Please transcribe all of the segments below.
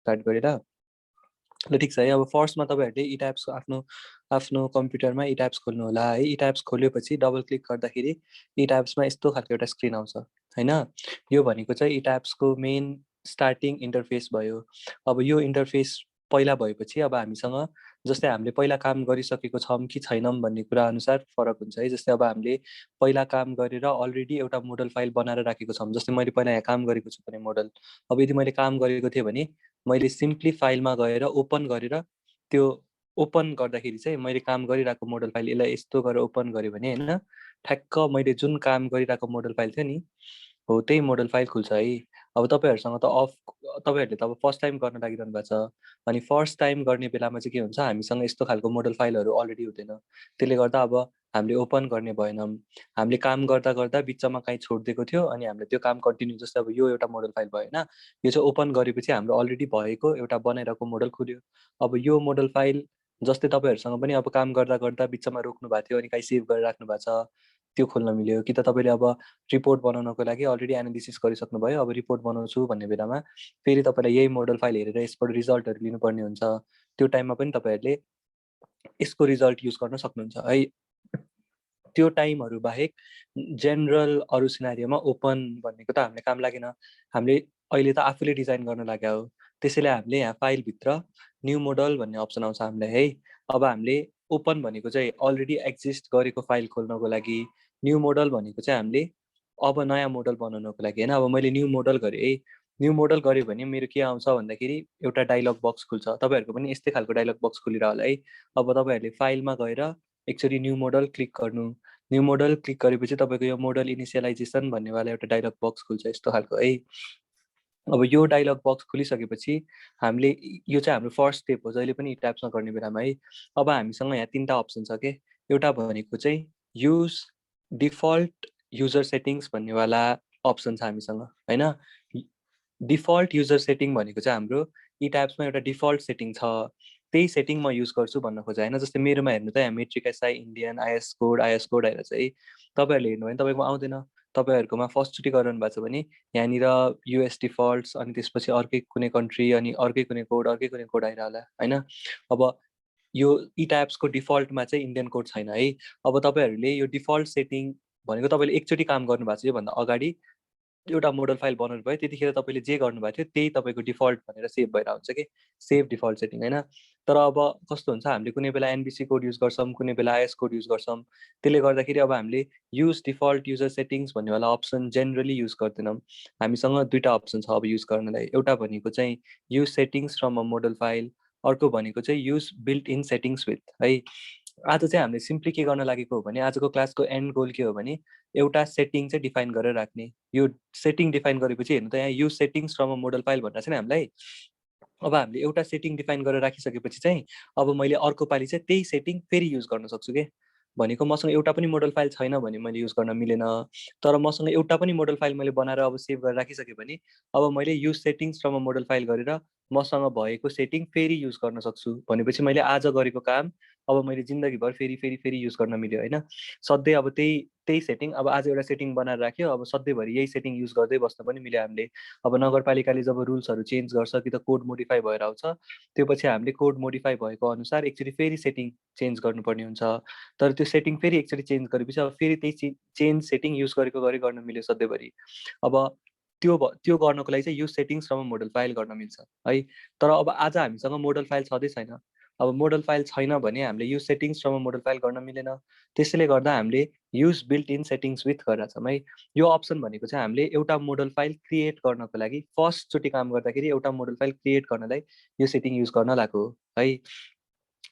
Start गरेर ल ठिक छ है। अब फर्स्टमा तपाईँहरूले इट्याब्सको आफ्नो कम्प्युटरमा इट्याब्स खोल्नु होला है। इट्याब्स खोलेपछि डबल क्लिक गर्दाखेरि इट्याब्समा यस्तो खालको एउटा स्क्रिन आउँछ होइन। यो भनेको चाहिँ इट्याब्सको मेन स्टार्टिङ इन्टरफेस भयो। अब यो इन्टरफेस पहिला भएपछि अब हामीसँग जस्तै हामीले पहिला काम गरिसकेको छौँ कि छैनौँ भन्ने कुरा अनुसार फरक हुन्छ है। जस्तै अब हामीले पहिला काम गरेर अलरेडी एउटा मोडल फाइल बनाएर राखेको छौँ, जस्तै मैले पहिला यहाँ काम गरेको छु भने मोडल, अब यदि मैले काम गरेको थिएँ भने मैले सिम्पली फाइलमा गएर ओपन गरेर त्यो ओपन गर्दाखेरि चाहिँ मैले काम गरिरहेको मोडल फाइल यसलाई यस्तो गरेर ओपन गरेँ भने होइन, ठ्याक्क मैले जुन काम गरिरहेको मोडल फाइल थियो नि हो त्यही मोडल फाइल खुल्छ है। अब तपाईँहरूसँग त तपाईँहरूले त अब फर्स्ट टाइम गर्न लागिरहनु भएको छ, अनि फर्स्ट टाइम गर्ने बेलामा चाहिँ के हुन्छ, हामीसँग यस्तो खालको मोडल फाइलहरू अलरेडी हुँदैन। त्यसले गर्दा अब हामीले ओपन गर्ने भएनौँ। हामीले काम गर्दा गर्दा बिचमा काहीँ छोडिदिएको थियो अनि हामीले त्यो काम कन्टिन्यू, जस्तै अब यो एउटा मोडल फाइल भयो होइन, यो चाहिँ ओपन गरेपछि हाम्रो अलरेडी भएको एउटा बनाइरहेको मोडल खुल्यो। अब यो मोडल फाइल जस्तै तपाईँहरूसँग पनि अब काम गर्दा गर्दा बिचमा रोक्नु भएको थियो अनि काहीँ सेभ गरेर राख्नु भएको छ, त्यो खोल्न मिल्यो। कि त तपाईँले अब रिपोर्ट बनाउनको लागि अलरेडी एनालिसिस गरिसक्नुभयो, अब रिपोर्ट बनाउँछु भन्ने बेलामा फेरि तपाईँलाई यही मोडल फाइल हेरेर यसबाट रिजल्टहरू लिनुपर्ने हुन्छ। त्यो टाइममा पनि तपाईँहरूले यसको रिजल्ट युज गर्न सक्नुहुन्छ है। त्यो टाइमहरू बाहेक जेनरल अरू सिनारियोमा ओपन भन्नेको त हामीले काम लागेन। हामीले अहिले त आफूले डिजाइन गर्न लाग्यो हो, त्यसैले हामीले यहाँ फाइलभित्र न्यू मोडल भन्ने अप्सन आउँछ हामीलाई है। अब हामीले ओपन भनेको चाहिँ अलरेडी एक्जिस्ट गरेको फाइल खोल्नको लागि, न्यू मोडल भनेको चाहिँ हामीले अब नयाँ मोडल बनाउनको लागि होइन। अब मैले न्यू मोडल गरेँ है, न्यू मोडल गरेँ भने मेरो के आउँछ भन्दाखेरि एउटा डायलग बक्स खुल्छ। तपाईँहरूको पनि यस्तै खालको डायलग बक्स खुलेर होला है। अब तपाईँहरूले फाइलमा गएर एकचोटि न्यू मोडल क्लिक गर्नु, न्यू मोडल क्लिक गरेपछि तपाईँको यो मोडल इनिसियलाइजेसन भन्नेवाला एउटा डायलग बक्स खुल्छ यस्तो खालको है। अब यो डायलग बक्स खुलिसकेपछि हामीले यो चाहिँ हाम्रो फर्स्ट स्टेप हो जहिले पनि इट्याब्समा गर्ने बेलामा है। अब हामीसँग यहाँ तिनवटा अप्सन छ के, एउटा भनेको चाहिँ युज डिफल्ट युजर सेटिङ्स भन्नेवाला अप्सन छ हामीसँग होइन। डिफल्ट युजर सेटिङ भनेको चाहिँ हाम्रो इट्याब्समा एउटा डिफल्ट सेटिङ छ, त्यही सेटिङ म युज गर्छु भन्न खोजेँ होइन। जस्तै मेरोमा हेर्नु त यहाँ metric SI Indian IS code आएर चाहिँ तपाईँहरूले हेर्नु भने तपाईँकोमा आउँदैन। तपाईँहरूकोमा फर्स्टचोटि गरिरहनु भएको छ भने यहाँनिर युएस डिफल्ट्स अनि त्यसपछि अर्कै कुनै कन्ट्री अनि अर्कै कुनै कोड आइरह होला होइन। अब यो इट्याब्सको डिफल्टमा चाहिँ इन्डियन कोड छैन है। अब तपाईँहरूले यो डिफल्ट सेटिङ भनेको तपाईँले एकचोटि काम गर्नुभएको छ, योभन्दा अगाडि एउटा मोडल फाइल बनाउनु भयो त्यतिखेर तपाईँले जे गर्नुभएको थियो त्यही तपाईँको डिफल्ट भनेर सेभ भएर हुन्छ कि सेभ डिफल्ट सेटिङ होइन। तर अब कस्तो हुन्छ, हामीले कुनै बेला एनबिसी कोड युज गर्छौँ, कुनै बेला आइएस कोड युज गर्छौँ, त्यसले गर्दाखेरि अब हामीले युज डिफल्ट युजर सेटिङ्स भन्नेवाला अप्सन जेनरली युज गर्दैनौँ। हामीसँग दुईवटा अप्सन छ अब युज गर्नलाई, एउटा भनेको चाहिँ use settings from a model file, अर्को भनेको चाहिँ use built in settings with है। आज चाहिँ हामीले सिम्पली के गर्न लागेको हो भने आजको क्लासको एन्ड गोल के हो भने एउटा सेटिङ चाहिँ डिफाइन गरेर राख्ने। यो सेटिङ डिफाइन गरेपछि हेर्नु त यहाँ use settings from a model file भनेर छ नि हामीलाई। अब हामीले एउटा सेटिङ डिफाइन गरेर राखिसकेपछि चाहिँ अब मैले अर्को पालि चाहिँ त्यही सेटिङ फेरि युज गर्न सक्छु के। भनेको मसँग एउटा पनि मोडल फाइल छैन भने मैले युज गर्न मिलेन, तर मसँग एउटा पनि मोडल फाइल मैले बनाएर अब सेभ गरेर राखिसकेँ भने अब मैले use settings from a model file गरेर मसँग भएको सेटिङ फेरि युज गर्न सक्छु। भनेपछि मैले आज गरेको काम अब मैले जिन्दगीभर फेरि युज गर्न मिल्यो होइन। सधैँ अब त्यही सेटिङ, अब आज एउटा सेटिङ बनाएर राख्यो, अब सधैँभरि यही सेटिङ युज गर्दै बस्न पनि मिल्यो हामीले। अब नगरपालिकाले जब रुल्सहरू चेन्ज गर्छ कि त कोड मोडिफाई भएर आउँछ, त्यो पछि हामीले कोड मोडिफाई भएको अनुसार एकचोटि फेरि सेटिङ चेन्ज गर्नुपर्ने हुन्छ। तर त्यो सेटिङ फेरि एकचोटि चेन्ज गरेपछि अब फेरि त्यही चेन्ज सेटिङ युज गरेको गर्न मिल्यो सधैँभरि। अब त्यो गर्नको लागि चाहिँ use settings from model file गर्न मिल्छ है। तर अब आज हामीसँग मोडल फाइल छँदै छैन। अब मोडल फाइल छैन भने हामीले use settings from model file गर्न मिलेन। त्यसैले गर्दा हामीले use built in settings with गरेर छौँ है। यो अप्सन भनेको चाहिँ हामीले एउटा मोडल फाइल क्रिएट गर्नको लागि फर्स्टचोटि काम गर्दाखेरि एउटा मोडल फाइल क्रिएट गर्नलाई यो सेटिङ युज गर्न लागेको है।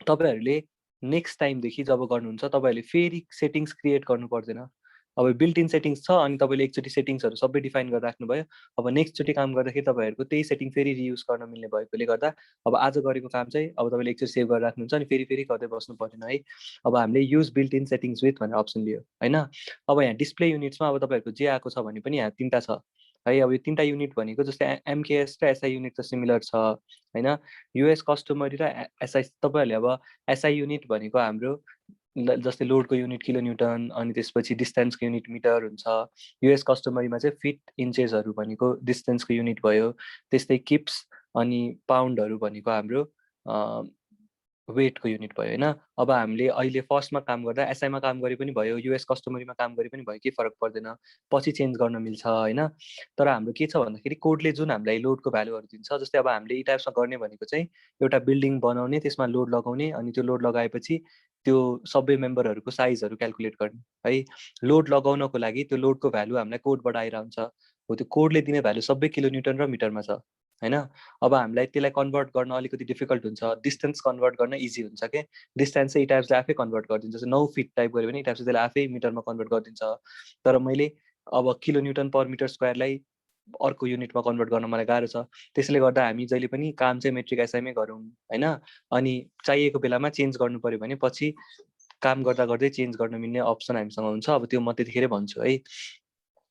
तपाईँहरूले नेक्स्ट टाइमदेखि जब गर्नुहुन्छ तपाईँहरूले फेरि सेटिङ्स क्रिएट गर्नु पर्दैन। अब बिल्ट इन सेटिङ्स छ अनि तपाईँले एकचोटि सेटिङ्सहरू सबै डिफाइन गरेर राख्नुभयो, अब नेक्स्टचोटि काम गर्दाखेरि तपाईँहरूको त्यही सेटिङ फेरि रियुज गर्न मिल्ने भएकोले गर्दा अब आज गरेको काम चाहिँ अब तपाईँले एकचोटि सेभ गरेर राख्नुहुन्छ अनि फेरि गर्दै बस्नु पर्दैन है। अब हामीले use built in settings with भनेर अप्सन लियो होइन। अब यहाँ डिस्प्ले युनिट्समा अब तपाईँहरूको जे आएको छ भने पनि यहाँ तिनवटा छ है। अब यो तिनवटा युनिट भनेको जस्तै एमकेएस र एसआई युनिट त सिमिलर छ होइन। युएस कस्टमरी र एसआई, तपाईँहरूले अब एसआई युनिट भनेको हाम्रो जस्तै लोडको युनिट किलो न्युटन अनि त्यसपछि डिस्टेन्सको युनिट मिटर हुन्छ। युएस कस्टमरीमा चाहिँ फिट इन्चेसहरू भनेको डिस्टेन्सको युनिट भयो। त्यस्तै किप्स अनि पाउन्डहरू भनेको हाम्रो वेटको युनिट भयो होइन। अब हामीले अहिले फर्स्टमा काम गर्दा एसआईमा काम गरे पनि भयो, युएस कस्टमरीमा काम गरे पनि भयो, केही फरक पर्दैन, पछि चेन्ज गर्न मिल्छ होइन। तर हाम्रो के छ भन्दाखेरि कोडले जुन हामीलाई लोडको भ्यालुहरू दिन्छ, जस्तै अब हामीले यी टाइप्समा गर्ने भनेको चाहिँ एउटा बिल्डिङ बनाउने, त्यसमा लोड लगाउने, अनि त्यो लोड लगाएपछि त्यो सबै मेम्बरहरूको साइजहरू क्यालकुलेट गर्ने है। लोड लगाउनको लागि त्यो लोडको भ्यालु हामीलाई कोडबाट आइरहन्छ, हो त्यो कोडले दिने भ्यालु सबै किलोन्युटन र मिटरमा छ होइन। अब हामीलाई त्यसलाई कन्भर्ट गर्न अलिकति डिफिकल्ट हुन्छ, डिस्टेन्स कन्भर्ट गर्न इजी हुन्छ के, डिस्टेन्स चाहिँ ई टाइप्सले आफै कन्भर्ट गरिदिन्छ। जस्तै 9 फिट टाइप गऱ्यो भने ई टाइप्सले त्यसलाई आफै मिटरमा कन्भर्ट गरिदिन्छ। तर मैले अब किलोन्युटन पर मिटर स्क्वायरलाई अर्को युनिटमा कन्भर्ट गर्न मलाई गाह्रो छ, त्यसले गर्दा हामी जहिले पनि काम चाहिँ मेट्रिक एसआईमै गरौँ होइन। अनि चाहिएको बेलामा चेन्ज गर्नु पऱ्यो भने पछि काम गर्दा गर्दै चेन्ज गर्न मिल्ने अप्सन हामीसँग हुन्छ। अब त्यो म त्यतिखेरै भन्छु है।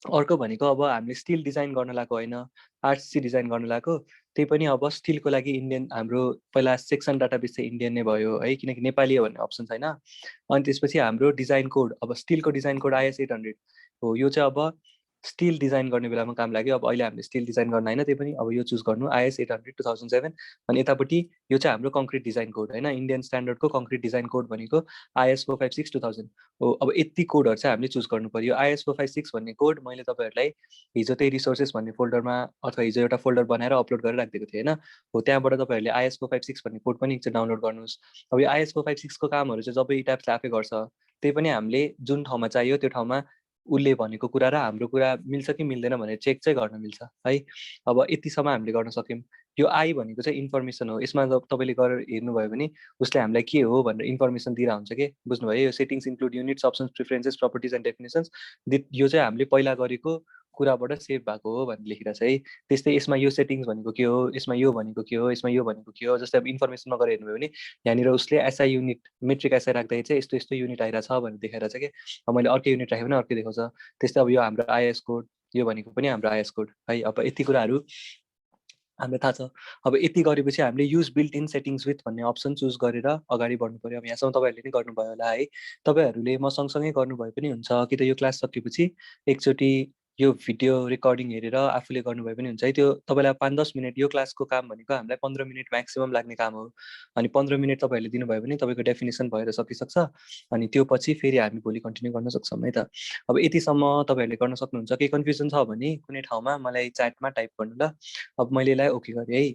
अर्को भनेको अब हामीले स्टिल डिजाइन गर्न लागेको होइन, आरसिसी डिजाइन गर्न लागेको, त्यही पनि अब स्टिलको लागि इन्डियन हाम्रो पहिला सेक्सन डाटाबेस चाहिँ इन्डियन नै भयो है, किनकि नेपाली हो भन्ने अप्सन छैन। अनि त्यसपछि हाम्रो डिजाइन कोड, अब स्टिलको डिजाइन कोड आइएस 800 हो, यो चाहिँ अब स्टिल डिजाइन गर्ने बेलामा काम लाग्यो। अब अहिले हामीले स्टिल डिजाइन गर्न होइन, त्यही पनि अब यो चुज गर्नु आइएस 800 2007। अनि यतापट्टि यो चाहिँ हाम्रो कङ्क्रिट डिजाइन कोड होइन, इन्डियन स्ट्यान्डर्डको कङ्क्रिट डिजाइन कोड भनेको आइएस 456 2000 हो। अब यति कोडहरू चाहिँ हामीले चुज गर्नु पर्यो। आइएस 456 भन्ने कोड मैले तपाईँहरूलाई हिजो त्यही रिसोर्सेस भन्ने फोल्डरमा अथवा हिजो एउटा फोल्डर बनाएर अपलोड गरेर राखिदिएको थिएँ होइन, हो त्यहाँबाट तपाईँहरूले आइएस 456 भन्ने कोड पनि एकचोटि डाउनलोड गर्नुहोस्। अब यो आइएस 456 को कामहरू चाहिँ जब ई टाइप्सले आफै गर्छ, त्यही पनि हामीले जुन ठाउँमा चाहियो त्यो ठाउँमा उसले भनेको कुरा र हाम्रो कुरा मिल्छ कि मिल्दैन भनेर चेक चाहिँ गर्न मिल्छ है। अब यतिसम्म हामीले गर्न सक्यौँ। यो आई भनेको चाहिँ इन्फर्मेसन हो, यसमा जब तपाईँले गरेर हेर्नुभयो भने उसले हामीलाई के हो भनेर इन्फर्मेसन दिएर हुन्छ कि, बुझ्नुभयो। यो settings include units, options, preferences, properties and definitions, यो चाहिँ हामीले पहिला गरेको कुराबाट सेभ भएको हो भनेर लेखिरहेको छ है। त्यस्तै यसमा यो सेटिङ्स भनेको के हो, यसमा यो भनेको के हो, यसमा यो भनेको के हो, जस्तै अब इन्फर्मेसनमा गएर हेर्नुभयो भने यहाँनिर उसले एसआई युनिट मेट्रिक एसआई राख्दाखेरि चाहिँ यस्तो यस्तो युनिट आइरहेछ भनेर देखाइरहेछ कि, अब मैले अर्कै युनिट राखेँ भने अर्कै देखाउँछ। त्यस्तै अब यो हाम्रो आइएस कोड, यो भनेको पनि हाम्रो आइएस कोड है। अब यति कुराहरू हामीलाई थाहा छ। अब यति गरेपछि हामीले use built in settings with भन्ने अप्सन चुज गरेर अगाडि बढ्नु पऱ्यो। अब यहाँसम्म तपाईँहरूले नै गर्नुभयो होला है, तपाईँहरूले म सँगसँगै गर्नुभयो पनि हुन्छ कि त यो क्लास सकेपछि एकचोटि यो भिडियो रेकर्डिङ हेरेर आफूले गर्नुभयो पनि हुन्छ है। त्यो तपाईँलाई 5-10 मिनट, यो क्लासको काम भनेको हामीलाई 15 मिनट म्याक्सिमम लाग्ने काम हो। अनि 15 मिनट तपाईँहरूले दिनुभयो भने तपाईँको डेफिनेसन भएर सकिसक्छ। अनि त्यो पछि फेरि हामी भोलि कन्टिन्यू गर्न सक्छौँ है त। अब यतिसम्म तपाईँहरूले गर्न सक्नुहुन्छ। केही कन्फ्युजन छ भने कुनै ठाउँमा मलाई च्याटमा टाइप गर्नु ल। अब मैले यसलाई ओके गरेँ है।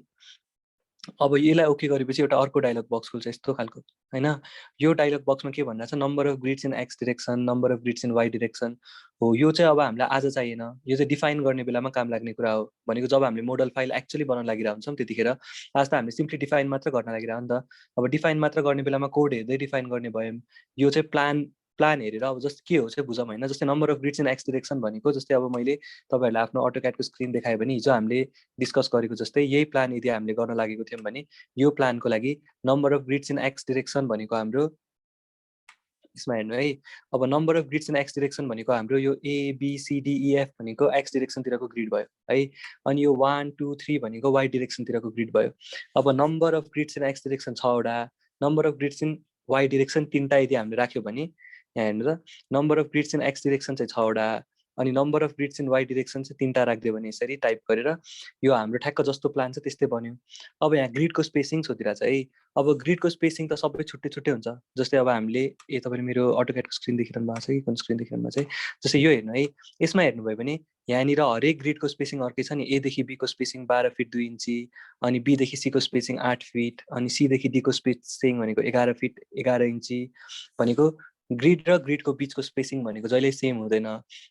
अब यसलाई ओके गरेपछि एउटा अर्को डायलग बक्स खुल्छ यस्तो खालको होइन। यो डायलग बक्समा के भनिरहेको छ, number of grids in X direction, number of grids in Y direction हो। यो चाहिँ अब हामीलाई आज चाहिएन, यो चाहिँ डिफाइन गर्ने बेलामा काम लाग्ने कुरा हो। भनेको जब हामीले मोडल फाइल एक्चुअली बनाउन लागिरहेको हुन्छौँ त्यतिखेर, आज त हामीले सिम्पली डिफाइन मात्र गर्न लागिरहेको नि त। अब डिफाइन मात्र गर्ने बेलामा कोड हेर्दै डिफाइन गर्ने भयौँ। यो चाहिँ प्लान हेरेर अब जस्तो के हो चाहिँ बुझौँ होइन। जस्तै number of grids in X direction भनेको, जस्तै अब मैले तपाईँहरूलाई आफ्नो अटोक्याडको स्क्रिन देखाएँ भने हिजो हामीले डिस्कस गरेको जस्तै यही प्लान यदि हामीले गर्न लागेको थियौँ भने यो प्लानको लागि number of grids in X direction भनेको हाम्रो, यसमा हेर्नु है, अब number of grids in X direction भनेको हाम्रो यो ABCDEF भनेको एक्स डिरेक्सनतिरको ग्रिड भयो है। अनि यो 1 2 3 भनेको वाइ डिरेक्सनतिरको ग्रिड भयो। अब number of grids in X direction 6वटा, number of grids in Y direction 3टा यदि हामीले राख्यो भने, यहाँ हेर्नु त, number of grids in X direction चाहिँ 6वटा, अनि number of grids in Y direction चाहिँ 3टा राखिदियो भने यसरी टाइप गरेर यो हाम्रो ठ्याक्क जस्तो प्लान छ त्यस्तै बन्यो। अब यहाँ ग्रिडको स्पेसिङ सोधिरहेछ है। अब ग्रिडको स्पेसिङ त सबै छुट्टै छुट्टै हुन्छ। जस्तै अब हामीले तपाईँले मेरो अटोक्याडको स्क्रिन देखिरहनु भएको छ कि कुन स्क्रिन देखिरहनु भएको छ, जस्तै यो हेर्नु है। यसमा हेर्नुभयो भने यहाँनिर हरेक ग्रिडको स्पेसिङ अर्कै छ नि। एदेखि बीको स्पेसिङ 12 फिट 2 इन्ची, अनि बीदेखि सीको स्पेसिङ 8 फिट, अनि सीदेखि डीको स्पेसिङ भनेको 11 फिट 11 इन्ची भनेको ग्रिड र ग्रिडको बिचको स्पेसिङ भनेको जहिले सेम हुँदैन।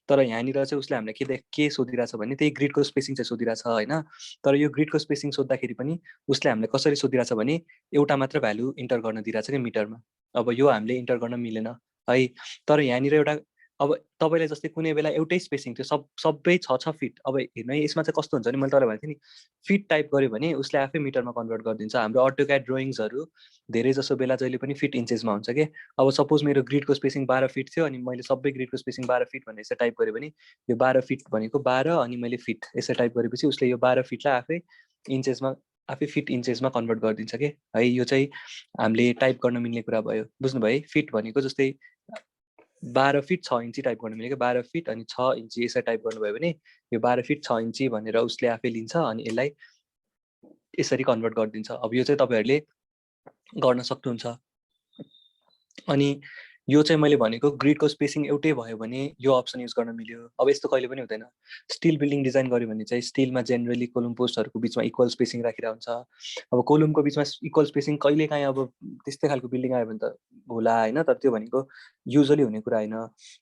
तर यहाँनिर चाहिँ उसले हामीलाई के सोधिरहेछ भने त्यही ग्रिडको स्पेसिङ चाहिँ सोधिरहेछ होइन। तर यो ग्रिडको स्पेसिङ सोद्धाखेरि पनि उसले हामीलाई कसरी सोधिरहेछ भने एउटा मात्र भ्यालु इन्टर गर्न दिइरहेछ कि मिटरमा। अब यो हामीले इन्टर गर्न मिलेन है। तर यहाँनिर एउटा, अब तपाईँलाई जस्तै कुनै बेला एउटै स्पेसिङ थियो, सबै 6 फिट। अब हेर्नु है, यसमा चाहिँ कस्तो हुन्छ भने मैले तपाईँलाई भनेको थिएँ नि, फिट टाइप गऱ्यो भने उसले आफै मिटरमा कन्भर्ट गरिदिन्छ। हाम्रो अटोक्याड ड्रइङ्सहरू धेरै जसो बेला जहिले पनि फिट इन्चेसमा हुन्छ कि। अब सपोज मेरो ग्रिडको स्पेसिङ 12 फिट थियो, अनि मैले सबै ग्रिडको स्पेसिङ 12 फिट भनेर यसरी टाइप गरेँ भने यो 12 फिट भनेको 12 अनि मैले फिट यसरी टाइप गरेपछि उसले यो 12 फिटलाई आफै इन्चेसमा, आफै फिट इन्चेसमा कन्भर्ट गरिदिन्छ कि है। यो चाहिँ हामीले टाइप गर्न मिल्ने कुरा भयो, बुझ्नुभयो है। फिट भनेको जस्तै 12 फिट 6 इन्ची टाइप गर्नु मिलेको, 12 फिट अनि 6 इन्ची यसरी टाइप गर्नुभयो भने यो 12 फिट 6 इन्ची भनेर उसले आफै लिन्छ। अनि यसलाई यसरी कन्भर्ट गरिदिन्छ। अब यो चाहिँ तपाईँहरूले गर्न सक्नुहुन्छ। अनि यो चाहिँ मैले भनेको ग्रिडको स्पेसिङ एउटै भयो भने यो अप्सन युज गर्न मिल्यो। अब यस्तो कहिले पनि हुँदैन। स्टिल बिल्डिङ डिजाइन गर्यो भने चाहिँ स्टिलमा जेनरली कोलम पोस्टहरूको बिचमा इक्वल स्पेसिङ राखेर हुन्छ। अब कोलमको बिचमा इक्वल स्पेसिङ कहिलेकाहीँ अब त्यस्तै खालको बिल्डिङ आयो भने त होला होइन, तर त्यो भनेको युजली हुने कुरा होइन।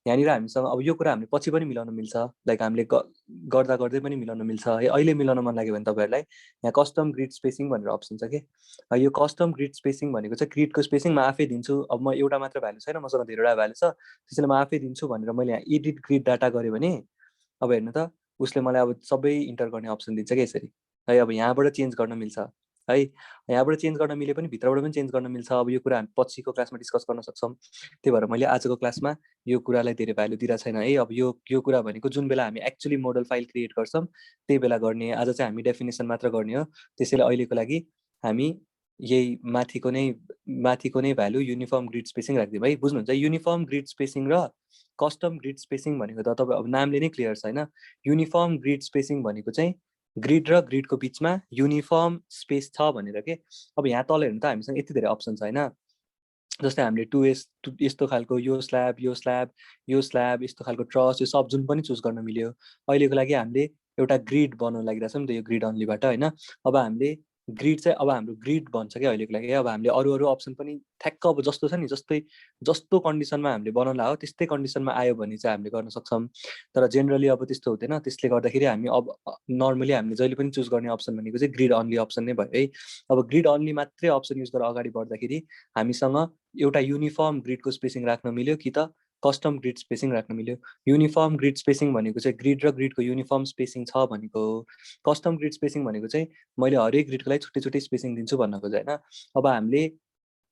यहाँनिर हामीसँग अब यो कुरा हामीले पछि पनि मिलाउन मिल्छ, लाइक हामीले गर्दा गर्दै पनि मिलाउन मिल्छ है। अहिले मिलाउन मन लाग्यो भने तपाईँहरूलाई यहाँ कस्टम ग्रिड स्पेसिङ भनेर अप्सन छ कि। यो कस्टम ग्रिड स्पेसिङ भनेको चाहिँ ग्रिडको स्पेसिङ म आफै दिन्छु। अब म एउटा मात्र भ्यालु छैन, मसँग धेरैवटा भ्यालु छ, त्यसैले म आफै दिन्छु भनेर मैले यहाँ एडिट ग्रिड डाटा गरेँ भने अब हेर्नु त उसले मलाई अब सबै इन्टर गर्ने अप्सन दिन्छ कि यसरी है। अब यहाँबाट चेन्ज गर्न मिल्छ है, यहाँबाट चेन्ज गर्न मिले पनि भित्रबाट पनि चेन्ज गर्न मिल्छ। अब यो कुरा हामी पछिको क्लासमा डिस्कस गर्न सक्छौँ। त्यही भएर मैले आजको क्लासमा यो कुरालाई धेरै भ्यालु दिइरहेको छैन है। अब यो कुरा भनेको जुन बेला हामी एक्चुअली मोडल फाइल क्रिएट गर्छौँ त्यही बेला गर्ने, आज चाहिँ हामी डेफिनेसन मात्र गर्ने हो। त्यसैले अहिलेको लागि हामी यही माथिको नै भ्यालु युनिफर्म ग्रिड स्पेसिङ राखिदिउँ है। बुझ्नुहुन्छ, युनिफर्म ग्रिड स्पेसिङ र कस्टम ग्रिड स्पेसिङ भनेको त तपाईँ अब नामले नै क्लियर छ होइन। युनिफर्म ग्रिड स्पेसिङ भनेको चाहिँ ग्रिड र ग्रिडको बिचमा युनिफर्म स्पेस छ भनेर के। अब यहाँ तल हेर्नु त हामीसँग यति धेरै अप्सन छ होइन। जस्तै हामीले 2S यस्तो खालको यो स्ल्याब यस्तो खालको ट्रस यो सब जुन पनि चुज गर्न मिल्यो। अहिलेको लागि हामीले एउटा ग्रिड बनाउन लागिरहेछौँ नि त यो ग्रिड अन्लीबाट होइन। अब हामीले ग्रिड चाहिँ अब हाम्रो ग्रिड भन्छ क्या अहिलेको लागि। अब हामीले अरू अप्सन पनि ठ्याक्क अब जस्तो छ नि जस्तो कन्डिसनमा हामीले बनाउला हो त्यस्तै कन्डिसनमा आयो भने चाहिँ हामीले गर्न सक्छौँ। तर जेनरली अब त्यस्तो हुँदैन। त्यसले गर्दाखेरि हामी अब नर्मली हामीले जहिले पनि चुज गर्ने अप्सन भनेको चाहिँ ग्रिड अन्ली अप्सन नै भयो है। अब ग्रिड अन्ली मात्रै अप्सन युज गरेर अगाडि बढ्दाखेरि हामीसँग एउटा युनिफर्म ग्रिडको स्पेसिङ राख्न मिल्यो कि त कस्टम ग्रिड स्पेसिङ राख्न मिल्यो। युनिफर्म ग्रिड स्पेसिङ भनेको चाहिँ ग्रिड र ग्रिडको युनिफर्म स्पेसिङ छ भनेको हो। कस्टम ग्रिड स्पेसिङ भनेको चाहिँ मैले हरेक ग्रिडको लागि छुट्टै छुट्टै स्पेसिङ दिन्छु भन्न खोजेँ होइन। अब हामीले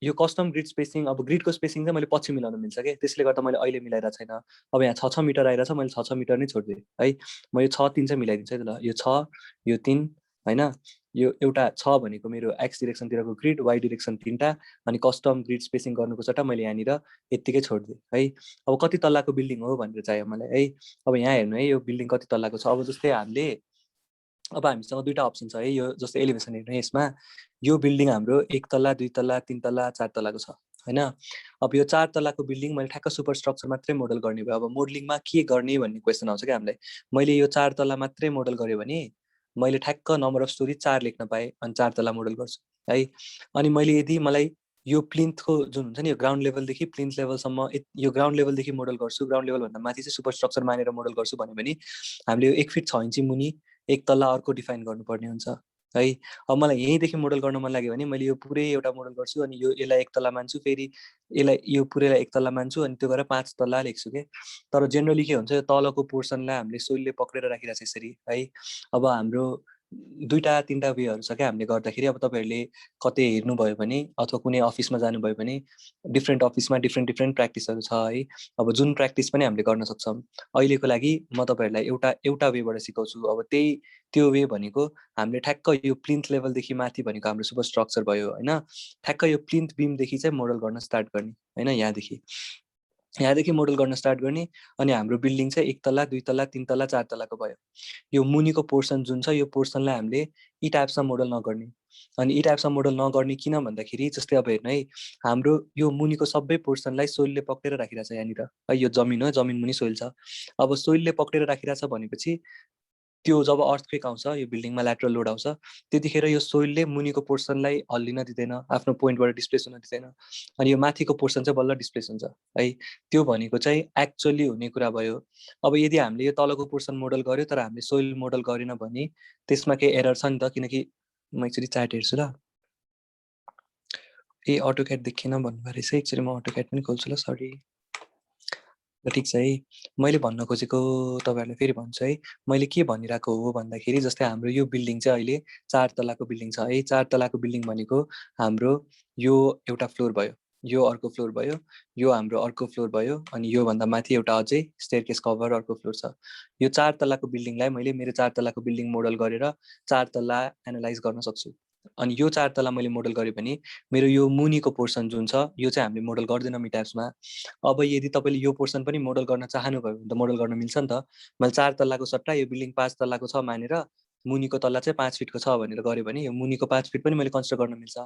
यो कस्टम ग्रिड स्पेसिङ अब ग्रिडको स्पेसिङ चाहिँ मैले पछि मिलाउन मिल्छ कि, त्यसले गर्दा मैले अहिले मिलाइरहेको छैन। अब यहाँ 6 मिटर आइरहेछ, मैले 6 मिटर नै छोडिदिएँ है। म यो 6 3 चाहिँ मिलाइदिन्छु है त ल। यो 6 यो 3 होइन। यो एउटा 6 भनेको मेरो एक्स डिरेक्सनतिरको ग्रिड, वाइ डिरेक्सन 3टा अनि कस्टम ग्रिड स्पेसिङ गर्नुको सट्टा मैले यहाँनिर यत्तिकै छोडिदिएँ है। अब कति तल्लाको बिल्डिङ हो भनेर चाहियो मलाई है। अब यहाँ हेर्नु है यो बिल्डिङ कति तल्लाको छ। अब जस्तै हामीले अब हामीसँग दुईवटा अप्सन छ है। यो जस्तै एलिभेसन हेर्नु है, यसमा यो बिल्डिङ हाम्रो 1 तल्ला 2 तल्ला 3 तल्ला 4 तल्लाको छ होइन। अब यो 4 तल्लाको बिल्डिङ मैले ठ्याक्क सुपर स्ट्रक्चर मात्रै मोडल गर्ने भयो। अब मोडलिङमा के गर्ने भन्ने क्वेसन आउँछ क्या हामीलाई। मैले यो 4 तल्ला मात्रै मोडल गरेँ भने मैले ठ्याक्क नम्बर अफ स्टोरी 4 लेख्न पाएँ अनि 4 तल्ला मोडल गर्छु है। अनि मैले यदि मलाई यो प्लिन्थको जुन हुन्छ नि यो ग्राउन्ड लेभलदेखि प्लिन्थ लेभलसम्म यो ग्राउन्ड लेभलदेखि मोडल गर्छु, ग्राउन्ड लेभलभन्दा माथि चाहिँ सुपर स्ट्रक्चर मानेर मोडल गर्छु भन्यो भने हामीले यो 1 फिट 6 इन्ची मुनि 1 तल्ला अर्को डिफाइन गर्नुपर्ने हुन्छ है। अब मलाई यहीँदेखि मोडल गर्न मन लाग्यो भने मैले यो पुरै एउटा मोडल गर्छु अनि यसलाई 1 तल्ला मान्छु, फेरि यसलाई यो पुरैलाई 1 तल्ला मान्छु अनि त्यो गरेर 5 तल्ला लेख्छु के। तर जेनरली के हुन्छ यो तलको पोर्सनलाई हामीले सोइलले पक्रेर राखिरहेको छ यसरी है। अब हाम्रो 2टा 3टा वेहरू छ क्या हामीले गर्दाखेरि। अब तपाईँहरूले कतै हेर्नुभयो भने अथवा कुनै अफिसमा जानुभयो भने डिफ्रेन्ट अफिसमा डिफ्रेन्ट प्र्याक्टिसहरू छ है। अब जुन प्र्याक्टिस पनि हामीले गर्न सक्छौँ। अहिलेको लागि म तपाईँहरूलाई एउटा वेबाट सिकाउँछु। अब त्यो वे भनेको हामीले ठ्याक्क यो प्लिन्थ लेभलदेखि माथि भनेको हाम्रो सुपर स्ट्रक्चर भयो होइन। ठ्याक्क यो प्लिन्थ बिमदेखि चाहिँ मोडल गर्न स्टार्ट गर्ने होइन। यहाँदेखि मोडल गर्न स्टार्ट गर्ने अनि हाम्रो बिल्डिङ चाहिँ 1 तल्ला 2 तल्ला 3 तल्ला 4 तल्लाको भयो। यो मुनिको पोर्सन जुन छ यो पोर्सनलाई हामीले यी टाइप्समा मोडल नगर्ने। अनि यी टाइप्समा मोडल नगर्ने किन भन्दाखेरि जस्तै अब हेर्नु है, हाम्रो यो मुनिको सबै पोर्सनलाई सोइलले पक्रेर राखिरहेछ यहाँनिर है। यो जमिन हो, जमिन मुनि सोइल छ। अब सोइलले पक्रेर राखिरहेछ भनेपछि त्यो जब अर्थक्वेक आउँछ यो बिल्डिङमा ल्याटरल लोड आउँछ त्यतिखेर यो सोइलले मुनिको पोर्सनलाई हल्लिन दिँदैन, आफ्नो पोइन्टबाट डिस्प्लेस हुन दिँदैन अनि यो माथिको पोर्सन चाहिँ बल्ल डिस्प्लेस हुन्छ है। त्यो भनेको चाहिँ एक्चुअली हुने कुरा भयो। अब यदि हामीले यो तलको पोर्सन मोडल गर्यो तर हामीले सोइल मोडल गरेन भने त्यसमा केही एरर छ नि त। किनकि म एकचोटि चार्ट हेर्छु ल। ए अटोक्याड देखिएन भन्नुभयो रहेछ, एकचोटि म अटोक्याड पनि खोल्छु ल, सरी। ठिक छ है। मैले भन्न खोजेको तपाईँहरूलाई फेरि भन्छु है। मैले के भनिरहेको हो भन्दाखेरि जस्तै हाम्रो यो बिल्डिङ चाहिँ अहिले 4 तल्लाको बिल्डिङ छ है। 4 तल्लाको बिल्डिङ भनेको हाम्रो यो एउटा फ्लोर भयो, यो अर्को फ्लोर भयो, यो हाम्रो अर्को फ्लोर भयो अनि योभन्दा माथि एउटा अझै स्टेयरकेस कभर अर्को फ्लोर छ। यो 4 तल्लाको बिल्डिङलाई मैले मेरो 4 तल्लाको बिल्डिङ मोडल गरेर 4 तल्ला एनालाइज गर्न सक्छु। अनि यो 4 तल्ला मैले मोडल गरेँ भने मेरो यो मुनिको पोर्सन जुन छ यो चाहिँ हामीले मोडल गर्दैनौँ यी टाइप्समा। अब यदि तपाईँले यो पोर्सन पनि मोडल गर्न चाहनुभयो भने त मोडल गर्न मिल्छ नि त। मैले 4 तल्लाको सट्टा यो बिल्डिङ 5 तल्लाको छ मानेर मुनिको तल्ला चाहिँ 5 फिटको छ भनेर गऱ्यो भने यो मुनिको 5 फिट पनि मैले कन्सिडर गर्न मिल्छ।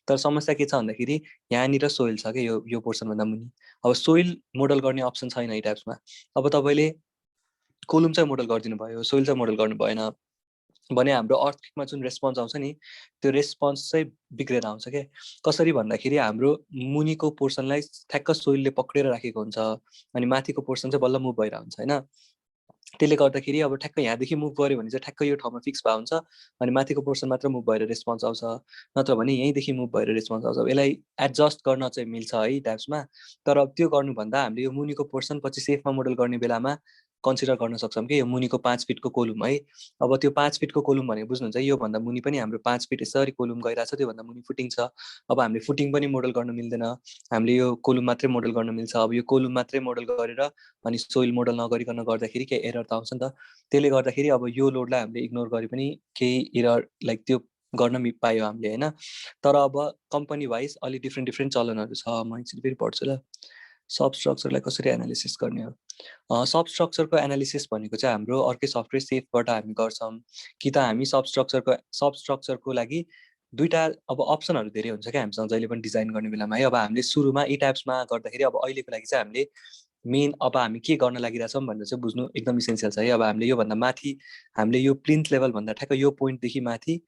तर समस्या के छ भन्दाखेरि यहाँनिर सोइल छ कि यो पोर्सनभन्दा मुनि। अब सोइल मोडल गर्ने अप्सन छैन यी टाइप्समा। अब तपाईँले कोलुम चाहिँ मोडल गरिदिनु भयो, सोइल चाहिँ मोडल गर्नु भएन भने हाम्रो अर्थक्वेकमा जुन रेस्पोन्स आउँछ नि त्यो रेस्पोन्स चाहिँ बिग्रेर आउँछ क्या। कसरी भन्दाखेरि हाम्रो मुनिको पोर्सनलाई ठ्याक्क सोइलले पक्रेर राखेको हुन्छ अनि माथिको पोर्सन चाहिँ बल्ल मुभ भइरहेको हुन्छ होइन। त्यसले गर्दाखेरि अब ठ्याक्क यहाँदेखि मुभ गऱ्यो भने चाहिँ ठ्याक्क यो ठाउँमा फिक्स भएको हुन्छ अनि माथिको पोर्सन मात्र मुभ भएर रेस्पोन्स आउँछ, नत्र भने यहीँदेखि मुभ भएर रेस्पोन्स आउँछ। यसलाई एडजस्ट गर्न चाहिँ मिल्छ है टाइप्समा। तर त्यो गर्नुभन्दा हामीले यो मुनिको पोर्सन पछि सेफमा मोडल गर्ने बेलामा कन्सिडर गर्न सक्छौँ कि यो मुनिको 5 फिटको कोलुम है। अब त्यो 5 फिटको कोलुम भनेको बुझ्नुहुन्छ, योभन्दा मुनि पनि हाम्रो 5 फिट यसरी कोलुम गइरहेको छ, त्योभन्दा मुनि फुटिङ छ। अब हामीले फुटिङ पनि मोडल गर्न मिल्दैन, हामीले यो कोलुम मात्रै मोडल गर्न मिल्छ। अब यो कोलुम मात्रै मोडल गरेर अनि सोइल मोडल नगरिकन गर्दाखेरि केही एरर त आउँछ नि त। त्यसले गर्दाखेरि अब यो लोडलाई हामीले इग्नोर गरे पनि केही एरर लाइक त्यो गर्न पायो हामीले होइन। तर अब कम्पनी वाइज अलि डिफ्रेन्ट चलनहरू छ। म एकचोटि फेरि पढ्छु ल। सब स्ट्रक्चरलाई कसरी एनालिसिस गर्ने हो। सब स्ट्रक्चरको एनालिसिस भनेको चाहिँ हाम्रो अर्कै सफ्टवेयर सेफबाट हामी गर्छौँ कि त हामी सब स्ट्रक्चरको लागि दुईवटा अब अप्सनहरू धेरै हुन्छ क्या हामीसँग जहिले पनि डिजाइन गर्ने बेलामा है। अब हामीले सुरुमा यी टाइप्समा गर्दाखेरि अब अहिलेको लागि चाहिँ हामीले मेन अब हामी के गर्न लागिरहेछौँ भनेर चाहिँ बुझ्नु एकदम इसेन्सियल छ है। अब हामीले योभन्दा माथि हामीले यो प्लिन्थ लेभलभन्दा ठ्याक्क यो पोइन्टदेखि माथि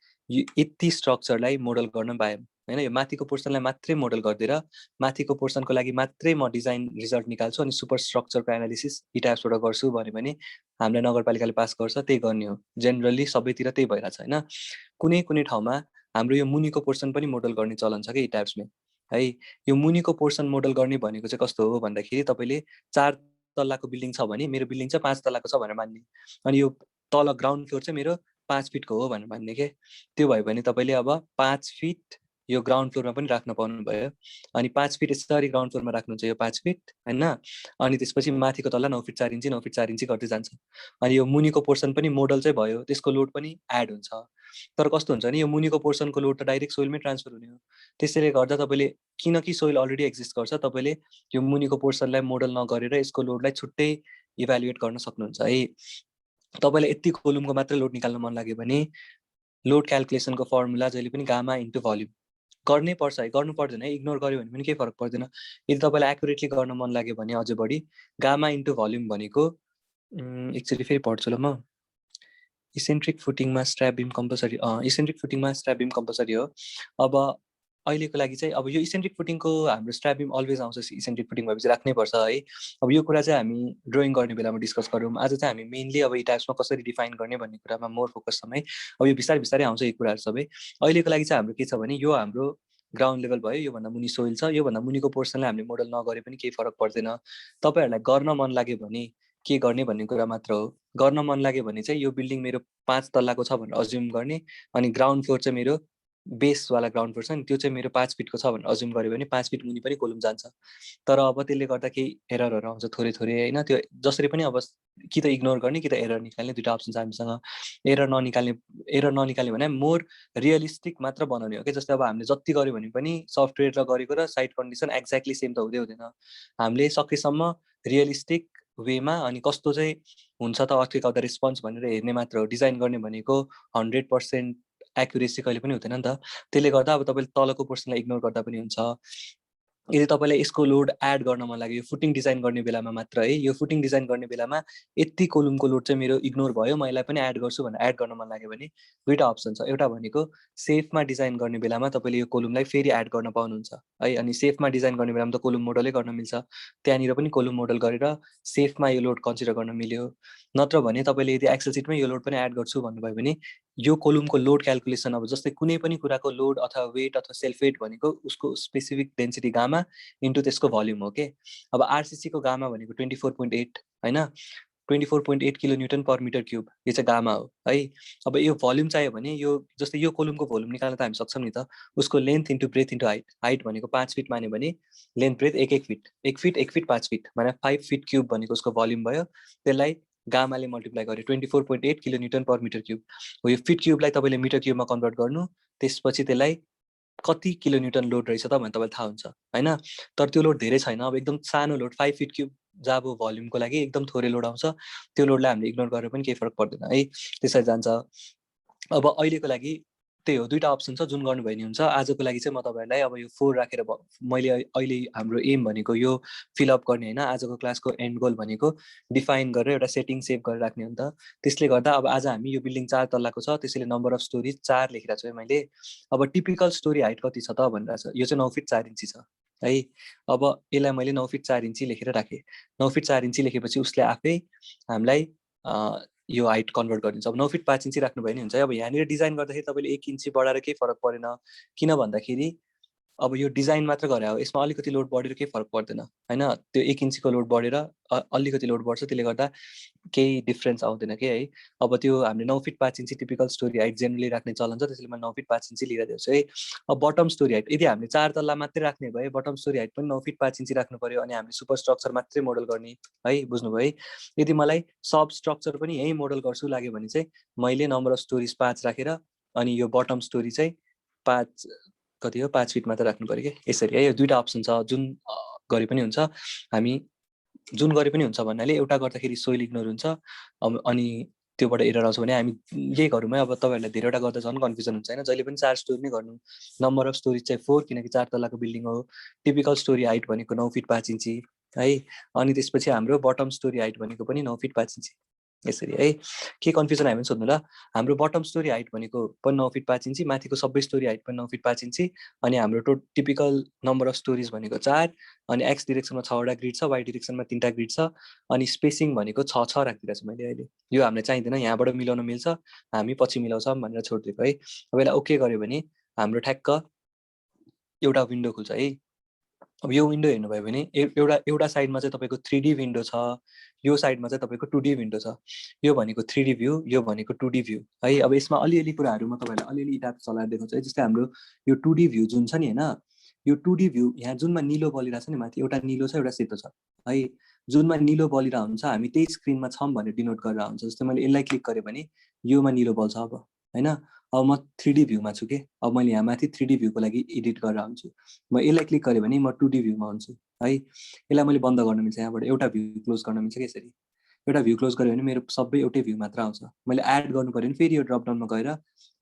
यति स्ट्रक्चरलाई मोडल गर्न पायौँ होइन। यो माथिको पोर्सनलाई मात्रै मोडल गरिदिएर माथिको पोर्सनको लागि मात्रै म डिजाइन रिजल्ट निकाल्छु अनि सुपर स्ट्रक्चरको एनालिसिस यी टाइप्सबाट गर्छु भन्यो भने हामीलाई नगरपालिकाले पास गर्छ, त्यही गर्ने हो। जेनरली सबैतिर त्यही भइरहेछ होइन। कुनै कुनै ठाउँमा हाम्रो यो मुनिको पोर्सन पनि मोडल गर्ने चलन छ कि यी टाइप्समा है। यो मुनिको पोर्सन मोडल गर्ने भनेको चाहिँ कस्तो हो भन्दाखेरि तपाईँले 4 तल्लाको बिल्डिङ छ भने मेरो बिल्डिङ चाहिँ 5 तल्लाको छ भनेर मान्ने, अनि यो तल ग्राउन्ड फ्लोर चाहिँ मेरो 5 फिटको हो भनेर मान्ने के। त्यो भयो भने तपाईँले अब 5 फिट यो ग्राउन्ड फ्लोरमा पनि राख्न पाउनुभयो अनि 5 फिट यसरी ग्राउन्ड फ्लोरमा राख्नुहुन्छ यो 5 फिट होइन। अनि त्यसपछि माथिको तल्ला 9 फिट 4 इन्ची 9 फिट 4 इन्ची गर्दै जान्छ। अनि यो मुनिको पोर्सन पनि मोडल चाहिँ भयो, त्यसको लोड पनि एड हुन्छ। तर कस्तो हुन्छ भने यो मुनिको पोर्सनको लोड त डाइरेक्ट सोइलमै ट्रान्सफर हुने हो। त्यसैले गर्दा तपाईँले किनकि सोइल अलरेडी एक्जिस्ट गर्छ, तपाईँले यो मुनिको पोर्सनलाई मोडल नगरेर यसको लोडलाई छुट्टै इभ्यालुएट गर्न सक्नुहुन्छ है। तपाईँलाई यति कोलुमको मात्रै लोड निकाल्न मन लाग्यो भने लोड क्यालकुलेसनको फर्मुला जहिले पनि गामा इन्टु भोल्युम गर्नै पर्छ है, गर्नु पर्दैन है। इग्नोर गर्यो भने पनि केही फरक पर्दैन। यदि तपाईँलाई एक्युरेटली गर्न मन लाग्यो भने अझै बढी गामा इन्टु भोल्युम भनेको एकचोटि फेरि पढ्छु ल म। इसेन्ट्रिक फुटिङमा स्ट्र्याप बिम कम्पलसरी, इसेन्ट्रिक फुटिङमा स्ट्र्याप बिम कम्पलसरी हो। अब अहिलेको लागि चाहिँ अब यो इसेन्ट्रिक फुटिङको हाम्रो स्ट्र्याप बिम अलवेज आउँछ, इसेन्ट्रिक फुटिङ भएपछि राख्नै पर्छ है। अब यो कुरा चाहिँ हामी ड्रइङ गर्ने बेलामा डिस्कस गरौँ। आज चाहिँ हामी मेनली अब यी टाइप्समा कसरी डिफाइन गर्ने भन्ने कुरामा मोर फोकस छौँ है। अब यो बिस्तारै बिस्तारै आउँछ यो कुराहरू सबै। अहिलेको लागि चाहिँ हाम्रो के छ भने यो हाम्रो ग्राउन्ड लेभल भयो, योभन्दा मुनि सोइल छ, योभन्दा मुनिको पोर्सनलाई हामीले मोडल नगरे पनि केही फरक पर्दैन। तपाईँहरूलाई गर्न मन लाग्यो भने के गर्ने भन्ने कुरा मात्र हो। गर्न मन लाग्यो भने चाहिँ यो बिल्डिङ मेरो 5 तल्लाको छ भनेर अज्युम गर्ने अनि ग्राउन्ड फ्लोर चाहिँ मेरो बेसवाला ग्राउन्ड फ्लोर छ नि त्यो चाहिँ मेरो 5 फिटको छ भनेर अज्युम गऱ्यो भने 5 फिट मुनि पनि कोलुम जान्छ। तर अब त्यसले गर्दा केही एररहरू आउँछ थोरै थोरै होइन। त्यो जसरी पनि अब कि त इग्नोर गर्ने कि त एरर निकाल्ने दुईवटा अप्सन छ हामीसँग। एरर ननिकाल्ने भने मोर रियलिस्टिक मात्र बनाउने हो कि। जस्तै अब हामीले जति गऱ्यो भने पनि सफ्टवेयर र गरेको र साइट कन्डिसन एक्ज्याक्टली सेम त हुँदैन। हामीले सकेसम्म रियलिस्टिक वेमा अनि कस्तो चाहिँ हुन्छ त अर्थक्वेक अफ द रेस्पोन्स भनेर हेर्ने मात्र हो। डिजाइन गर्ने भनेको 100% एक्युरेसी कहिले पनि हुँदैन नि त। त्यसले गर्दा अब तपाईँले तलको पोर्सनलाई इग्नोर गर्दा पनि हुन्छ। यदि तपाईँलाई यसको लोड एड गर्न मन लाग्यो, यो फुटिङ डिजाइन गर्ने बेलामा मात्र है, यो फुटिङ डिजाइन गर्ने बेलामा यति कोलुमको लोड चाहिँ मेरो इग्नोर भयो, म यसलाई पनि एड गर्छु भनेर एड गर्न मन लाग्यो भने दुईवटा अप्सन छ। एउटा भनेको सेफमा डिजाइन गर्ने बेलामा तपाईँले यो कोलुमलाई फेरि एड गर्न पाउनुहुन्छ है। अनि सेफमा डिजाइन गर्ने बेलामा त कोलुम मोडलै गर्न मिल्छ, त्यहाँनिर पनि कोलुम मोडल गरेर सेफमा यो लोड कन्सिडर गर्न मिल्यो। नत्र भने तपाईँले यदि एक्सेल सिटमै यो लोड पनि एड गर्छु भन्नुभयो भने यो कोलुमको लोड क्यालकुलेसन अब जस्तै कुनै पनि कुराको लोड अथवा वेट अथवा सेल्फ वेट भनेको उसको स्पेसिफिक डेन्सिटी गामा इन्टु त्यसको भोल्युम हो के। अब आरसिसीको गामा भनेको 24.8 होइन, 24.8 kilo newton per metre cube, यो चाहिँ गामा हो है। अब यो भोल्युम चाहियो भने यो जस्तै यो कोलुमको भोल्युम निकाल्न त हामी सक्छौँ नि त। उसको length into breadth into height, height भनेको 5 फिट मान्यो भने length breadth 1 fit, 1 fit 5 fit भने 5 फिट क्युब भनेको उसको भोल्युम भयो। त्यसलाई गामाले मल्टिप्लाई गर्यो 24.8 kilo newton per metre cube हो। यो फिट क्युबलाई तपाईँले मिटर क्युबमा कन्भर्ट गर्नु, त्यसपछि त्यसलाई कति किलो न्युटन लोड रहेछ त भने तपाईँलाई थाहा हुन्छ होइन। तर त्यो लोड धेरै छैन, अब एकदम सानो लोड 5 फिट क्युब जब भोल्युमको लागि एकदम थोरै लोड आउँछ, त्यो लोडलाई हामीले इग्नोर गरेर पनि केही फरक पर्दैन है, त्यसरी जान्छ। अब अहिलेको लागि त्यही हो, दुईटा अप्सन छ जुन गर्नुभयो नि हुन्छ। आजको लागि चाहिँ म तपाईँहरूलाई अब यो 4 राखेर मैले अहिले हाम्रो एम भनेको यो फिलअप गर्ने होइन, आजको क्लासको एन्ड गोल भनेको डिफाइन गरेर एउटा सेटिङ सेभ गरेर राख्ने हो नि त। त्यसले गर्दा अब आज हामी यो बिल्डिङ 4 तल्लाको छ, त्यसैले नम्बर अफ स्टोरी 4 लेखिरहेको छु है मैले। अब टिपिकल स्टोरी हाइट कति छ त भनेर छ, यो चाहिँ 9 फिट 4 इन्ची छ है। अब यसलाई मैले 9 फिट 4 इन्ची लेखेर राखेँ। 9 फिट 4 इन्ची लेखेपछि उसले आफै हामीलाई यो हाइट कन्भर्ट गरिदिन्छ। अब 9 फिट 5 इन्ची राख्नुभयो नि हुन्छ। अब यहाँनिर डिजाइन गर्दाखेरि तपाईँले 1 इन्ची बढाएर केही फरक परेन, किन भन्दाखेरि अब यो डिजाइन मात्र गरे हो, यसमा अलिकति लोड बढेर केही फरक पर्दैन हैन। त्यो 1 इन्चीको लोड बढेर अलिकति लोड बढ्छ, त्यसले गर्दा केही डिफरेन्स आउँदैन के है। अब त्यो हामीले 9 फिट 5 इन्ची टिपिकल स्टोरी हाइट जेनरली राख्ने चलन छ, त्यसैले मैले 9 फिट 5 इन्ची लिइरहेको छु है। अब बटम स्टोरी हाइट यदि हामीले 4 तल्ला मात्रै राख्ने भए बटम स्टोरी हाइट पनि 9 फिट 5 इन्ची राख्नु पर्यो, अनि हामीले सुपर स्ट्रक्चर मात्रै मोडल गर्ने है, बुझ्नुभयो है। यदि मलाई सब स्ट्रक्चर पनि यही मोडल गर्छु लाग्यो भने चाहिँ मैले नम्बर अफ स्टोरीज 5 राखेर अनि यो बटम स्टोरी चाहिँ 5 कति हो 5 फिट मात्र राख्नु पर्यो के, यसरी है। यो दुईटा अप्सन छ, जुन गरे पनि हुन्छ। हामी जुन गरे पनि हुन्छ भन्नाले एउटा गर्दाखेरि सोइल इग्नोर हुन्छ, अनि त्योबाट एरर आउँछ भने हामी यही गरौँ है। अब तपाईँहरूलाई धेरैवटा गर्दा झन् कन्फ्युजन हुन्छ होइन, जहिले पनि 4 स्टोरी नै गर्नु। नम्बर अफ स्टोरी चाहिँ 4 किनकि 4 तल्लाको बिल्डिङ हो। टिपिकल स्टोरी हाइट भनेको 9 फिट 5 इन्ची है। अनि त्यसपछि हाम्रो बटम स्टोरी हाइट भनेको पनि 9 फिट 5 इन्ची, यसरी है। के कन्फ्युजन आयो भने सोध्नु ल। हाम्रो बटम स्टोरी हाइट भनेको पनि 9 फिट 5 इन्ची, माथिको सबै स्टोरी हाइट पनि 9 फिट 5 इन्ची, अनि हाम्रो टिपिकल नम्बर अफ स्टोरीज भनेको 4, अनि एक्स डिरेक्सनमा 6वटा ग्रिड छ, वाइ डिरेक्सनमा 3टा ग्रिड छ, अनि स्पेसिङ भनेको 6 राखिदिएको छु मैले अहिले। यो हामीलाई चाहिँदैन, यहाँबाट मिलाउन मिल्छ, हामी पछि मिलाउँछौँ भनेर छोडिदिएको है। अब यसलाई ओके गर्यो भने हाम्रो ठ्याक्क एउटा विन्डो खुल्छ है। अब यो विन्डो हेर्नुभयो भने एउटा साइडमा चाहिँ तपाईँको 3D विन्डो छ, यो साइडमा चाहिँ तपाईँको 2D विन्डो छ। यो भनेको 3D भ्यू, यो भनेको 2D भ्यू है। अब यसमा अलिअलि कुराहरू म तपाईँहरूलाई अलिअलि ट्याप चलाएर देखाउँछु है। जस्तै हाम्रो यो 2D भ्यू जुन छ नि होइन, यो 2D भ्यू यहाँ जुनमा निलो बलिरहेको छ नि, माथि एउटा निलो छ एउटा सेतो छ है। जुनमा निलो बलिरहेको हुन्छ हामी त्यही स्क्रिनमा छौँ भनेर डिनोट गरेर हुन्छ। जस्तै मैले यसलाई क्लिक गरेँ भने योमा निलो बल्छ अब होइन। अब म 3D भ्यूमा छु के, अब मैले यहाँ माथि 3D भ्यूको लागि एडिट गरेर आउँछु। म यसलाई क्लिक गरेँ भने म 2D भ्यूमा हुन्छु है। यसलाई मैले बन्द गर्न मिल्छ, यहाँबाट एउटा भ्यू क्लोज गर्न मिल्छ कि यसरी। एउटा भ्यू क्लोज गरेँ भने मेरो सबै एउटै भ्यू मात्र आउँछ। मैले एड गर्नु पऱ्यो भने फेरि यो ड्रप डाउनमा गएर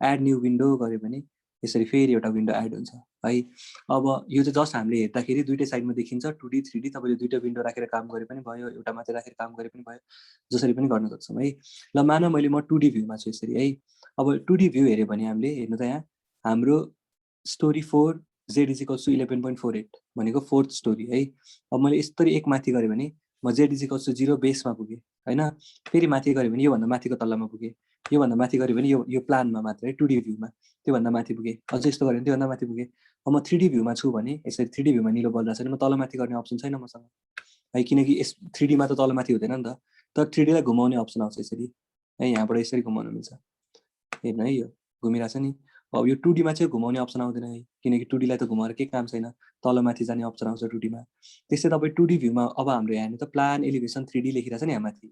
एड न्यू विन्डो गऱ्यो भने यसरी फेरि एउटा विन्डो एड हुन्छ है। अब यो चाहिँ जस्ट हामीले हेर्दाखेरि दुईटै साइडमा देखिन्छ 2D 3D। तपाईँले दुईटा विन्डो राखेर काम गरे पनि भयो, एउटा मात्रै राखेर काम गरे पनि भयो, जसरी पनि गर्न सक्छौँ है। ल मान मैले म 2D भ्यूमा छु यसरी है। अब 2D भ्यू हेऱ्यो भने हामीले हेर्नु त यहाँ हाम्रो story 4 Z is equals to 11.48 भनेको 4th स्टोरी है। अब मैले यसरी एक माथि गरेँ भने म Z इज इक्वल्स टु 0 बेसमा पुगेँ होइन। फेरि माथि गरेँ भने योभन्दा माथिको तल्लामा पुगेँ, योभन्दा माथि गरेँ भने यो प्लानमा मात्र है 2D भ्यूमा, त्योभन्दा माथि पुगेँ। अझ यस्तो गरेँ भने त्योभन्दा माथि पुगेँ। अब म 3D भ्यूमा छु भने यसरी 3D भ्यूमा निलो बलिरहेको छ भने म तलमाथि गर्ने अप्सन छैन मसँग है, किनकि यस 3Dमा त तलमाथि हुँदैन नि त। तर 3Dलाई घुमाउने अप्सन आउँछ यसरी है, यहाँबाट यसरी घुमाउनु मिल्छ। हेर्नु है, यो घुमिरहेछ नि। अब यो 2Dमा चाहिँ घुमाउने अप्सन आउँदैन है, किनकि 2Dलाई त घुमाएर केही काम छैन, तलमाथि जाने अप्सन आउँछ 2Dमा। त्यस्तै तपाईँ 2D भ्यूमा अब हाम्रो यहाँ त प्लान एलिभेसन 3D लेखिरहेछ नि यहाँ माथि।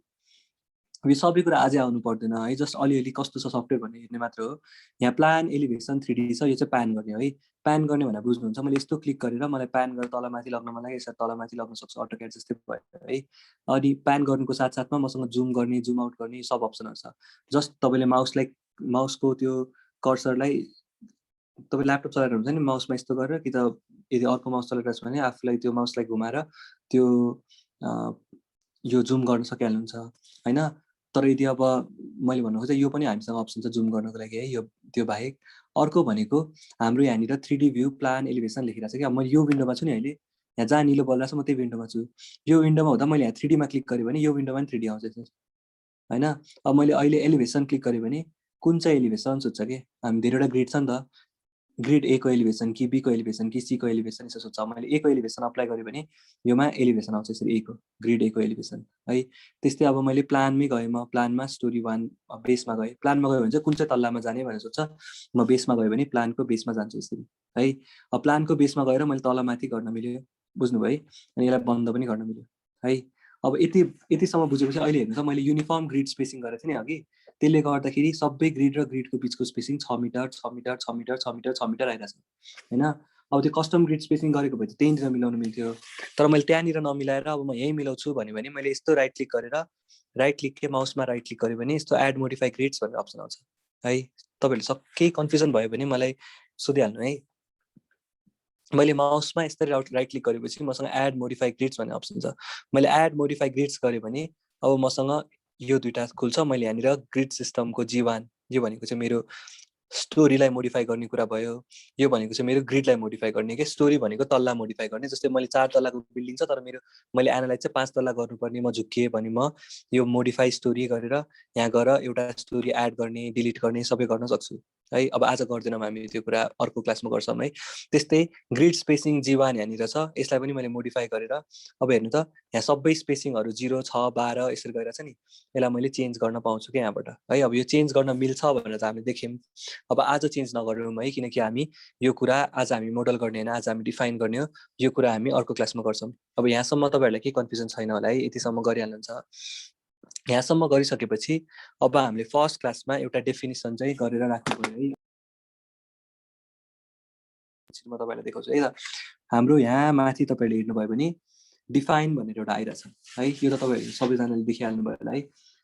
यो सबै कुरा आजै आउनु पर्दैन है, जस्ट अलिअलि कस्तो छ सफ्टवेयर भन्ने हेर्ने मात्र हो। यहाँ प्लान एलिभेसन 3D छ, यो चाहिँ प्यान गर्ने है। प्यान गर्ने भनेर बुझ्नुहुन्छ, मैले यस्तो क्लिक गरेर मलाई प्यान गरेर तलमाथि लग्न मन लाग्यो, यसरी तलमाथि लग्न सक्छु, अटो क्याड जस्तै भयो है। अनि प्यान गर्नुको साथसाथमा मसँग जुम गर्ने जुम आउट गर्ने सब अप्सनहरू छ। जस्ट तपाईँले माउसको त्यो कर्सरलाई तपाईँ ल्यापटप चलाएर हुन्छ नि, माउसमा यस्तो गरेर कि त यदि अर्को माउस चलाइरहेको छ भने आफूलाई त्यो माउसलाई घुमाएर त्यो यो जुम गर्न सकिहाल्नुहुन्छ होइन। तर यदि अब मैले भन्नु खोजेँ यो पनि हामीसँग अप्सन छ जुम गर्नको लागि है। यो त्यो बाहेक अर्को भनेको हाम्रो यहाँनिर 3D भ्यू प्लान एलिभेसन लेखिरहेको छ कि। अब म यो विन्डोमा छु नि अहिले, यहाँ जहाँ निलो बलिरहेको छ म त्यही विन्डोमा छु। यो विन्डोमा हुँदा मैले यहाँ 3Dमा क्लिक गरेँ भने यो विन्डोमा पनि 3D आउँछ होइन। अब मैले अहिले एलिभेसन क्लिक गरेँ भने कुन चाहिँ एलिभेसन सोध्छ कि, हामी धेरैवटा ग्रिड छ नि त, ग्रिड ए को एलिभेसन कि बी को एलिभेसन कि सी को एलिभेसन यसो सोध्छ। मैले ए को एलिभेसन अप्लाई गरेँ भने योमा एलिभेसन आउँछ यसरी, ए को ग्रिड ए को एलिभेसन है। त्यस्तै अब मैले प्लानमै गएँ, म प्लानमा स्टोरी 1 बेसमा गएँ। प्लानमा गयो भने चाहिँ कुन चाहिँ तल्लामा जाने भनेर सोध्छ, म बेसमा गएँ भने प्लानको बेसमा जान्छु यसरी है। अब प्लानको बेसमा गएर मैले तलमाथि गर्न मिल्यो, बुझ्नुभयो है। अनि यसलाई बन्द पनि गर्न मिल्यो है। अब यतिसम्म बुझेपछि अहिले हेर्नु त, मैले युनिफर्म ग्रिड स्पेसिङ गरेको थिएँ नि अघि, त्यसले गर्दाखेरि सबै ग्रिड र ग्रिडको बिचको spacing 6 metre 6 metre 6 metre 6 metre 6 metre आइरहेछ होइन। अब त्यो कस्टम ग्रिड स्पेसिङ गरेको भए त त्यहीँनिर मिलाउनु मिल्थ्यो, तर मैले त्यहाँनिर नमिलाएर अब म यहीँ मिलाउँछु भन्यो भने मैले यस्तो राइट क्लिक गरेर राइट क्लिक के माउसमा राइट क्लिक गरेँ भने यस्तो एड मोडिफाई ग्रिड्स भन्ने अप्सन आउँछ है। तपाईँहरूले केही कन्फ्युजन भयो भने मलाई सोधिहाल्नु है। मैले माउसमा यसरी राइट क्लिक गरेपछि मसँग एड मोडिफाई ग्रिड्स भन्ने अप्सन छ। मैले एड मोडिफाई ग्रिड्स गरेँ भने अब मसँग यो दुईटा खुल्छ। मैले यहाँनिर ग्रिड सिस्टमको G1 यो भनेको चाहिँ मेरो स्टोरीलाई मोडिफाई गर्ने कुरा भयो। यो भनेको चाहिँ मेरो ग्रिडलाई मोडिफाई गर्ने के। स्टोरी भनेको तल्ला मोडिफाई गर्ने। जस्तै मैले 4 तल्लाको बिल्डिङ छ तर मैले एनालाइज चाहिँ 5 तल्ला गर्नुपर्ने, म झुक्किएँ भने म यो मोडिफाई स्टोरी गरेर यहाँ गएर एउटा स्टोरी एड गर्ने, डिलिट गर्ने सबै गर्न सक्छु है। अब आज गर्दैनौँ हामी त्यो कुरा, अर्को क्लासमा गर्छौँ है। त्यस्तै ग्रिड स्पेसिङ G1 यहाँनिर छ, यसलाई पनि मैले मोडिफाई गरेर अब हेर्नु त यहाँ सबै स्पेसिङहरू 0, 6, 12 यसरी गएर छ नि, यसलाई मैले चेन्ज गर्न पाउँछु कि यहाँबाट है। अब यो चेन्ज गर्न मिल्छ भनेर त हामीले देख्यौँ। अब आज चेन्ज नगरौँ है, किनकि हामी यो कुरा आज हामी मोडल गर्ने होइन, आज हामी डिफाइन गर्ने हो। यो कुरा हामी अर्को क्लासमा गर्छौँ। अब यहाँसम्म तपाईँहरूलाई केही कन्फ्युजन छैन होला है, यतिसम्म गरिहाल्नुहुन्छ। यहाँसम्म गरिसकेपछि अब हामीले फर्स्ट क्लासमा एउटा डेफिनिसन चाहिँ गरेर राख्नु पर्यो है। म तपाईँलाई देखाउँछु है त। हाम्रो यहाँ माथि तपाईँहरूले हेर्नुभयो भने डिफाइन भनेर एउटा आइरहेछ है। यो त तपाईँहरू सबैजनाले देखिहाल्नु भयो होला है।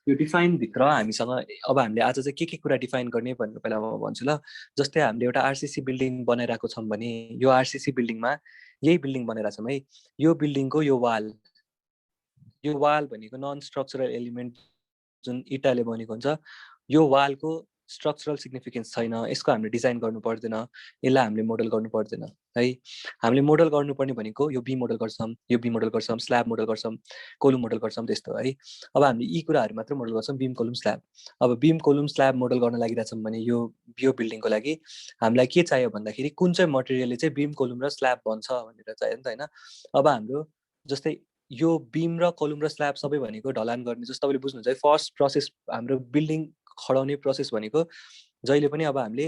यो डिफाइनभित्र हामीसँग अब हामीले आज चाहिँ के कुरा डिफाइन गर्ने भनेर पहिला म भन्छु ल। जस्तै हामीले एउटा आरसिसी बिल्डिङ बनाइरहेको छौँ भने यो आरसिसी बिल्डिङमा यही बिल्डिङ बनाइरहेको छौँ है। यो बिल्डिङको यो वाल भनेको नन स्ट्रक्चरल एलिमेन्ट जुन इटाले बनेको हुन्छ, यो वालको स्ट्रक्चरल सिग्निफिकेन्स छैन, यसको हामीले डिजाइन गर्नु पर्दैन, यसलाई हामीले मोडल गर्नु पर्दैन है। हामीले मोडल गर्नुपर्ने भनेको यो बी मोडल गर्छौँ, यो बी मोडल गर्छौँ, स्ल्याब मोडल गर्छौँ, कोलुम मोडल गर्छौँ, त्यस्तो है। अब हामीले यी कुराहरू मात्र मोडल गर्छौँ, बिम कोलुम स्ल्याब। अब बिम कोलुम स्ल्याब मोडल गर्न लागिरहेछौँ भने यो बिल्डिङको लागि हामीलाई के चाहियो भन्दाखेरि कुन चाहिँ मटेरियलले चाहिँ बिम कोलुम र स्ल्याब बन्छ भनेर चाहियो नि त होइन। अब हाम्रो जस्तै यो बिम र कोलुम र स्ल्याब सबै भनेको ढलान गर्ने, जस्तो तपाईँले बुझ्नुहुन्छ है। फर्स्ट प्रोसेस हाम्रो बिल्डिङ खडाउने प्रोसेस भनेको जहिले पनि अब हामीले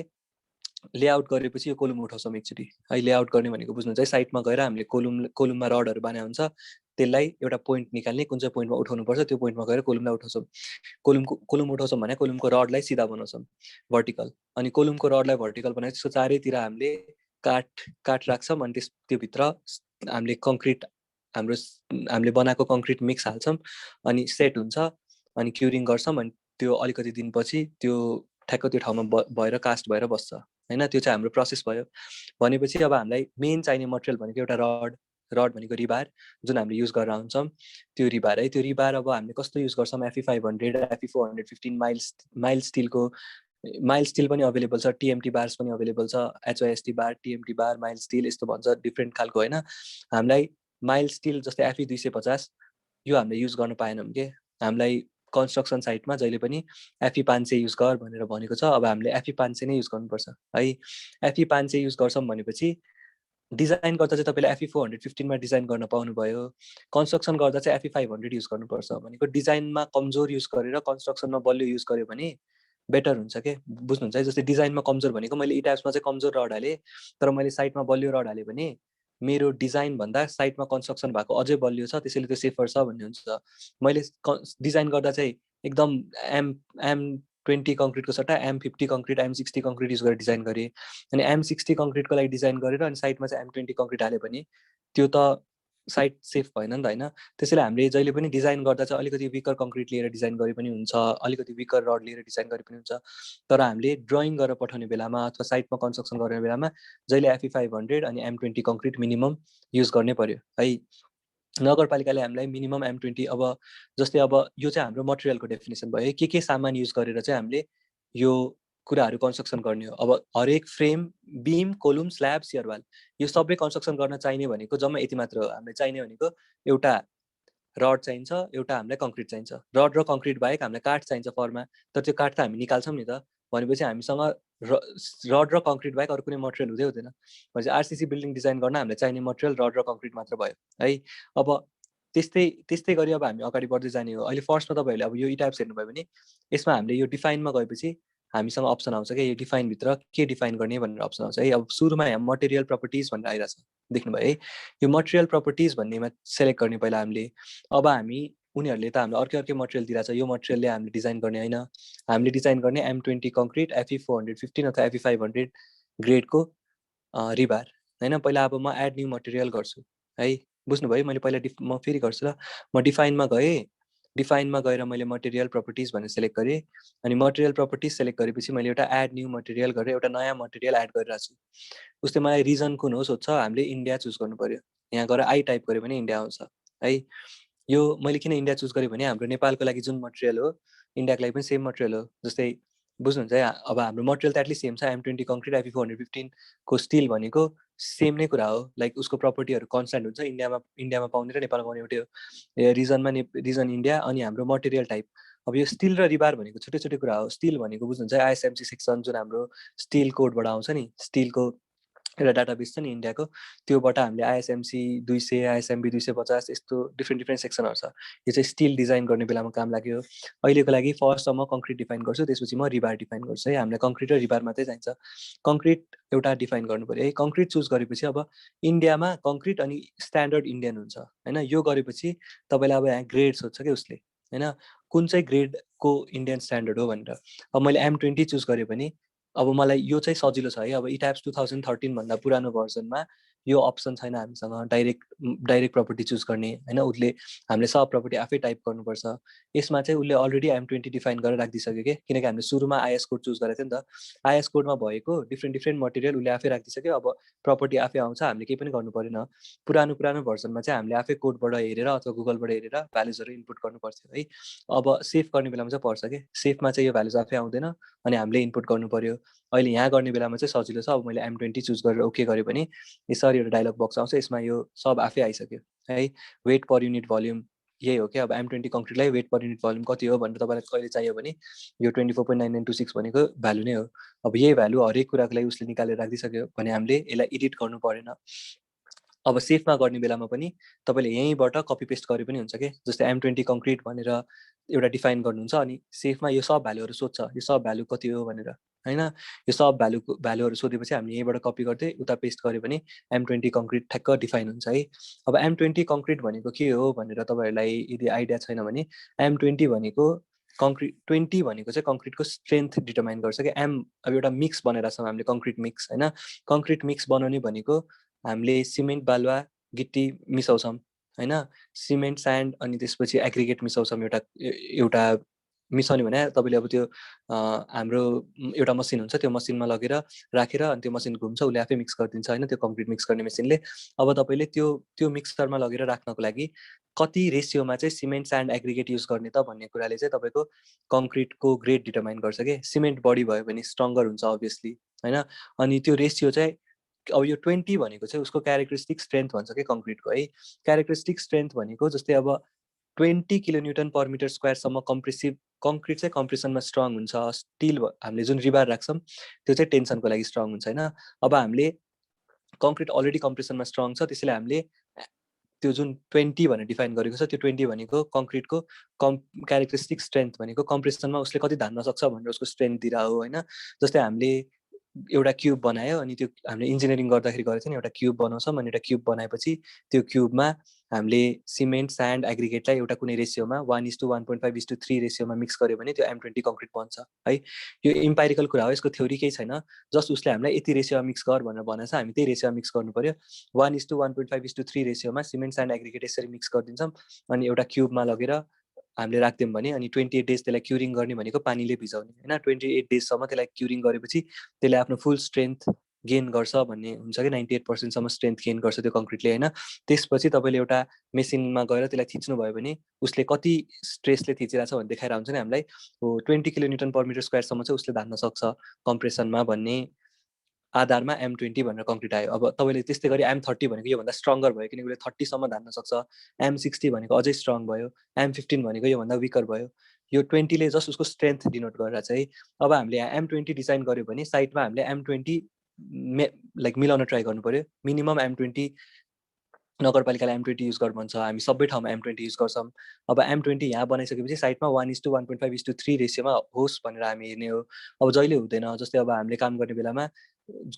लेआउट गरेपछि यो कोलुम उठाउँछौँ एकचोटि है। लेआउट गर्ने भनेको बुझ्नुहुन्छ है, साइडमा गएर हामीले कोलुममा रडहरू बनाए हुन्छ, त्यसलाई एउटा पोइन्ट निकाल्ने, कुन चाहिँ पोइन्टमा उठाउनुपर्छ त्यो पोइन्टमा गएर कोलुमलाई उठाउँछौँ। कोलुम उठाउँछौँ भने कोलुमको रडलाई सिधा बनाउँछौँ भर्टिकल, अनि कोलुमको रडलाई भर्टिकल बनाएर त्यसको चारैतिर हामीले काठ राख्छौँ, अनि त्योभित्र हामीले कङ्क्रिट हामीले बनाएको कङ्क्रिट मिक्स हाल्छौँ, अनि सेट हुन्छ, अनि क्युरिङ गर्छौँ, अनि त्यो अलिकति दिनपछि त्यो ठ्याक्क त्यो ठाउँमा भएर कास्ट भएर बस्छ होइन। त्यो चाहिँ हाम्रो प्रोसेस भयो। भनेपछि अब हामीलाई मेन चाहिने मटेरियल भनेको एउटा रड भनेको रिबार, जुन हामीले युज गरेर हुन्छौँ त्यो रिबार है। त्यो रिबार अब हामीले कस्तो युज गर्छौँ, FE500, FE415 माइल स्टिल पनि अभाइलेबल छ, TMT बार्स पनि अभाइलेबल छ, HYST बार, TMT बार, माइल स्टिल यस्तो भन्छ, डिफ्रेन्ट खालको होइन। हामीलाई माइल स्टिल जस्तै FE250 यो हामीले युज गर्न पाएनौँ कि। हामीलाई कन्स्ट्रक्सन साइटमा जहिले पनि FE500 युज गर भनेर भनेको छ। अब हामीले FE500 नै युज गर्नुपर्छ है। FE500 युज गर्छौँ भनेपछि डिजाइन गर्दा चाहिँ तपाईँले FE415मा डिजाइन गर्न पाउनुभयो, कन्स्ट्रक्सन गर्दा चाहिँ FE500 युज गर्नुपर्छ भनेको। डिजाइनमा कमजोर युज गरेर कन्स्ट्रक्सनमा बलियो युज गर्यो भने बेटर हुन्छ के, बुझ्नुहुन्छ है। जस्तै डिजाइनमा कमजोर भनेको मैले इटाप्समा चाहिँ कमजोर रड हालेँ तर मैले साइडमा बलियो रड हालेँ भने मेरो डिजाइन भन्दा साइडमा कन्स्ट्रक्सन भएको अझै बलियो छ, त्यसैले त्यो सेफर छ भन्ने हुन्छ। मैले डिजाइन गर्दा चाहिँ एकदम M20 कङ्क्रिटको सट्टा M50 concrete, M60 concrete use गरेर डिजाइन गरेँ, अनि M60 कङ्क्रिटको लागि डिजाइन गरेर अनि साइडमा चाहिँ M20 कङ्क्रिट हाल्यो भने त्यो त साइड सेफ भएन नि त होइन। त्यसैले हामीले जहिले पनि डिजाइन गर्दा चाहिँ अलिकति विकर कङ्क्रिट लिएर डिजाइन गरे पनि हुन्छ, अलिकति विकर रड लिएर डिजाइन गरे पनि हुन्छ, तर हामीले ड्रइङ गरेर पठाउने बेलामा अथवा साइटमा कन्स्ट्रक्सन गर्ने बेलामा जहिले FE500 अनि M20 कङ्क्रिट मिनिमम युज गर्नै पर्यो है। नगरपालिकाले हामीलाई मिनिमम M20, अब जस्तै अब यो चाहिँ हाम्रो मटेरियलको डेफिनेसन भयो, के सामान युज गरेर चाहिँ हामीले यो कुराहरू कन्स्ट्रक्सन गर्ने हो। अब हरेक फ्रेम, बिम, कोलुम, स्ल्याब, सियरवाल यो सबै कन्स्ट्रक्सन गर्न चाहिने भनेको जम्मा यति मात्र हो। हामीलाई चाहिने भनेको एउटा रड चाहिन्छ, एउटा हामीलाई कङ्क्रिट चाहिन्छ। रड र कङ्क्रिट बाहेक हामीलाई काठ चाहिन्छ फरमा, तर त्यो काठ त हामी निकाल्छौँ नि त। भनेपछि हामीसँग रड र कङ्क्रिट बाहेक अरू कुनै मटेरियल हुँदैन। भनेपछि आरसिसी बिल्डिङ डिजाइन गर्न हामीलाई चाहिने मटेरियल रड र कङ्क्रिट मात्र भयो है। अब त्यस्तै गरी अब हामी अगाडि बढ्दै जाने हो। अहिले फर्स्टमा तपाईँहरूले अब यो इटाप्स हेर्नुभयो भने यसमा हामीले यो डिफाइनमा गएपछि हामीसँग अप्सन आउँछ क्या, यो डिफाइनभित्र के डिफाइन गर्ने भनेर अप्सन आउँछ है। अब सुरुमा यहाँ मटेरियल प्रपर्टिज भनेर आइरहेछ, देख्नुभयो है। यो मटेरियल प्रपर्टिज भन्नेमा सेलेक्ट गर्ने पहिला हामीले। अब हामी उनीहरूले त हामीलाई अर्कै मटेरियल दिइरहेछ, यो मटेरियलले हामीले डिजाइन गर्ने होइन, हामीले डिजाइन गर्ने M20 कङ्क्रिट, FE415 अथवा FE500 ग्रेडको रिबार होइन। पहिला अब म एड न्यू मटेरियल गर्छु है, बुझ्नुभयो। मैले पहिला म फेरि गर्छु ल। म डिफाइनमा गएँ, डिफाइनमा गएर मैले मटेरियल प्रपर्टिज भनेर सेलेक्ट गरेँ अनि मटेरियल प्रपर्टिज सेलेक्ट गरेपछि मैले एउटा एड न्यू मटेरियल गरेर एउटा नयाँ मटेरियल एड गरिरहेको छु। उसले मलाई रिजन कुन हो सोध्छ, हामीले इन्डिया चुज गर्नु पर्यो। यहाँ गएर आई टाइप गऱ्यो भने इन्डिया आउँछ है। यो मैले किन इन्डिया चुज गरेँ भने हाम्रो नेपालको लागि जुन मटेरियल हो इन्डियाको लागि पनि सेम मटेरियल हो। जस्तै बुझ्नुहुन्छ है, अब हाम्रो मटेरियल त एटलिस्ट सेम छ। M20 कङ्क्रिट IP415 को स्टिल भनेको सेम नै कुरा हो, लाइक उसको प्रपर्टीहरू कन्स्ट्यान्ट हुन्छ। इन्डियामा पाउने र नेपालमा पाउने एउटै हो। Reason India. अनि हाम्रो मटेरियल टाइप, अब यो स्टिल र रिबार भनेको छुट्टै छुट्टै कुरा हो। स्टिल भनेको बुझ्नुहुन्छ ISMC सेक्सन जुन हाम्रो स्टिल कोडबाट आउँछ नि, स्टिलको एउटा डाटाबेस छ नि इन्डियाको, त्योबाट हामीले ISMC 200 ISMB 250 यस्तो डिफ्रेन्ट सेक्सनहरू छ। यो चाहिँ स्टिल डिजाइन गर्ने बेलामा काम लाग्यो। अहिलेको लागि फर्स्ट म कङ्क्रिट डिफाइन गर्छु, त्यसपछि म रिबार डिफाइन गर्छु है। हामीलाई कङ्क्रिट र रिबार मात्रै चाहिन्छ। कङ्क्रिट एउटा डिफाइन गर्नु पऱ्यो है। कङ्क्रिट चुज गरेपछि अब इन्डियामा कङ्क्रिट अनि स्ट्यान्डर्ड इन्डियन हुन्छ होइन। यो गरेपछि तपाईँलाई अब यहाँ ग्रेड सोध्छ कि उसले होइन, कुन चाहिँ ग्रेडको इन्डियन स्ट्यान्डर्ड हो भनेर। अब मैले M20 चुज गरेँ भने अब मलाई यो चाहिँ सजिलो छ है। अब इट्याप्स 2013 भन्दा पुरानो भर्जनमा यो अप्सन छैन हामीसँग डाइरेक्ट प्रपर्टी चुज गर्ने होइन। उसले हामीले सब प्रपर्टी आफै टाइप गर्नुपर्छ। यसमा चाहिँ उसले अलरेडी M20 डिफाइन गरेर राखिदिइसक्यो कि, किनकि हामीले सुरुमा IS कोड चुज गरेको थियो नि त। IS कोडमा भएको डिफ्रेन्ट मटेरियल उसले आफै राखिदिइसक्यो। अब प्रपर्टी आफै आउँछ, हामीले केही पनि गर्नु परेन। पुरानो भर्जनमा चाहिँ हामीले आफै कोडबाट हेरेर अथवा गुगलबाट हेरेर भ्यालुजहरू इनपुट गर्नु पर्थ्यो है। अब सेभ गर्ने बेलामा चाहिँ पर्छ कि सेफमा चाहिँ यो भ्यालुज आफै आउँदैन अनि हामीले इनपुट गर्नु पर्यो। अहिले यहाँ गर्ने बेलामा चाहिँ सजिलो छ। अब मैले M20 चुज गरेर ओके गरेँ भने यसरी एउटा डायलग बक्स आउँछ, यसमा यो सब आफै आइसक्यो है। वेट पर युनिट भल्युम यही हो कि। अब M20 कङ्क्रिटलाई वेट पर युनिट भल्युम कति हो भनेर तपाईँलाई कहिले चाहियो भने यो 24.9926 भनेको भ्यालु नै हो। अब यही भ्यालु हरेक कुराको लागि उसले निकालेर राखिदिइसक्यो भने हामीले यसलाई एडिट गर्नु परेन। अब सेफमा गर्ने बेलामा पनि तपाईँले यहीँबाट कपी पेस्ट गरे पनि हुन्छ कि। जस्तै M20 कङ्क्रिट भनेर एउटा डिफाइन गर्नुहुन्छ अनि सेफमा यो सब भ्यालुहरू सोध्छ, यो सब भ्यालु कति हो भनेर होइन। यो सब भ्यालुहरू सोधेपछि हामीले यहीँबाट कपी गर्दै उता पेस्ट गऱ्यो भने M20 कङ्क्रिट ठ्याक्क डिफाइन हुन्छ है। अब M20 कङ्क्रिट भनेको के हो भनेर तपाईँहरूलाई यदि आइडिया छैन भने M20 भनेको कङ्क्रिट 20 भनेको चाहिँ कङ्क्रिटको स्ट्रेन्थ डिटर्माइन गर्छ कि। अब एउटा मिक्स बनाइरहेको छौँ हामीले कङ्क्रिट मिक्स होइन। कङ्क्रिट मिक्स बनाउने भनेको हामीले सिमेन्ट बालुवा गिट्टी मिसाउँछौँ होइन। सिमेन्ट स्यान्ड अनि त्यसपछि एग्रिगेट मिसाउँछौँ। एउटा मिसाउने भने तपाईँले अब त्यो हाम्रो एउटा मसिन हुन्छ, त्यो मसिनमा लगेर राखेर अनि त्यो मसिन घुम्छ, उसले आफै मिक्स गरिदिन्छ होइन, त्यो कङ्क्रिट मिक्स गर्ने मेसिनले। अब तपाईँले त्यो मिक्सरमा लगेर राख्नको लागि कति रेसियोमा चाहिँ सिमेन्ट स्यान्ड एग्रिगेट युज गर्ने त भन्ने कुराले चाहिँ तपाईँको कङ्क्रिटको ग्रेड डिटर्माइन गर्छ कि। सिमेन्ट बढी भयो भने स्ट्रङ्गर हुन्छ अभियसली होइन। अनि त्यो रेसियो चाहिँ अब यो 20 भनेको चाहिँ उसको क्यारेक्टरिस्टिक स्ट्रेन्थ भन्छ कि कङ्क्रिटको है। क्यारेक्टरिस्टिक स्ट्रेन्थ भनेको जस्तै अब 20 किलोन्युटन पर मिटर स्क्वायरसम्म कङ्क्रिट चाहिँ कम्प्रेसनमा स्ट्रङ हुन्छ। स्टिल हामीले जुन रिबार राख्छौँ त्यो चाहिँ टेन्सनको लागि स्ट्रङ हुन्छ होइन। अब हामीले कङ्क्रिट अलरेडी कम्प्रेसनमा स्ट्रङ छ, त्यसैले हामीले त्यो जुन 20 भनेर डिफाइन गरेको छ त्यो 20 भनेको कङ्क्रिटको क्यारेक्टरिस्टिक स्ट्रेन्थ भनेको कम्प्रेसनमा उसले कति धान्न सक्छ भनेर उसको स्ट्रेन्थ दिएर हो होइन। जस्तै हामीले एउटा क्युब बनायो अनि त्यो हामीले इन्जिनियरिङ गर्दाखेरि गरेको थियो नि, एउटा क्युब बनाउँछौँ अनि एउटा क्युब बनाएपछि त्यो क्युबमा हामीले सिमेन्ट स्यान्ड एग्रिगेटलाई एउटा कुनै रेसियोमा 1:1.5:3 रेसियोमा मिक्स गर्यो भने त्यो M20 कङ्क्रिट बन्छ है। यो इम्पाइरिकल कुरा हो, यसको थ्योरी केही छैन। जस्ट उसले हामीलाई यति रेसियोमा मिक्स गर भनेर भनेको छ, हामी त्यही रेसियोमा मिक्स गर्नु पर्यो। 1:1.5:3 रेसियोमा सिमेन्ट स्यान्ड एग्रिगेट यसरी मिक्स गरिदिन्छौँ अनि एउटा क्युबमा लगेर हामीले राख्दियौँ भने अनि 28 डेज त्यसलाई क्युरिङ गर्ने भनेको पानीले भिजाउने होइन। 28 डेजसम्म त्यसलाई क्युरिङ गरेपछि त्यसले आफ्नो फुल स्ट्रेन्थ गेन गर्छ भन्ने हुन्छ कि 98% स्ट्रेन्थ गेन गर्छ त्यो कङ्क्रिटले होइन। त्यसपछि तपाईँले एउटा मेसिनमा गएर त्यसलाई थिच्नुभयो भने उसले कति स्ट्रेसले थिचिरहेको छ भन्ने देखाएर हुन्छ नि हामीलाई। 20 किलोन्युटन पर मिटर स्क्वायरसम्म चाहिँ उसले धान्न सक्छ कम्प्रेसनमा भन्ने आधारमा M20 भनेर कङ्क्रिट आयो। अब तपाईँले त्यस्तै गरी M30 भनेको योभन्दा स्ट्रङ्गर भयो किनकि उसले 30सम्म धान्न सक्छ। M60 भनेको अझै स्ट्रङ भयो। M15 भनेको योभन्दा विकर भयो। यो 20ले जस्ट उसको स्ट्रेन्थ डिनोट गरेर चाहिँ अब हामीले यहाँ M20 डिजाइन गर्यो भने साइडमा हामीले M20 मिलाउन ट्राई गर्नु पर्यो। मिनिमम M20 नगरपालिकाले M20 युज गर भन्छ, हामी सबै ठाउँमा M20 युज गर्छौँ। अब M20 यहाँ बनाइसकेपछि साइडमा 1:1.5:3 रेसियोमा होस् भनेर हामी हेर्ने हो। अब जहिले हुँदैन, जस्तै अब हामीले काम गर्ने बेलामा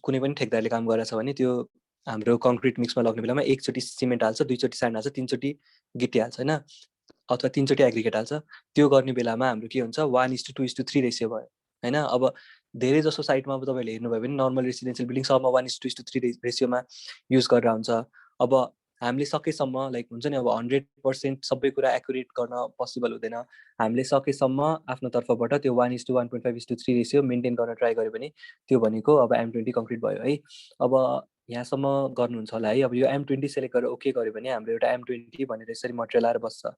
कुनै पनि ठेकदारले काम गरेछ भने त्यो हाम्रो कङ्क्रिट मिक्समा लग्ने बेलामा एकचोटि सिमेन्ट हाल्छ, दुईचोटि स्यान्ड हाल्छ, तीनचोटि गिटी हाल्छ होइन, अथवा तीनचोटि एग्रिगेट हाल्छ। त्यो गर्ने बेलामा हाम्रो के हुन्छ 1:2:3 रेसियो भयो होइन। अब धेरै जसो साइटमा अब तपाईँहरूले हेर्नुभयो भने नर्मल रेसिडेन्सियल बिल्डिङ सबमा 1:2:3 रेसियोमा युज गरेर हुन्छ। अब हामीले सकेसम्म लाइक हुन्छ नि अब 100% सबै कुरा एक्युरेट गर्न पोसिबल हुँदैन। हामीले सकेसम्म आफ्नो तर्फबाट त्यो 1:1.5:3 रेसियो मेन्टेन गर्न ट्राई गर्यो भने त्यो भनेको अब M20 कङ्क्रिट भयो है। अब यहाँसम्म गर्नुहुन्छ होला है। अब यो M20 सेलेक्ट गरेर ओके गर्यो भने हाम्रो एउटा M20 भनेर यसरी मटेरियल आएर बस्छ।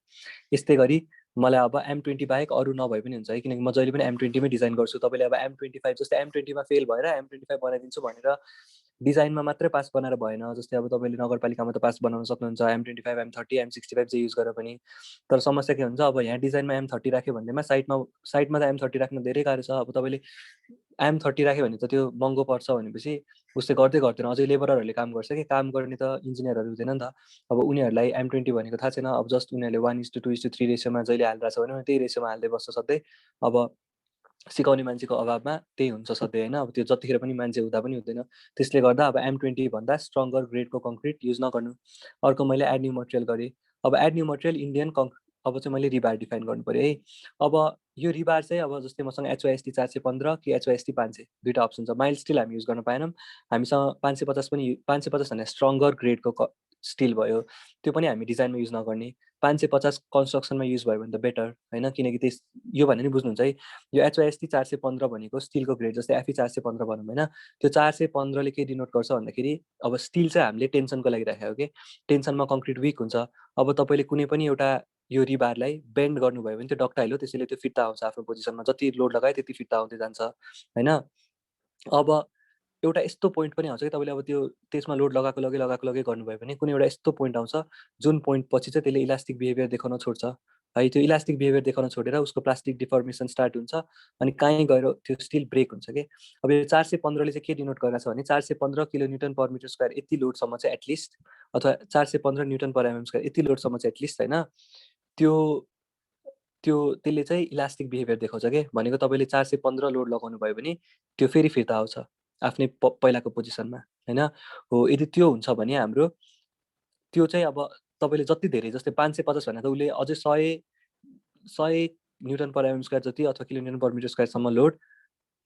यस्तै गरी मलाई अब M20 बाहेक अरू नभए पनि हुन्छ है, किनकि म जहिले पनि M20 मै डिजाइन गर्छु। तपाईँले अब M25 जस्तै M20 मा फेल भएर M25 बनाइदिन्छु भनेर डिजाइनमा मात्रै पास बनाएर भएन। जस्तै अब तपाईँले नगरपालिकामा त पास बनाउन सक्नुहुन्छ M25, M30, M65 चाहिँ युज गरेर पनि। तर समस्या के हुन्छ, अब यहाँ डिजाइनमा M30 राख्यो भन्दैमा साइडमा त M30 राख्न धेरै गाह्रो छ। अब तपाईँले M30 राख्यो भने त त्यो महँगो पर्छ भनेपछि उसले गर्दै गर्दैन। अझै लेबररहरूले काम गर्छ कि, काम गर्ने त इन्जिनियरहरू हुँदैन नि त। अब उनीहरूलाई M20 भनेको थाहा छैन। अब जस्ट उनीहरूले 1:2:3 रेसियोमा जहिले हालिरहेछ भने त्यही रेसियोमा हाल्दै बस्छ सधैँ। अब सिकाउने मान्छेको अभावमा त्यही हुन्छ सधैँ होइन। अब त्यो जतिखेर पनि मान्छे हुँदा पनि हुँदैन। त्यसले गर्दा अब M20 भन्दा स्ट्रङ्गर ग्रेडको कङ्क्रिट युज नगर्नु। अर्को मैले एड न्यू मटेरियल गरेँ। अब एड न्यू मटेरियल इन्डियन अब चाहिँ मैले रिबार डिफाइन गर्नु पऱ्यो है। अब यो रिबार चाहिँ अब जस्तै मसँग HYST 415 कि HYST 500 दुईवटा अप्सन छ। माइल्ड स्टिल हामी युज गर्न पाएनौँ। हामीसँग 550 पनि 550 भन्दा स्ट्रङ्गर ग्रेडको स्टिल भयो, त्यो पनि हामी डिजाइनमा युज नगर्ने। 550 कन्स्ट्रक्सनमा युज भयो भने त बेटर होइन, किनकि यो भने नि बुझ्नुहुन्छ है। यो HYST 415 भनेको स्टिलको ग्रेड, जस्तै FE 415 भनौँ होइन। त्यो 415ले के डिनोट गर्छ भन्दाखेरि अब स्टिल चाहिँ हामीले टेन्सनको लागि राखेको के, टेन्सनमा कङ्क्रिट विक हुन्छ। अब तपाईँले कुनै पनि एउटा यो रिबारलाई बेन्ड गर्नुभयो भने त्यो डक्टाइल हो, त्यसैले त्यो फिर्ता आउँछ आफ्नो पोजिसनमा। जति लोड लगायो त्यति फिर्ता आउँदै जान्छ होइन। अब एउटा यस्तो पोइन्ट पनि आउँछ कि तपाईँले अब त्यो त्यसमा लोड लगाएको लगे गर्नुभयो भने कुनै एउटा यस्तो पोइन्ट आउँछ जुन पोइन्ट पछि चाहिँ त्यसले इलास्टिक बिहेभियर देखाउन छोड्छ है। त्यो इलास्टिक बिहेभियर देखाउन छोडेर उसको प्लास्टिक डिफर्मेसन स्टार्ट हुन्छ अनि कहीँ गएर त्यो स्टिल ब्रेक हुन्छ कि। अब यो 415ले चाहिँ के डिनोट गरेको छ भने 415 किलोन्युटन पर मिटर स्क्वायर यति लोडसम्म चाहिँ एटलिस्ट, अथवा 415 न्युटन पर mm स्क्वायर यति लोडसम्म चाहिँ एटलिस्ट होइन, त्यो त्यसले चाहिँ इलास्टिक बिहेभियर देखाउँछ कि। भनेको तपाईँले 415 लोड लगाउनु भयो भने त्यो फेरि फिर्ता आउँछ आफ्नै पहिलाको पोजिसनमा होइन हो। यदि त्यो हुन्छ भने हाम्रो त्यो चाहिँ अब तपाईँले जति धेरै, जस्तै 550 भने त उसले अझै 100 न्युटन पर mm स्क्वायर जति अथवा किलो न्युटन पर मिटर स्क्वायरसम्म लोड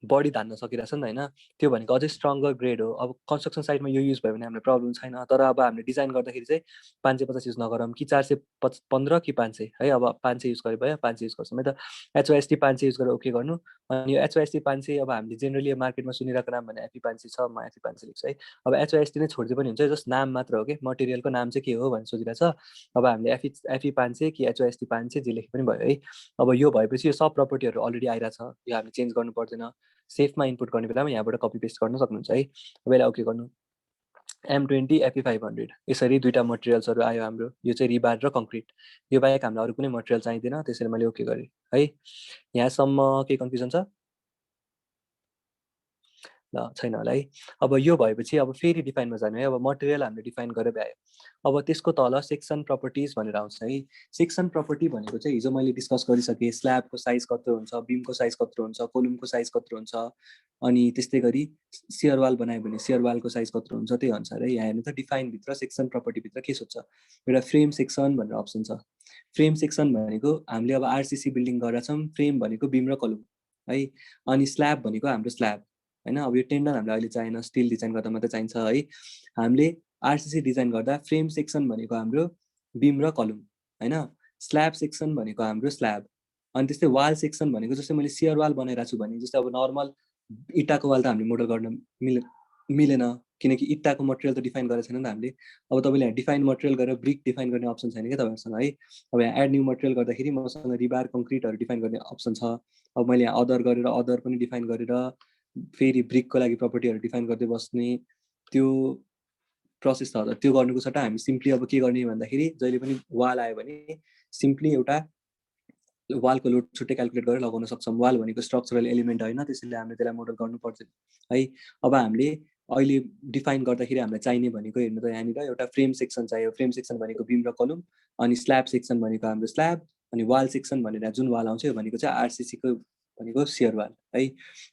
बढी धान्न सकिरहेछ नि त होइन। त्यो भनेको अझै स्ट्रङ्गर ग्रेड हो। अब कन्स्ट्रक्सन साइडमा यो युज भयो भने हामीलाई प्रब्लम छैन। तर अब हामीले डिजाइन गर्दाखेरि चाहिँ 550 युज नगरौँ कि 415 कि 500 है। अब 500 युज गरे भयो, 500 युज गर्छौँ है त। HYST 500 युज गरेर ओके गर्नु। अनि यो HYST 500 अब हामीले जेनरली मार्केटमा सुनिरहेको नाम भने FE 500 छ, म FE 500 लेख्छु है। अब HYST नै छोडिदियो पनि हुन्छ, जस्ट नाम मात्र हो कि, मटेरियलको नाम चाहिँ के हो भनेर सोचिरहेछ। अब हामीले FE 500 कि HYST 500 जे लेखे पनि भयो है। अब यो भएपछि यो सब प्रपर्टीहरू अलरेडी आइरहेछ, यो हामीले चेन्ज गर्नु पर्दैन। सेफमा इनपुट गर्ने बेलामा यहाँबाट कपी पेस्ट गर्न सक्नुहुन्छ है। अब यसलाई ओके गर्नु। M20 FE 500 यसरी दुईवटा मटेरियल्सहरू आयो हाम्रो। यो चाहिँ रिबार र कङ्क्रिट। यो बाहेक हामीलाई अरू कुनै मटेरियल चाहिँदैन, त्यसैले मैले ओके गरेँ है। यहाँसम्म केही कन्फ्युजन छ? ल छैन होला है। अब यो भएपछि अब फेरि डिफाइनमा जानु है। अब मटेरियल हामीले डिफाइन गरेर भ्यायो। अब त्यसको तल सेक्सन प्रपर्टिज भनेर आउँछ है। सेक्सन प्रपर्टी भनेको चाहिँ हिजो मैले डिस्कस गरिसकेँ। स्ल्याबको साइज कत्रो हुन्छ, बिमको साइज कत्रो हुन्छ, कोलुमको साइज कत्रो हुन्छ, अनि त्यस्तै गरी सियर वाल बनायो भने सियर वालको साइज कत्रो हुन्छ, त्यही अनुसार है। यहाँ हेर्नु त डिफाइनभित्र सेक्सन प्रपर्टीभित्र के सोध्छ। एउटा फ्रेम सेक्सन भनेर अप्सन छ। फ्रेम सेक्सन भनेको हामीले अब RCC बिल्डिङ गरेका छौँ, फ्रेम भनेको बिम र कलुम है। अनि स्ल्याब भनेको हाम्रो स्ल्याब होइन। अब यो टेन्डन हामीलाई अहिले चाहिएन, स्टिल डिजाइन गर्दा मात्रै चाहिन्छ है। हामीले RCC डिजाइन गर्दा फ्रेम सेक्सन भनेको हाम्रो बिम र कलुम होइन। स्ल्याब सेक्सन भनेको हाम्रो स्ल्याब। अनि त्यस्तै वाल सेक्सन भनेको जस्तै मैले सियर वाल बनाइरहेको छु भने, जस्तै अब नर्मल इट्टाको वाल त हामीले मोडल गर्न मिलेन, किनकि इट्टाको मटेरियल त डिफाइन गरेको छैन नि त हामीले। अब तपाईँले यहाँ डिफाइन मटेरियल गरेर ब्रिक डिफाइन गर्ने अप्सन छैन क्या तपाईँहरूसँग है। अब यहाँ एड न्यू मटेरियल गर्दाखेरि मसँग रिबार कङ्क्रिटहरू डिफाइन गर्ने अप्सन छ। अब मैले यहाँ अदर गरेर अदर पनि डिफाइन गरेर फेरि ब्रिकको लागि प्रपर्टीहरू डिफाइन गर्दै बस्ने त्यो प्रोसेस छ। त्यो गर्नुको सट्टा हामी सिम्पली अब के गर्ने भन्दाखेरि जहिले पनि वाल आयो भने सिम्पली एउटा वालको लोड छुट्टै क्यालकुलेट गरेर लगाउन सक्छौँ। वाल भनेको स्ट्रक्चरल एलिमेन्ट होइन, त्यसैले हामीले त्यसलाई मोडल गर्नु पर्दैन है। अब हामीले अहिले डिफाइन गर्दाखेरि हामीलाई चाहिने भनेको हेर्नु त यहाँनिर एउटा फ्रेम सेक्सन चाहियो। फ्रेम सेक्सन भनेको बिम र कलुम, अनि स्ल्याब सेक्सन भनेको हाम्रो स्ल्याब, अनि वाल सेक्सन भनेर जुन वाल आउँछ यो भनेको चाहिँ RCCको भनेको सियर वाल है।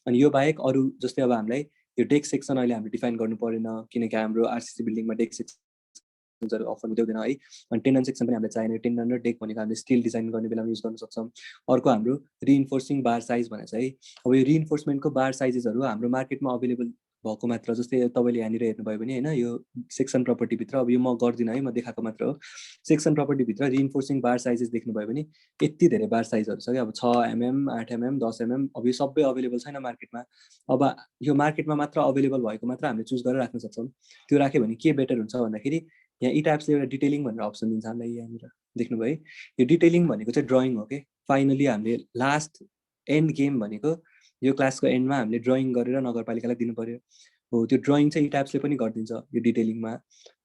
अनि यो बाहेक अरू जस्तै अब हामीलाई यो डेक सेक्सन अहिले हामीले डिफाइन गर्नु परेन, किनकि हाम्रो RCC बिल्डिङमा डेक सेक्सनहरू अफर हुँदैन है। अनि टेन्डन सेक्सन पनि हामीलाई चाहिने। टेन्डन र डेक भनेको हामीले स्टिल डिजाइन गर्ने बेलामा युज गर्न सक्छौँ। अर्को हाम्रो रिइन्फोर्सिङ बार साइज भनेको छ है। अब यो रिइन्फोर्समेन्टको बार साइजेसहरू हाम्रो मार्केटमा अभाइलेबल भएको मात्र, जस्तै तपाईँले यहाँनिर हेर्नुभयो भने होइन, यो सेक्सन प्रपर्टीभित्र, अब यो म गर्दिनँ है, म देखाएको मात्र हो। सेक्सन प्रपर्टीभित्र रिइन्फोर्सिङ बार साइजेस देख्नुभयो भने यति धेरै बार साइजहरू छ क्या, अब 6 mm, 8 mm, 10 mm, अब यो सबै अभाइलेबल छैन मार्केटमा। अब यो मार्केटमा मात्र अभाइलेबल भएको मात्र हामीले चुज गरेर राख्न सक्छौँ। त्यो राख्यो भने के बेटर हुन्छ भन्दाखेरि यहाँ इटाप्सले एउटा डिटेलिङ भनेर अप्सन दिन्छ हामीलाई। यहाँनिर देख्नुभयो यो डिटेलिङ भनेको चाहिँ ड्रइङ हो कि फाइनली हामीले लास्ट एन्ड गेम भनेको यो क्लासको एन्डमा हामीले ड्रइङ गरेर नगरपालिकालाई दिनु पर्यो हो। त्यो ड्रइङ चाहिँ इटाप्सले पनि गरिदिन्छ यो डिटेलिङमा।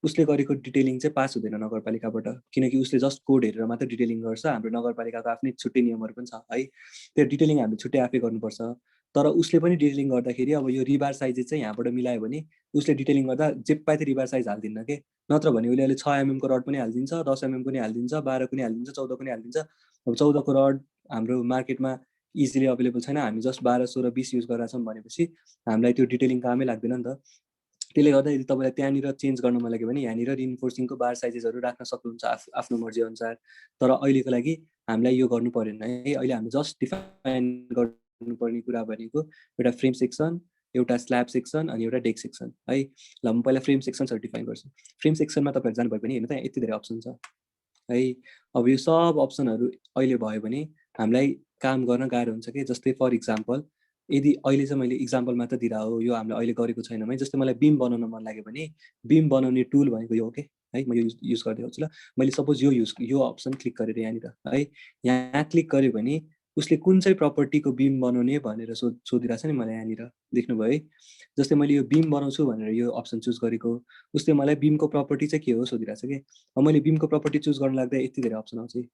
उसले गरेको डिटेलिङ चाहिँ पास हुँदैन नगरपालिकाबाट, किनकि उसले जस्ट कोड हेरेर मात्र डिटेलिङ गर्छ। हाम्रो नगरपालिकाको आफ्नै छुट्टै नियमहरू पनि छ है, त्यो डिटेलिङ हामीले छुट्टै आफै गर्नुपर्छ। तर उसले पनि डिटेलिङ गर्दाखेरि अब यो रिबार साइजेस चाहिँ यहाँबाट मिलायो भने उसले डिटेलिङ गर्दा जे पाए त्यो रिबार साइज हालिदिन्न के, नत्र भने उसले अहिले 6 mm को रड पनि हालिदिन्छ, 10 mm पनि हालिदिन्छ, 12 पनि हालिदिन्छ, 14 पनि हालिदिन्छ। अब 14 को रड हाम्रो मार्केटमा इजिली अभाइलेबल छैन, हामी जस्ट 12, 16, 20 युज गरेर छौँ भनेपछि हामीलाई त्यो डिटेलिङ कामै लाग्दैन नि त। त्यसले गर्दा यदि तपाईँलाई त्यहाँनिर चेन्ज गर्न मन लाग्यो भने यहाँनिर रिइन्फोर्सिङको बार साइजेसहरू राख्न सक्नुहुन्छ आफ्नो मर्जी अनुसार। तर अहिलेको लागि हामीलाई यो गर्नु परेन है। अहिले हामीले जस्ट डिफाइन गर्नुपर्ने कुरा भनेको एउटा फ्रेम सेक्सन, एउटा स्ल्याब सेक्सन अनि एउटा डेक सेक्सन है। ल म पहिला फ्रेम सेक्सन्सहरू डिफाइन गर्छु। फ्रेम सेक्सनमा तपाईँहरू जानुभयो भने हेर्नु त यति धेरै अप्सन छ है। अब यो सब अप्सनहरू अहिले भयो भने हामीलाई काम गर्न गाह्रो हुन्छ कि। जस्तै फर इक्जाम्पल यदि अहिले चाहिँ मैले इक्जाम्पल मात्र दिँदा हो, यो हामीले अहिले गरेको छैनौँ है। जस्तै मलाई बिम बनाउन मन लाग्यो भने बिम बनाउने टुल भनेको यो हो कि है, म यो युज गर्दै आउँछु। ल मैले सपोज यो अप्सन क्लिक गरेर यहाँनिर है, यहाँ क्लिक गरेँ भने उसले कुन चाहिँ प्रपर्टीको बिम बनाउने भनेर सोधिरहेको छ नि मलाई यहाँनिर देख्नुभयो है। जस्तै मैले यो बिम बनाउँछु भनेर यो अप्सन चुज गरेको, उसले मलाई बिमको प्रपर्टी चाहिँ के हो सोधिरहेको छ कि। अब मैले बिमको प्रपर्टी चुज गर्न लाग्दा यति धेरै अप्सन आउँछ है।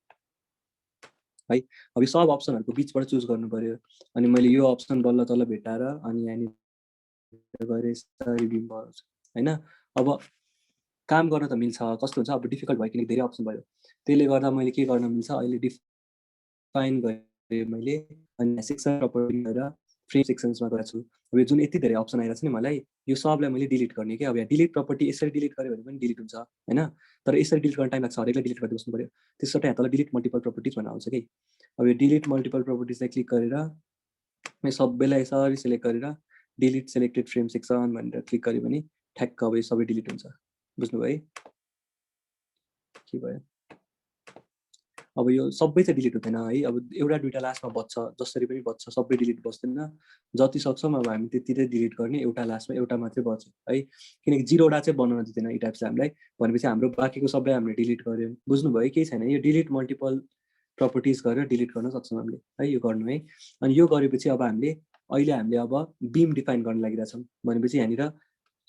अब यो सब अप्सनहरूको बिचबाट चुज गर्नु पर्यो। अनि मैले यो अप्सन बल्ल तल भेटाएर अनि यहाँनिर गएर यसरी बिम बनाउँछु होइन। अब काम गर्न त मिल्छ, कस्तो हुन्छ अब डिफिकल्ट भयो किनकि धेरै अप्सन भयो। त्यसले गर्दा मैले के गर्न मिल्छ अहिले डिफाइन गरेँ मैले, अनि सेक्सन प्रपर्टी गरेर फ्रेम सेक्सन्समा गएको छु। अब यो जुन यति धेरै अप्सन आइरहेको छ नि मलाई, यो सबलाई मैले डिलिट गर्ने कि। अब यहाँ डिलिट प्रपर्टी यसरी डिलिट गरेँ भने पनि डिलिट हुन्छ होइन, तर यसरी डिलिट गर्न टाइम लाग्छ, हरेकलाई डिलिट गर्दै बस्नु पऱ्यो। त्यसबाट यहाँ तल डिलिट मल्टिपल प्रपर्टिज भनेर आउँछ कि। अब यो डिलिट मल्टिपल प्रपर्टिजलाई क्लिक गरेर यो सबैलाई यसरी सेलेक्ट गरेर डिलिट सेलेक्टेड फ्रेम सेक्सन भनेर क्लिक गऱ्यो भने ठ्याक्क अब यो सबै डिलिट हुन्छ। बुझ्नुभयो है के भयो। अब यो सबै चाहिँ डिलिट हुँदैन है, अब एउटा दुइटा लास्टमा बच्छ, जसरी पनि बच्छ, सबै डिलिट बस्दैन। जति सक्छौँ अब हामी त्यति चाहिँ डिलिट गर्ने, एउटा लास्टमा एउटा मात्रै बच्छ है, किनकि 0वटा चाहिँ बनाउन दिँदैन यी टाइप्सले हामीलाई। भनेपछि हाम्रो बाँकीको सबै हामीले डिलिट गऱ्यौँ। बुझ्नुभयो केही छैन, यो डिलिट मल्टिपल प्रपर्टिज गरेर डिलिट गर्न सक्छौँ हामीले है, यो गर्नु है। अनि यो गरेपछि अब हामीले अब बिम डिफाइन गर्न लागिरहेछौँ भनेपछि यहाँनिर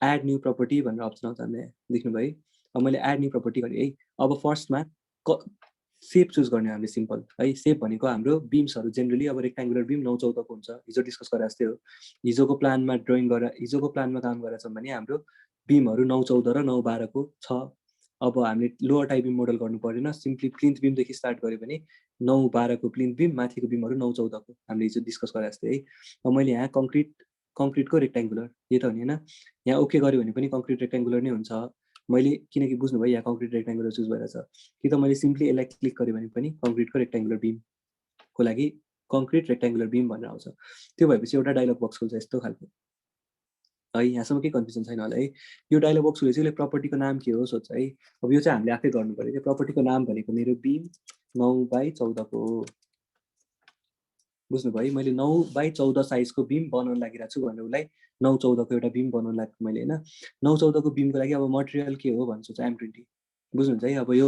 एड न्यू प्रपर्टी भनेर अप्सन आउँछ हामीले, देख्नुभयो है। अब मैले एड न्यू प्रपर्टी गरेँ है। अब फर्स्टमा सेप चुज गर्ने हामीले सिम्पल है। सेप भनेको हाम्रो बिम्सहरू जेनरली अब रेक्ट्याङ्गुलर बिम 9-14 को हुन्छ, हिजो डिस्कस गरे जस्तै हो। हिजोको प्लानमा काम गरेका छौँ भने हाम्रो बिमहरू 9-14 र 9-12 को छ। अब हामीले लोवर टाइप बिम मोडल गर्नु परेन, सिम्पली प्लिन्थ बिमदेखि स्टार्ट गऱ्यो भने 9-12 को प्लिन्थ बिम, माथिको बिमहरू 9-14 को हामीले हिजो डिस्कस गरे जस्तै है। अब मैले यहाँ कङ्क्रिटको रेक्ट्याङ्गुलर यही त हो नि होइन, यहाँ ओके गऱ्यो भने पनि कङ्क्रिट रेक्ट्याङ्गुलर नै हुन्छ। मैले किनकि बुझ्नुभयो यहाँ कङ्क्रिट रेक्ट्याङ्गुलर चुज भएर छ कि, त मैले सिम्पली यसलाई क्लिक गरेँ भने पनि कङ्क्रिटको रेक्ट्याङ्गुलर बिमको लागि कङ्क्रिट रेक्ट्याङ्गुलर बिम भनेर आउँछ। त्यो भएपछि एउटा डायलग बक्स खुल्छ यस्तो खालको है। यहाँसम्म केही कन्फ्युजन छैन होला है। यो डायलग बक्स खुलेपछि यसले प्रपर्टीको नाम के हो सोध्छ है। अब यो चाहिँ हामीले आफै गर्नु पऱ्यो। त्यो प्रपर्टीको नाम भनेको मेरो बिम 9/14 को हो। बुझ्नुभयो, मैले 9/14 साइजको बिम बनाउन लागिरहेको छु भनेर उसलाई 9-14 को एउटा बिम बनाउन लागेको मैले होइन। 9-14 को बिमको लागि अब मटेरियल के हो भन्छु चाहिँ M20। बुझ्नुहुन्छ है। अब यो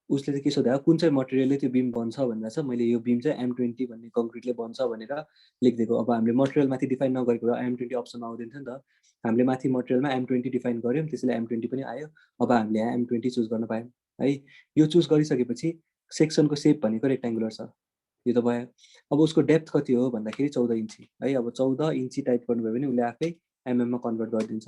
उसले चाहिँ के सोध्यो कुन चाहिँ मटेरियलले त्यो बिम बन्छ भनेर छ, मैले यो बिम चाहिँ M20 भन्ने कङ्क्रिटले बन्छ भनेर लेखिदिएको। अब हामीले मटेरियल माथि डिफाइन नगरेको भए M20 अप्सनमा आउँदैन थियो नि त। हामीले माथि मटेरियलमा M20 डिफाइन गऱ्यौँ, त्यसैले M20 पनि आयो। अब हामीले यहाँ M20 चुज गर्न पायौँ है। यो चुज गरिसकेपछि सेक्सनको सेप भनेको रेक्ट्याङ्गुलर छ, यो त भयो। अब उसको डेप्थ कति हो भन्दाखेरि 14 इन्ची है। अब 14 इन्ची टाइप गर्नुभयो भने उसले आफै MM मा कन्भर्ट गरिदिन्छ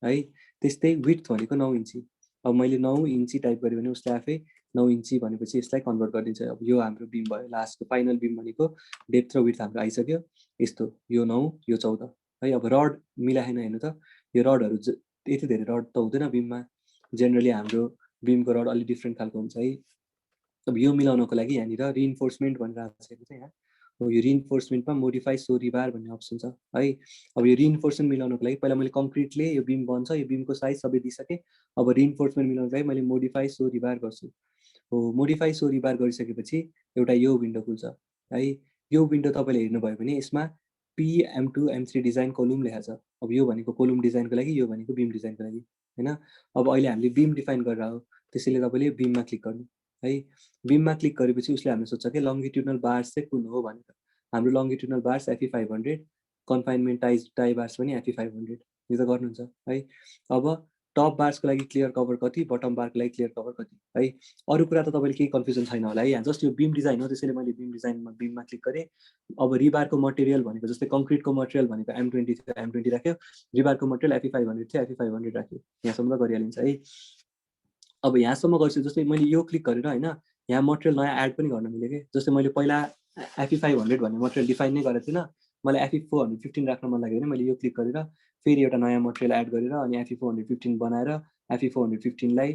है। त्यस्तै विड्थ भनेको 9 इन्ची। अब मैले 9 इन्ची टाइप गरेँ भने उसले आफै 9 इन्ची भनेपछि यसलाई कन्भर्ट गरिदिन्छ। अब यो हाम्रो बिम भयो, लास्टको फाइनल बिम भनेको डेप्थ र विड्थ हाम्रो आइसक्यो यस्तो, यो 9 यो 14 है। अब रड मिलाएन हेर्नु त, यो रडहरू यति धेरै रड त हुँदैन बिममा, जेनरली हाम्रो बिमको रड अलिक डिफ्रेन्ट खालको हुन्छ है। अब यो मिलाउनको लागि यहाँनिर रिइन्फोर्समेन्ट भनेर आएको छ यहाँ अब यो रिइन्फोर्समेन्टमा मोडिफाई सो रिबार भन्ने अप्सन छ है। अब यो रिइन्फोर्समेन्ट मिलाउनको लागि पहिला मैले कङ्क्रिटले यो बिम बन्छ, यो बिमको साइज सबै दिइसकेँ। अब रिइन्फोर्समेन्ट मिलाउनको लागि मैले मोडिफाई सो रिबार गर्छु। हो मोडिफाई सो रिबार गरिसकेपछि एउटा यो विन्डो खुल्छ है। यो विन्डो तपाईँले हेर्नुभयो भने यसमा PM2 M3 डिजाइन कोलुम लेखा छ। अब यो भनेको कोलुम डिजाइनको लागि, यो भनेको बिम डिजाइनको लागि हैन। अब अहिले हामीले बिम डिफाइन गरेर हो, त्यसैले तपाईँले बिममा क्लिक गर्नु है। बिममा क्लिक गरेपछि उसले हामीले सोध्छ कि लङ्गिट्युडनल बार्स चाहिँ कुन हो भनेर। हाम्रो longitudinal bars FE500, confinement tie bars पनि FE500, यो त गर्नुहुन्छ है। अब टप बार्सको लागि क्लियर कभर कति, बटम बारको लागि क्लियर कभर कति है। अरू कुरा त तपाईँले केही कन्फ्युजन छैन होला है। यहाँ जस्ट यो बिम डिजाइन हो, त्यसैले मैले बिम डिजाइनमा बिममा क्लिक गरेँ। अब रिबारको मटेरियल भनेको जस्तै कङ्क्रिटको मटेरियल भनेको M20 थियो, M20 राख्यो। रिबारको मटेरियल FE500 थियो, FE500 राख्यो। यहाँसम्म त गरिहालिन्छ है। अब यहाँसम्म गर्छु, जस्तै मैले यो क्लिक गरेर होइन, यहाँ मटेरियल नयाँ एड पनि गर्न मिल्यो कि। जस्तै मैले पहिला FE500 भन्ने मटेरियल डिफाइन नै गरेको थिइनँ, मलाई FE415 राख्न मन लाग्यो भने मैले यो क्लिक गरेर फेरि एउटा नयाँ मटेरियल एड गरेर अनि FE415 बनाएर FE415 लाई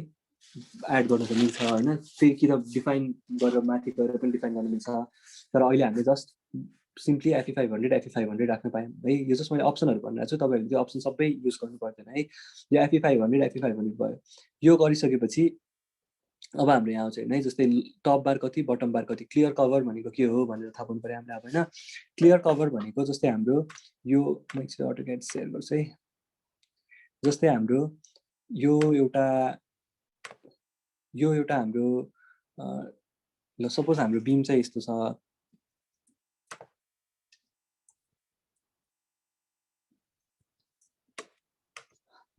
एड गर्न त मिल्छ होइन। त्यही कि त डिफाइन गरेर माथि गएर पनि डिफाइन गर्न मिल्छ। तर अहिले हामीले जस्ट सिम्पली FE500 राख्न पायौँ है। यो जस्ट मैले अप्सनहरू भनिरहेको छु, तपाईँहरूले त्यो अप्सन सबै युज गर्नु पर्दैन है। यो FE500 भयो। यो गरिसकेपछि अब हाम्रो यहाँ आउँछ होइन है, जस्तै टप बार कति, बटम बार कति। क्लियर कभर भनेको के हो भनेर थाहा पाउनु पऱ्यो हामीले अब होइन। क्लियर कभर भनेको जस्तै हाम्रो यो म एकछिन अटोक्याड सेयर गर्छु है। जस्तै हाम्रो यो एउटा हाम्रो ल सपोज हाम्रो बिम चाहिँ यस्तो छ।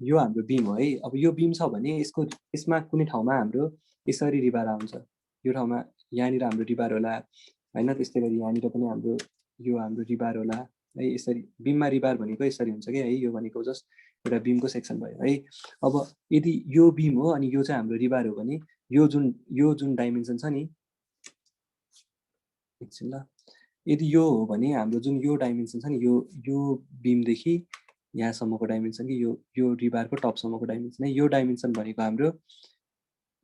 यो हाम्रो बिम हो है। अब यो बिम छ भने यसमा कुनै ठाउँमा हाम्रो यसरी रिबार आउँछ, यो ठाउँमा यहाँनिर हाम्रो रिबार होला होइन। त्यस्तै गरी यहाँनिर पनि हाम्रो यो हाम्रो रिबार होला है। यसरी बिममा रिबार भनेको यसरी हुन्छ कि है। यो भनेको जस्ट एउटा बिमको सेक्सन भयो है। अब यदि यो बिम हो अनि यो चाहिँ हाम्रो रिबार हो भने यो जुन डाइमेन्सन छ नि, एकछिन ल, यदि यो हो भने हाम्रो जुन यो डाइमेन्सन छ नि, यो बिमदेखि यहाँसम्मको डाइमेन्सन कि यो रिबारको टपसम्मको डाइमेन्सन है। यो डाइमेन्सन भनेको हाम्रो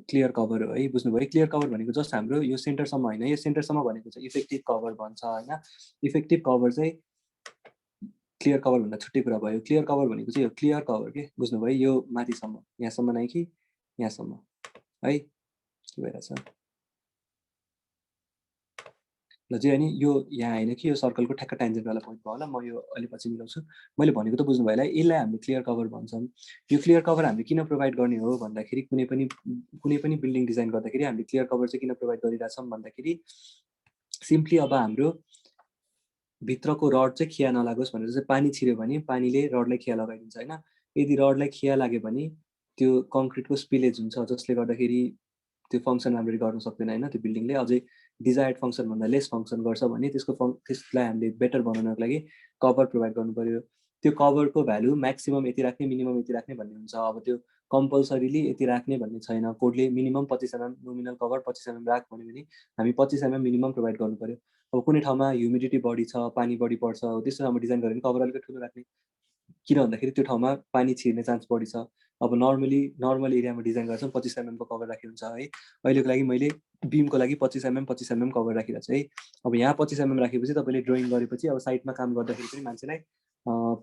क्लियर कभर हो है। बुझ्नुभयो? क्लियर कभर भनेको जस्ट हाम्रो यो सेन्टरसम्म होइन, यो सेन्टरसम्म भनेको चाहिँ इफेक्टिभ कभर भन्छ होइन। इफेक्टिभ कभर चाहिँ क्लियर कभर भन्दा छुट्टै कुरा भयो। क्लियर कभर भनेको चाहिँ यो क्लियर कभर के, बुझ्नुभयो? यो माथिसम्म, यहाँसम्म नै कि यहाँसम्म है, के भइरहेछ ल चाहिँ होइन। यो यहाँ होइन कि यो सर्कलको ठ्याक्क ट्यान्जेन्टवाला पोइन्ट भयो होला। म यो अलि पछि मिलाउँछु। मैले भनेको त बुझ्नुभयो होला। यसलाई हामीले क्लियर कभर भन्छौँ। यो क्लियर कभर हामीले किन प्रोभाइड गर्ने हो भन्दाखेरि कुनै पनि बिल्डिङ डिजाइन गर्दाखेरि हामीले क्लियर कभर चाहिँ किन प्रोभाइड गरिरहेछौँ भन्दाखेरि सिम्पली अब हाम्रो भित्रको रड चाहिँ खिया नलागोस् भनेर चाहिँ पानी छिर्यो भने पानीले रडलाई खिया लगाइदिन्छ होइन। यदि रडलाई खिया लाग्यो भने त्यो कङ्क्रिटको स्पिलेज हुन्छ, जसले गर्दाखेरि त्यो फङ्सन राम्ररी गर्न सक्दैन होइन। त्यो बिल्डिङले अझै डिजायर्ड फङ्सनभन्दा लेस फङ्सन गर्छ भने त्यसलाई हामीले बेटर बनाउनको लागि कभर प्रोभाइड गर्नु पऱ्यो। त्यो कभरको भ्यालु म्याक्सिमम यति राख्ने, मिनिमम यति राख्ने भन्ने हुन्छ। अब त्यो कम्पलसरीली यति राख्ने भन्ने छैन। कोडले minimum 25 mm nominal cover 25 mm राख भन्यो भने हामी 25 mm मिनिमम प्रोभाइड गर्नु पऱ्यो। अब कुनै ठाउँमा ह्युमिडिटी बढी छ, पानी बढी पर्छ, त्यस्तो ठाउँमा डिजाइन गऱ्यो भने कभर अलिकति ठुलो राख्ने। किन भन्दाखेरि त्यो ठाउँमा पानी छिर्ने चान्स बढी छ। अब नर्मल एरियामा डिजाइन गर्छौँ 25 mm को कभर राखी हुन्छ है। अहिलेको लागि मैले बिमको लागि 25 mm कभर राखिरहेको छु है। अब यहाँ 25 mm राखेपछि तपाईँले ड्रइङ गरेपछि अब साइडमा काम गर्दाखेरि पनि मान्छेलाई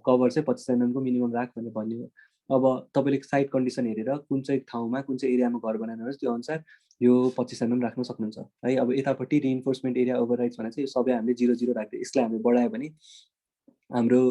कभर चाहिँ 25 mm को मिनिमम राख भनेर भन्यो। अब तपाईँले साइड कन्डिसन हेरेर कुन चाहिँ ठाउँमा कुन चाहिँ एरियामा घर बनाउनुहोस् त्यो अनुसार यो 25 mm राख्न सक्नुहुन्छ है। अब यतापट्टि रिइन्फोर्समेन्ट एरिया ओभरराइड्स भने चाहिँ सबै हामीले 0 राख्दै यसलाई हामीले बढायो भने हाम्रो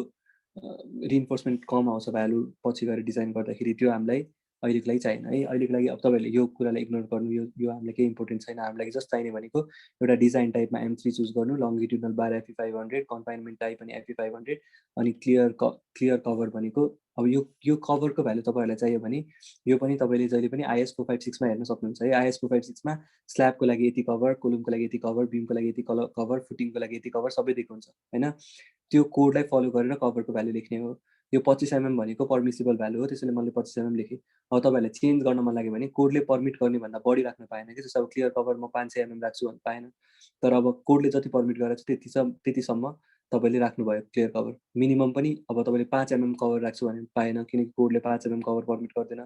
रिइन्फोर्समेन्ट कम आउँछ भ्यालु पछि गएर डिजाइन गर्दाखेरि। त्यो हामीलाई अहिलेको लागि चाहिएन है। अहिलेको लागि अब तपाईँहरूले यो कुरालाई इग्नोर गर्नु, यो हामीलाई केही इम्पोर्टेन्ट छैन। हामीलाई जस्ट चाहिने भनेको एउटा डिजाइन टाइपमा M3 चुज गर्नु, लङ्गिट्युडनल बार FE500, कन्फाइनमेन्ट टाइप अनि FE500 अनि क्लियर कभर भनेको अब यो कभरको भ्यालु तपाईँहरूलाई चाहियो भने यो पनि तपाईँले जहिले पनि IS 456 मा हेर्न सक्नुहुन्छ है। IS 456 मा स्ल्याबको लागि यति कभर, कोलुमको लागि यति कभर, बिमको लागि यति कभर, फुटिङको लागि यति कभर सबै दिएको हुन्छ होइन। त्यो कोडलाई फलो गरेर कभरको भ्यालु लेख्ने हो। यो 25 mm भनेको पर्मिसिबल भ्यालु हो, त्यसैले मैले 25 mm लेखेँ। अब तपाईँहरूलाई चेन्ज गर्न मन लाग्यो भने कोडले पर्मिट गर्ने भन्दा बढी राख्न पाएन कि। जस्तो अब क्लियर कभर म 500 mm राख्छु भन्नु पाएन। तर अब कोडले जति पर्मिट गरेको छ त्यतिसम्म तपाईँले राख्नुभयो क्लियर कभर। मिनिमम पनि अब तपाईँले 5 mm कभर राख्छु भने पाएन, किनकि कोडले 5 mm कभर पर्मिट गर्दैन।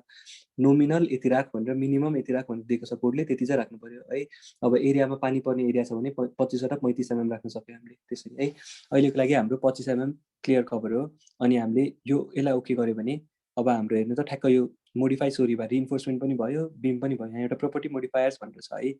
नोमिनल यति राख भनेर, मिनिमम यति राख भनेर दिएको छ कोडले, त्यति चाहिँ राख्नु पर्यो है। अब एरियामा पानी पर्ने एरिया छ भने 25 वटा 35 mm राख्न सक्यो हामीले त्यसरी है। अहिलेको लागि हाम्रो 25 mm क्लियर कभर हो। अनि हामीले यसलाई ओके गर्यो भने अब हाम्रो हेर्नु त ठ्याक्क यो मोडिफाई सोरी भयो, रिइन्फोर्समेन्ट पनि भयो, बिम पनि भयो। यहाँ एउटा प्रोपर्टी मोडिफायर्स भनेर छ है।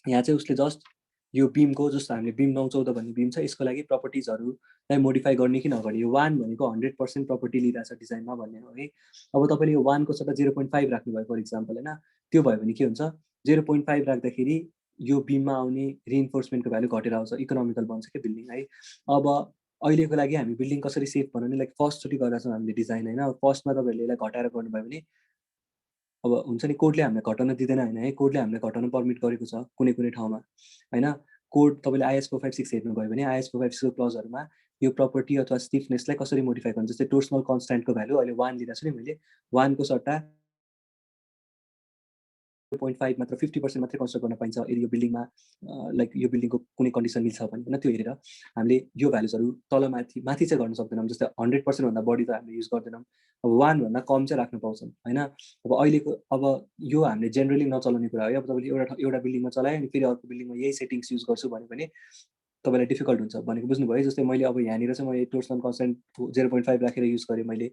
यहाँ चाहिँ उसले जस्ट यो बिमको, जस्तो हामीले बिम 914 भन्ने बिम छ, यसको लागि प्रपर्टिजहरूलाई मोडिफाई गर्ने कि नगर्ने, यो 1 भनेको 100% प्रपर्टी लिइरहेछ डिजाइनमा भन्ने हो है। अब तपाईँले यो 1 को सट्टा 0.5 राख्नुभयो फर इक्जाम्पल होइन, त्यो भयो भने के हुन्छ, 0.5 राख्दाखेरि यो बिममा आउने रिइन्फोर्समेन्टको भ्यालु घटेर आउँछ, इकोनोमिकल बन्छ क्या बिल्डिङ है। अब अहिलेको लागि हामी बिल्डिङ कसरी सेफ बनाउने, लाइक फर्स्टचोटि गरेर छौँ हामीले डिजाइन होइन। फर्स्टमा तपाईँहरूले यसलाई घटाएर गर्नुभयो भने अब हुन्छ नि, कोडले हामीलाई घटाउन दिँदैन होइन है, कोडले हामीलाई घटाउन पर्मिट गरेको छ कुनै कुनै ठाउँमा होइन। कोड तपाईँले IS 456 हेर्नुभयो भने IS 456 क्लजहरूमा यो प्रपर्टी अथवा स्टिफनेसलाई कसरी मोडिफाई गर्नु, जस्तै टोर्सनल कन्स्ट्यान्टको भ्यालु अहिले 1 लिइरहेको छु नि मैले, 1 को सट्टा 0.5 मात्र 50% मात्रै कन्स्ट्रक्ट गर्न पाइन्छ यदि यो बिल्डिङमा लाइक यो बिल्डिङको कुनै कन्डिसन मिल्छ भने होइन। त्यो हेरेर हामीले यो भ्यालुजहरू तल माथि चाहिँ गर्न सक्दैनौँ, जस्तै 100% भन्दा बढी त हामीले युज गर्दैनौँ। अब 1 भन्दा कम चाहिँ राख्न पाउँछौँ होइन। अब अहिलेको अब यो हामीले जेनरली नचलाउने कुरा हो है। अब तपाईँले एउटा बिल्डिङमा चलायो अनि फेरि अर्को बिल्डिङमा यही सेटिङ्स युज गर्छु भन्यो भने तपाईँलाई डिफिकल्ट हुन्छ भनेको बुझ्नुभयो। जस्तै मैले अब यहाँनिर चाहिँ मैले टोर्सनल कन्स्ट्यान्ट 0.5 राखेर युज गरेँ, मैले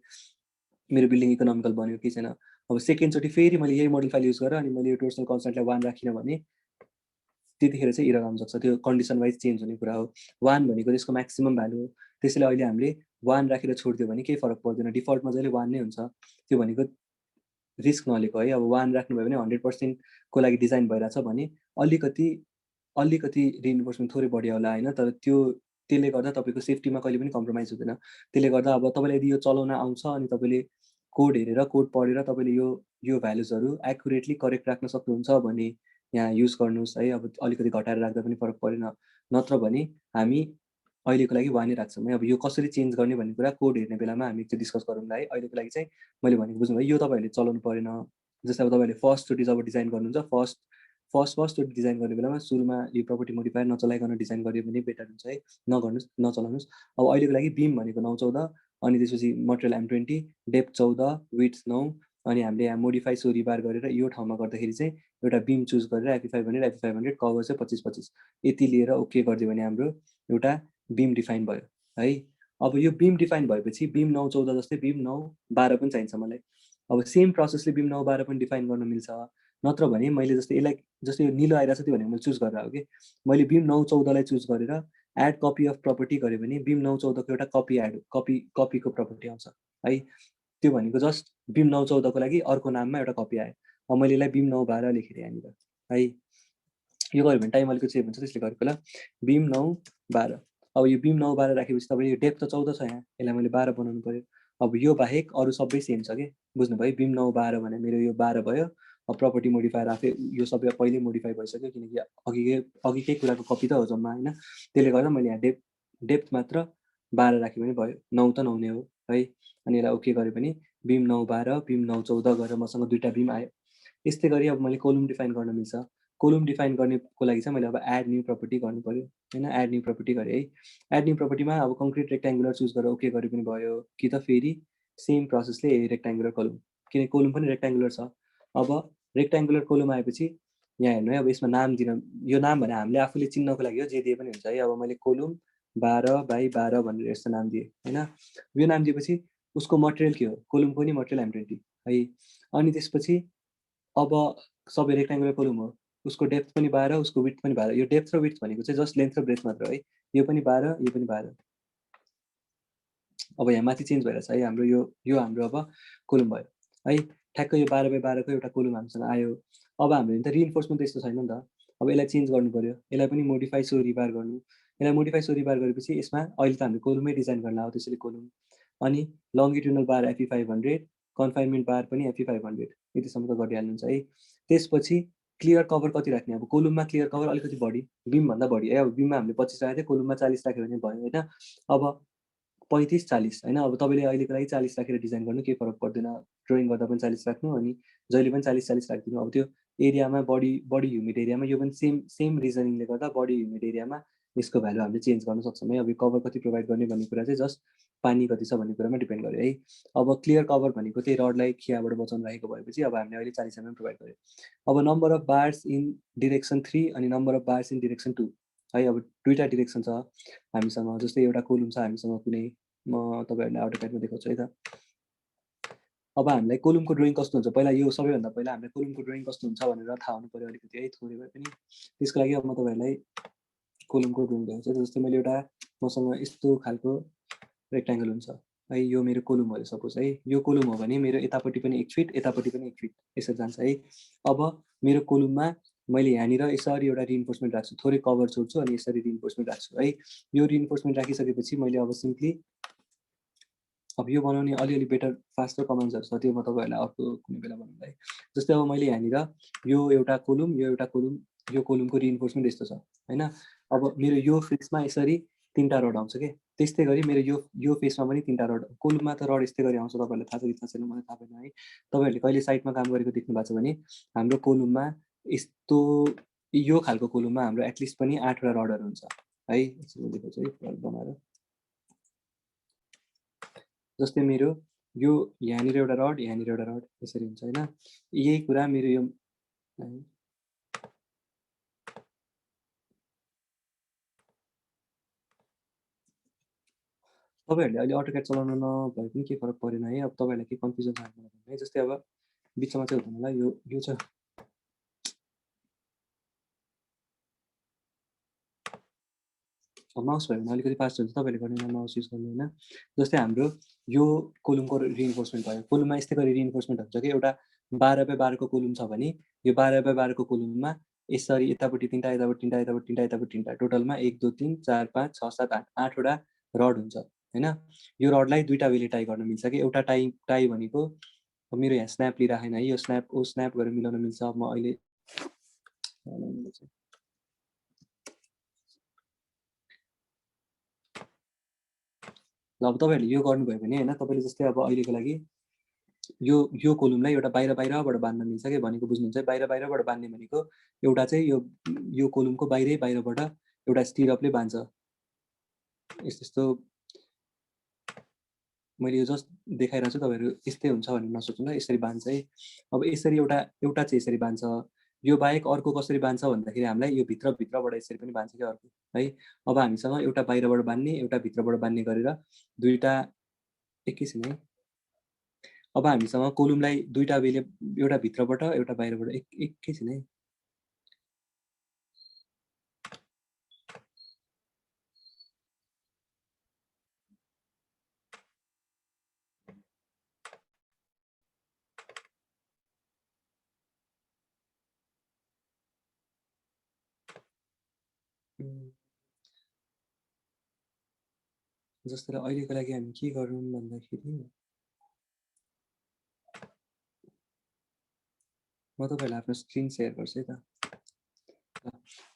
मेरो बिल्डिङ इकोनोमिकल बन्यो कि छैन। अब सेकेन्डचोटि फेरि मैले यही मोडल फाइल युज गरेर अनि मैले यो टोर्सनल कन्स्ट्यान्टलाई 1 राखिनँ भने त्यतिखेर चाहिँ इरर आउन सक्छ। त्यो कन्डिसन वाइज चेन्ज हुने कुरा हो। 1 भनेको त्यसको म्याक्सिमम भ्यालु हो, त्यसैले अहिले हामीले 1 राखेर छोडिदियो भने केही फरक पर्दैन, डिफल्टमा जहिले 1 नै हुन्छ। त्यो भनेको रिस्क नलिएको है। अब 1 राख्नुभयो भने 100% को लागि डिजाइन भइरहेछ भने अलिकति रिइन्फोर्समेन्ट थोरै बढी होला होइन, तर त्यसले गर्दा तपाईँको सेफ्टीमा कहिले पनि कम्प्रोमाइज हुँदैन। त्यसले गर्दा अब तपाईँलाई यदि यो चलाउन आउँछ अनि तपाईँले कोड हेरेर कोड पढेर तपाईँले यो भ्यालुजहरू एक्युरेटली करेक्ट राख्न सक्नुहुन्छ भने यहाँ युज गर्नुहोस् है। अब अलिकति घटाएर राख्दा पनि फरक परेन, नत्र भने हामी अहिलेको लागि 1 नै राख्छौँ है। अब यो कसरी चेन्ज गर्ने भन्ने कुरा कोड हेर्ने बेलामा हामी त्यो डिस्कस गरौँला है। अहिलेको लागि चाहिँ मैले भनेको बुझ्नुभयो, यो तपाईँहरूले चलाउनु परेन। जस्तै अब तपाईँहरूले फर्स्टचोटि जब डिजाइन गर्नुहुन्छ, फर्स्टचोटि डिजाइन गर्ने बेलामा सुरुमा यो प्रपर्टी मोडिफायर नचलाइकन डिजाइन गर्यो भने बेटर हुन्छ है, नगर्नुहोस्, नचलाउनुहोस्। अब अहिलेको लागि बिम भनेको 914 अनि त्यसपछि मटेरियल M20, डेप्थ 14, विड्थ 9 अनि हामीले यहाँ मोडिफाई सोरी बार गरेर यो ठाउँमा गर्दाखेरि चाहिँ एउटा बिम चुज गरेर IP500 कभर चाहिँ 25-25 यति लिएर ओके गरिदियो भने हाम्रो एउटा बिम डिफाइन भयो है। अब यो बिम डिफाइन भएपछि बिम 914 जस्तै बिम 912 पनि चाहिन्छ मलाई। अब सेम प्रोसेसले बिम 912 पनि डिफाइन गर्न मिल्छ, नत्र भने मैले जस्तै यसलाई जस्तै यो निलो आइरहेको छ त्यो भनेको मैले चुज गरेर हो कि मैले बिम 914 लाई चुज गरेर एड कपी अफ प्रपर्टी गरेँ भने बिम 914 को एउटा कपीको प्रपर्टी आउँछ है। त्यो भनेको जस्ट बिम 914 को लागि अर्को नाममा एउटा कपी आयो। अब मैले यसलाई बिम 912 लेखेँ यहाँनिर है। यो गऱ्यो भने टाइम अलिकति सेभ हुन्छ, त्यसले गरेको होला बिम 912। अब यो बिम 912 राखेपछि तपाईँ यो डेप्थ त 14 छ, यहाँ यसलाई मैले 12 बनाउनु पर्यो। अब यो बाहेक अरू सबै सेम छ कि बुझ्नुभयो। बिम 912 भने मेरो यो 12 भयो। अब प्रपर्टी मोडिफायर आफै यो सबै पहिल्यै मोडिफाई भइसक्यो, किनकि अघिकै कुराको कपी त हो जम्मा होइन। त्यसले गर्दा मैले यहाँ डेप्थ मात्र 12 राखेँ भने भयो, 9 त 9 नै हो है। अनि यसलाई ओके गरेँ भने बिम 912 बिम 914 गरेर मसँग दुईवटा बिम आयो। यस्तै गरी अब मैले कोलुम डिफाइन गर्न मिल्छ। कोलुम डिफाइन गर्नेको लागि चाहिँ मैले अब एड न्यू प्रपर्टी गर्नु पर्यो होइन। एड न्यू प्रपर्टी गरेँ है। एड न्यू प्रपर्टीमा अब कङ्क्रिट रेक्ट्याङ्गुलर चुज गरेर ओके गरे पनि भयो, कि त फेरि सेम प्रोसेसले रेक्ट्याङ्गुलर कोलुम, किनकि कोलुम पनि रेक्ट्याङ्गुलर छ। अब रेक्ट्याङ्गुलर कोलुम आएपछि यहाँ हेर्नु है, अब यसमा नाम दिन, यो नाम भने हामीले आफूले चिन्नको लागि हो, जे दिए पनि हुन्छ है। अब मैले कोलुम 12/12 भनेर यस्तो नाम दिएँ होइन। यो नाम दिएपछि उसको मटेरियल के हो, कोलुमको नि मटेरियल M20 है। अनि त्यसपछि अब सबै रेक्ट्याङ्गुलर कोलुम हो, उसको डेप्थ पनि 12, उसको विड्थ पनि 12। यो डेप्थ र विड्थ भनेको चाहिँ जस्ट लेन्थ र ब्रेथ मात्र है। यो पनि 12, यो पनि 12। अब यहाँ माथि चेन्ज भइरहेछ है हाम्रो यो हाम्रो अब कोलुम भयो है। ठ्याक्क यो 12/12 को एउटा कोलुम हामीसँग आयो। अब हामीले त रिइन्फोर्समेन्ट त यस्तो छैन नि त। अब यसलाई चेन्ज गर्नु पर्यो, यसलाई पनि मोडिफाई सो रिबार गर्नु। यसलाई मोडिफाई सो रिबार गरेपछि यसमा अहिले त हामीले कोलुमै डिजाइन गर्न लाग्यो, त्यसैले कोलुम। अनि लङ्गिट्युडनल बार FE500, कन्फाइनमेन्ट बार पनि FE500 यतिसम्म त गरिहाल्नुहुन्छ है। त्यसपछि क्लियर कभर कति राख्ने, अब कोलुममा क्लियर कभर अलिकति बढी, बिमभन्दा बढी है। अब बिममा हामीले 25 राखेको थियो, कोलुममा 40 राख्यो भने भयो होइन। अब 35-40 होइन। अब तपाईँले अहिलेको लागि 40 राखेर डिजाइन गर्नु केही फरक पर्दैन, ड्रइङ गर्दा पनि 40 राख्नु अनि जहिले पनि 40-40 राखिदिनु। अब त्यो एरियामा बढी ह्युमिड एरियामा यो पनि सेम रिजनिङले गर्दा बढी ह्युमिड एरियामा यसको भ्यालु हामीले चेन्ज गर्न सक्छौँ है। अब यो कभर कति प्रोभाइड गर्ने भन्ने कुरा चाहिँ जस्ट पानी कति छ भन्ने कुरामा डिपेन्ड गर्यो है। अब क्लियर कभर भनेको त्यही रडलाई खियाबाट बचाउन राखेको भएपछि अब हामीले अहिले 40 mm प्रोभाइड गर्यो। अब number of bars in direction 3 अनि number of bars in direction 2 है। अब दुईवटा डिरेक्सन छ हामीसँग, जस्तै एउटा कोलुम छ हामीसँग कुनै, म तपाईँहरूलाई आउटोक्याडमा देखाउँछु है त। अब हामीलाई कोलुमको ड्रइङ कस्तो हुन्छ, पहिला यो सबैभन्दा पहिला हामीलाई कोलुमको ड्रइङ कस्तो हुन्छ भनेर थाहा हुनु पऱ्यो अलिकति है, थोरै भए पनि। त्यसको लागि अब म तपाईँहरूलाई कोलुमको ड्रइङ देखाउँछु। जस्तै मैले एउटा, मसँग यस्तो खालको रेक्ट्याङ्गल हुन्छ है, यो मेरो कोलुम हो सपोज है। यो कोलुम हो भने मेरो यतापट्टि पनि 1 फिट यतापट्टि पनि 1 फिट यसरी जान्छ है। अब मेरो कोलुममा मैले यहाँनिर यसरी एउटा रिइन्फोर्समेन्ट राख्छु, थोरै कभर छोड्छु अनि यसरी रिइन्फोर्समेन्ट राख्छु है। यो रिइन्फोर्समेन्ट राखिसकेपछि मैले अब सिम्पली अब यो बनाउने अलिअलि बेटर फास्टर कमान्ड्सहरू छ, त्यो म तपाईँहरूलाई अर्को कुनै बेला बनाउँदा है। जस्तै अब मैले यहाँनिर यो एउटा कोलुम, यो एउटा कोलुम, यो कोलुमको रिइन्फोर्समेन्ट यस्तो छ होइन। अब मेरो यो फेसमा यसरी 3टा रड आउँछ के, त्यस्तै गरी मेरो यो फेसमा पनि 3टा रड, कोलुममा त रड यस्तै गरी आउँछ, तपाईँहरूलाई थाहा छ कि थाहा छैन मलाई थाहा भएन है। तपाईँहरूले कहिले साइटमा काम गरेको देख्नु भएको छ भने हाम्रो कोलुममा यस्तो यो खालको कोलुममा हाम्रो एटलिस्ट पनि 8वटा रडहरू हुन्छ है। यसो देखाउँछु है रड बनाएर। जस्तै मेरो यो यहाँनिर एउटा रड, यहाँनिर एउटा रड यसरी हुन्छ होइन। यही कुरा मेरो यो तपाईँहरूले अहिले अटोक्याड चलाउन नभए पनि केही फरक परेन है। अब तपाईँहरूलाई के कन्फ्युजन छ भने है, जस्तै अब बिचमा चाहिँ हुँदैन होला, यो छ माउस भयो भने अलिकति फास्ट हुन्छ, तपाईँहरूले गर्ने माउस युज गर्नु होइन। जस्तै हाम्रो यो कोलुमको रिइन्फोर्समेन्ट भयो, कोलुममा यस्तै गरी रिइन्फोर्समेन्ट हुन्छ कि एउटा 12x12को कोलुम छ भने यो 12x12को कोलुममा यसरी यतापट्टि 3टा यतापट्टि 3टा यतापट्टि 3टा यतापट्टि 3टा टोटलमा 1 2 3 4 5 6 7 8 8वटा रड हुन्छ होइन। यो रडलाई दुईवटा वेले टाई गर्न मिल्छ कि, एउटा टाई भनेको मेरो यहाँ स्न्याप लिइराखेन है, यो स्न्याप गरेर मिलाउन मिल्छ। अब म अहिले अब तपाईँहरूले यो गर्नुभयो भने होइन, तपाईँले जस्तै अब अहिलेको लागि यो कोलुमलाई एउटा बाहिरबाट बाँध्न मिल्छ कि भनेको बुझ्नुहुन्छ। बाहिरबाट बाँध्ने भनेको एउटा चाहिँ यो कोलुमको बाहिरबाट एउटा स्टिरअपले बाँध्छ, यस्तो मैले यो जस्ट देखाइरहेको छु, तपाईँहरू यस्तै हुन्छ भनेर नसोच्नु ल, यसरी बाँध्छ है। अब यसरी एउटा चाहिँ यसरी बाँध्छ, यो बाहेक अर्को कसरी बाँध्छ भन्दाखेरि हामीलाई यो भित्रबाट यसरी पनि बाँध्छ क्या अर्को है। अब हामीसँग एउटा बाहिरबाट बाँध्ने एउटा भित्रबाट बाँध्ने गरेर दुईवटा, एकैछिन है। अब हामीसँग कोलुमलाई दुईवटा वेले, एउटा भित्रबाट एउटा बाहिरबाट, एकैछिन है। जस्तै अहिलेको लागि हामी के गरौँ भन्दाखेरि म तपाईँहरूलाई आफ्नो स्क्रिन सेयर गर्छु है त।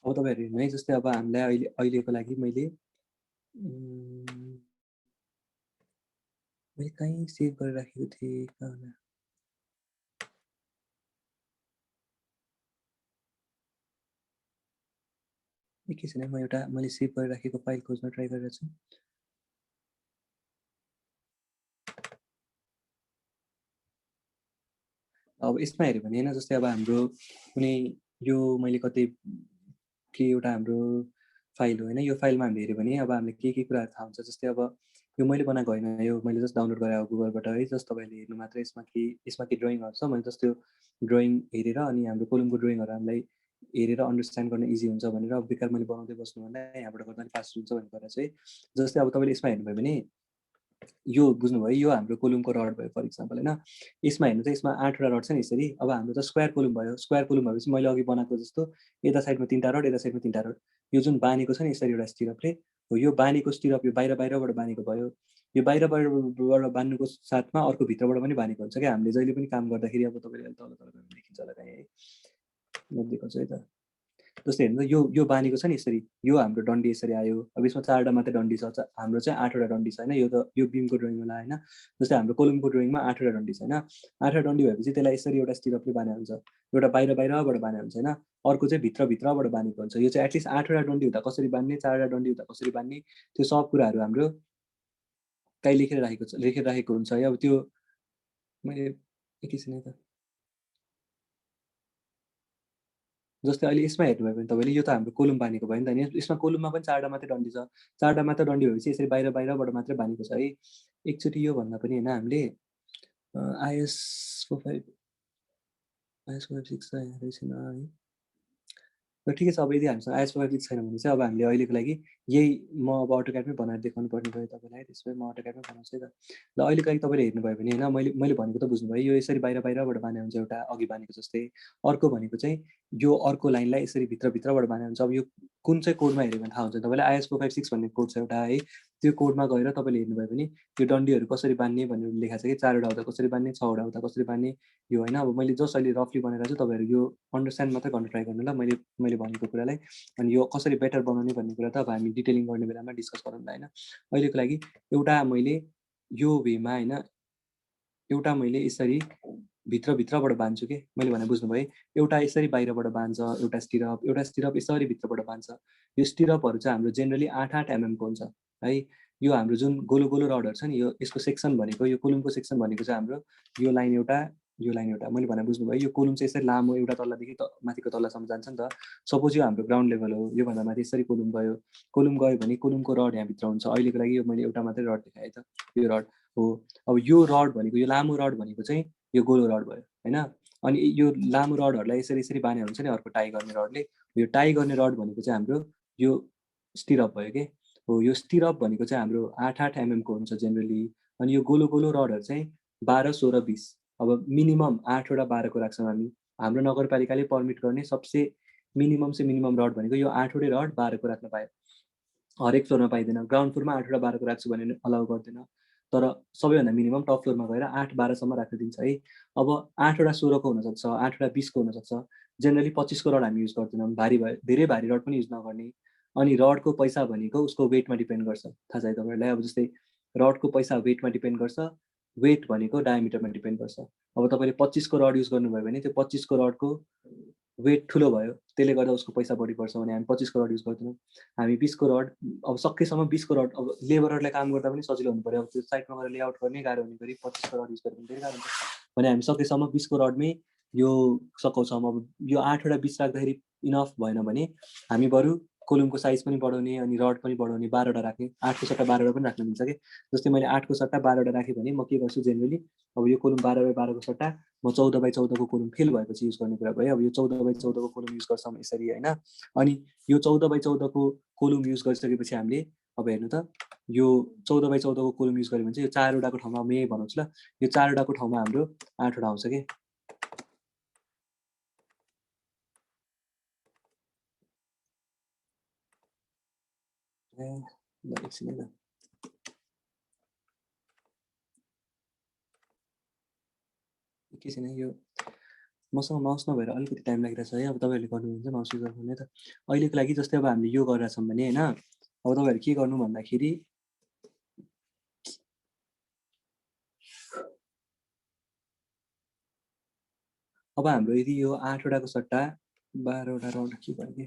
अब तपाईँहरू हेर्नु है, जस्तै अब हामीलाई अहिलेको लागि मैले कहीँ सेभ गरेर राखेको थिएँ, कहाँ एकैछिन है, म एउटा मैले सेभ गरेर राखेको फाइल खोज्न ट्राई गरिरहेको छु। अब यसमा हेऱ्यो भने होइन, जस्तै अब हाम्रो कुनै यो मैले कतै के एउटा हाम्रो फाइल हो होइन, यो फाइलमा हामीले हेऱ्यो भने अब हामीले के कुराहरू थाहा हुन्छ। जस्तै अब यो मैले बनाएको होइन, यो मैले जस्ट डाउनलोड गरेँ गुगलबाट है, जस्ट तपाईँहरूले हेर्नु मात्रै। यसमा के ड्रइङहरू छ, मैले जस्ट त्यो ड्रइङ हेरेर अनि हाम्रो कोलुमको ड्रइङहरू हामीलाई हेरेर अन्डरस्ट्यान्ड गर्न इजी हुन्छ भनेर अब बेकार मैले बनाउँदै बस्नुभन्दा यहाँबाट गर्दा पनि फास्ट हुन्छ भनेर चाहिँ। जस्तै अब तपाईँले यसमा हेर्नुभयो भने यो बुझ्नुभयो, यो हाम्रो कोलुमको रड भयो फर इक्जाम्पल होइन। यसमा हेर्नु चाहिँ यसमा 8वटा रड छ नि यसरी। अब हाम्रो त स्क्वायर कोलुम भयो, स्क्वायर कोलुम भएपछि मैले अघि बनाएको जस्तो यता साइडमा 3टा रड, यता साइडमा 3टा रड, यो जुन बाँधेको छ नि यसरी एउटा स्टिरअपले हो, यो बाँधेको स्टिरअप यो बाहिरबाट बाँधेको भयो। यो बाहिरबाट बाँध्नुको साथमा अर्को भित्रबाट पनि बाँधेको हुन्छ क्या। हामीले जहिले पनि काम गर्दाखेरि अब तपाईँले तल देखिन्छ होला कहीँ है, म देखाउँछु है त। जस्तै हेर्नु यो यो बानीको छ नि यसरी, यो हाम्रो डन्डी यसरी आयो, अब यसमा 4वटा मात्रै डन्डी छ, हाम्रो चाहिँ 8वटा डन्डी छ होइन, यो त यो बिमको ड्रइङ होला होइन। जस्तै हाम्रो कोलमको ड्रइङमा 8वटा डन्डी छ होइन, 8वटा डन्डी भएपछि त्यसलाई यसरी एउटा स्टिरअपले बाने हुन्छ, एउटा बाहिरबाट बाने हुन्छ होइन, अर्को चाहिँ भित्रबाट बानेको हुन्छ। यो चाहिँ एटलिस्ट 8वटा डन्डी हुँदा कसरी बान्ने, 4वटा डन्डी हुँदा कसरी बान्ने, त्यो सब कुराहरू हाम्रो काहीँ लेखेर राखेको हुन्छ है। अब त्यो मैले एकैछिन है त, जस्तै अहिले यसमा हेर्नुभयो भने तपाईँले यो त हाम्रो कोलम बानेको भयो नि त, नि यसमा कोलममा पनि 4वटा मात्रै डन्डी छ, 4वटा मात्र डन्डी भएपछि यसरी बाहिरबाट मात्रै बानेको छ है। एकचोटि यो भन्दा पनि होइन हामीले आइएस 45 त यहाँ छैन है। र ठिकै छ, अब यदि हामीसँग आइएस 45 छैन भने चाहिँ अब हामीले अहिलेको लागि यही म अब अटोक्याडमै बनाएर देखाउनु पर्ने भयो तपाईँलाई, त्यसो भए म अटोक्याडमै बनाउँछु है त। ल अहिलेको लागि तपाईँले हेर्नुभयो भने होइन, मैले भनेको त बुझ्नुभयो, यो यसरी बाहिरबाट बाने हुन्छ एउटा अघि बानेको जस्तै। अर्को भनेको चाहिँ यो अर्को लाइनलाई यसरी भित्रबाट बाने हुन्छ। अब यो कुन चाहिँ कोडमा हेऱ्यो भने थाहा हुन्छ तपाईँलाई, आइएस 456 भन्ने कोड छ एउटा है, त्यो कोडमा गएर तपाईँले हेर्नुभयो भने यो डन्डीहरू कसरी बान्ने भनेर लेखाएको छ कि, 4वटा हुँदा कसरी बान्ने, 6वटा हुँदा कसरी बान्ने, यो होइन। अब मैले जस्ट अहिले रफली बनाएर चाहिँ तपाईँहरू यो अन्डरस्ट्यान्ड मात्रै गर्न ट्राई गर्नु ल मैले भनेको कुरालाई। अनि यो कसरी बेटर बनाउने भन्ने कुरा त अब हामी डिटेलिङ गर्ने बेलामा डिस्कस गरौँला होइन। अहिलेको लागि एउटा मैले यो वेमा होइन, एउटा मैले यसरी भित्रबाट बान्छु कि, मैले भने बुझ्नुभयो, एउटा यसरी बाहिरबाट बान्छ, एउटा स्टिरअप यसरी भित्रबाट बान्छ। यो स्टिरअपहरू चाहिँ हाम्रो जेनरली 8-8 एमएमको हुन्छ है। यो हाम्रो जुन गोलो रडहरू छ नि, यो यसको सेक्सन भनेको, यो कोलुमको सेक्सन भनेको चाहिँ हाम्रो यो लाइन एउटा, यो लाइन एउटा, मैले भने बुझ्नुभयो। यो कोलुम चाहिँ यसरी लामो एउटा तल्लादेखि माथिको तल्लासम्म जान्छ नि त। सपोज यो हाम्रो ग्राउन्ड लेभल हो, योभन्दा माथि यसरी कोलुम गयो भने कोलुमको रड यहाँभित्र हुन्छ। अहिलेको लागि यो मैले एउटा मात्रै रड देखाएँ त, यो रड हो। अब यो रड भनेको, यो लामो रड भनेको चाहिँ यो गोलो रड भयो होइन। अनि यो लामो रडहरूलाई यसरी बाने हुन्छ नि अर्को टाई गर्ने रडले। यो टाई गर्ने रड भनेको चाहिँ हाम्रो यो स्टिरअप भयो कि हो। यो स्टिरअप भनेको चाहिँ हाम्रो 8-8 एमएमको हुन्छ जेनरली। अनि यो गोलो रडहरू चाहिँ 12, 16, 20, अब मिनिमम 8वटा 12को राख्छौँ हामी। हाम्रो नगरपालिकाले पर्मिट गर्ने सबसे मिनिमम रड भनेको यो 8वटै रड 12को राख्न पायो। हरेक फ्लोरमा पाइँदैन, ग्राउन्ड फ्लोरमा 8वटा 12को राख्छु भने अलाउ गर्दैन, तर सबैभन्दा मिनिमम टप फ्लोरमा गएर 8-12सम्म राख्न दिन्छ है। अब 8वटा 16को हुनसक्छ, 8वटा 20को हुनसक्छ। जेनरली 25को रड हामी युज गर्दैनौँ, भारी भयो, धेरै भारी रड पनि युज नगर्ने। अनि रडको पैसा भनेको उसको वेटमा डिपेन्ड गर्छ, थाहा छ है तपाईँहरूलाई। अब जस्तै रडको पैसा वेटमा डिपेन्ड गर्छ, वेट भनेको डायमिटरमा डिपेन्ड गर्छ। अब तपाईँले 25को रड युज गर्नुभयो भने त्यो 25को रडको वेट ठुलो भयो, त्यसले गर्दा उसको पैसा बढी पर्छ भने हामी 25को रड युज गर्दैनौँ। हामी 20को रड, अब सकेसम्म 20को रड, अब लेबरहरूले काम गर्दा पनि सजिलो हुनु पऱ्यो, अब त्यो साइडमा गएर लेआउट गर्ने गाह्रो हुने गरी 25को रड युज गर्यो भने धेरै गाह्रो हुन्छ भने हामी सकेसम्म 20को रडमै यो सघाउँछौँ। अब यो 8वटा 20 राख्दाखेरि इनफ भएन भने हामी बरु कोलुमको साइज पनि बढाउने अनि रड पनि बढाउने, 12वटा राख्ने, 8को सट्टा 12वटा पनि राख्न मिल्छ कि। जस्तै मैले 8को सट्टा 12वटा राखेँ भने म के गर्छु जेनरली, अब यो कोलुम 12x12को सट्टा म 14x14को कोलुम फेल भएपछि युज गर्ने कुरा भयो। अब यो 14x14को कोलुम युज गर्छौँ यसरी होइन। अनि यो 14x14को कोलुम युज गरिसकेपछि हामीले अब हेर्नु त, यो 14x14को कोलुम युज गऱ्यो भने चाहिँ यो 4वटाको ठाउँमा म यही बनाउँछु ल, यो 4वटाको ठाउँमा हाम्रो 8वटा आउँछ कि। ल एकछिन है त, एकैछिन है, यो मसँग माउस नभएर अलिकति टाइम लागिरहेछ है। अब तपाईँहरूले गर्नुहुन्छ माउस युज गर्नु त। अहिलेको लागि जस्तै अब हामीले यो गरेर छौँ भने होइन, अब तपाईँहरू के गर्नु भन्दाखेरि अब हाम्रो यदि यो 8वटाको सट्टा 12वटा रड के भयो कि,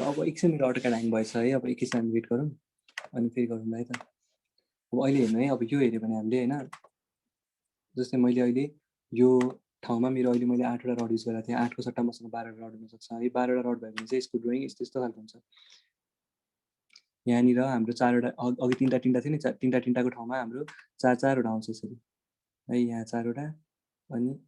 अब एकछिन मेरो अटोक्याड ह्याङ भएछ है। अब एकैछिन हामी वेट गरौँ अनि फेरि गरौँ है त। अब अहिले हेर्नु है, अब यो हेऱ्यो भने हामीले होइन, जस्तै मैले अहिले यो ठाउँमा मेरो अहिले मैले 8वटा रड युज गरेको थिएँ, 8को सट्टा मसँग 12वटा रड हुनसक्छ है। 12वटा रड भयो भने चाहिँ यसको ड्रइङ यस्तो खालको हुन्छ। यहाँनिर हाम्रो 4वटा, अघि 3टा थियो नि, 3टाको ठाउँमा हाम्रो 4-4वटा आउँछ यसरी है। यहाँ 4वटा अनि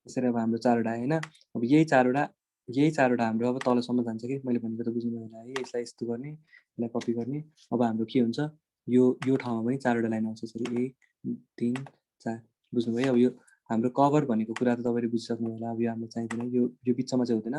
यसरी अब हाम्रो 4वटा होइन। अब यही 4वटा यही 4वटा हाम्रो अब तलसम्म जान्छ कि मैले भनेको त बुझ्नुभयो होला है। यसलाई यस्तो गर्ने, यसलाई कपी गर्ने। अब हाम्रो के हुन्छ, यो ठाउँमा पनि 4वटा लाइन आउँछ यसरी 1 3 4 बुझ्नुभयो। अब यो हाम्रो कभर भनेको कुरा त तपाईँले बुझिसक्नु होला। अब यो हाम्रो चाहिँदैन, यो बिचमा चाहिँ हुँदैन,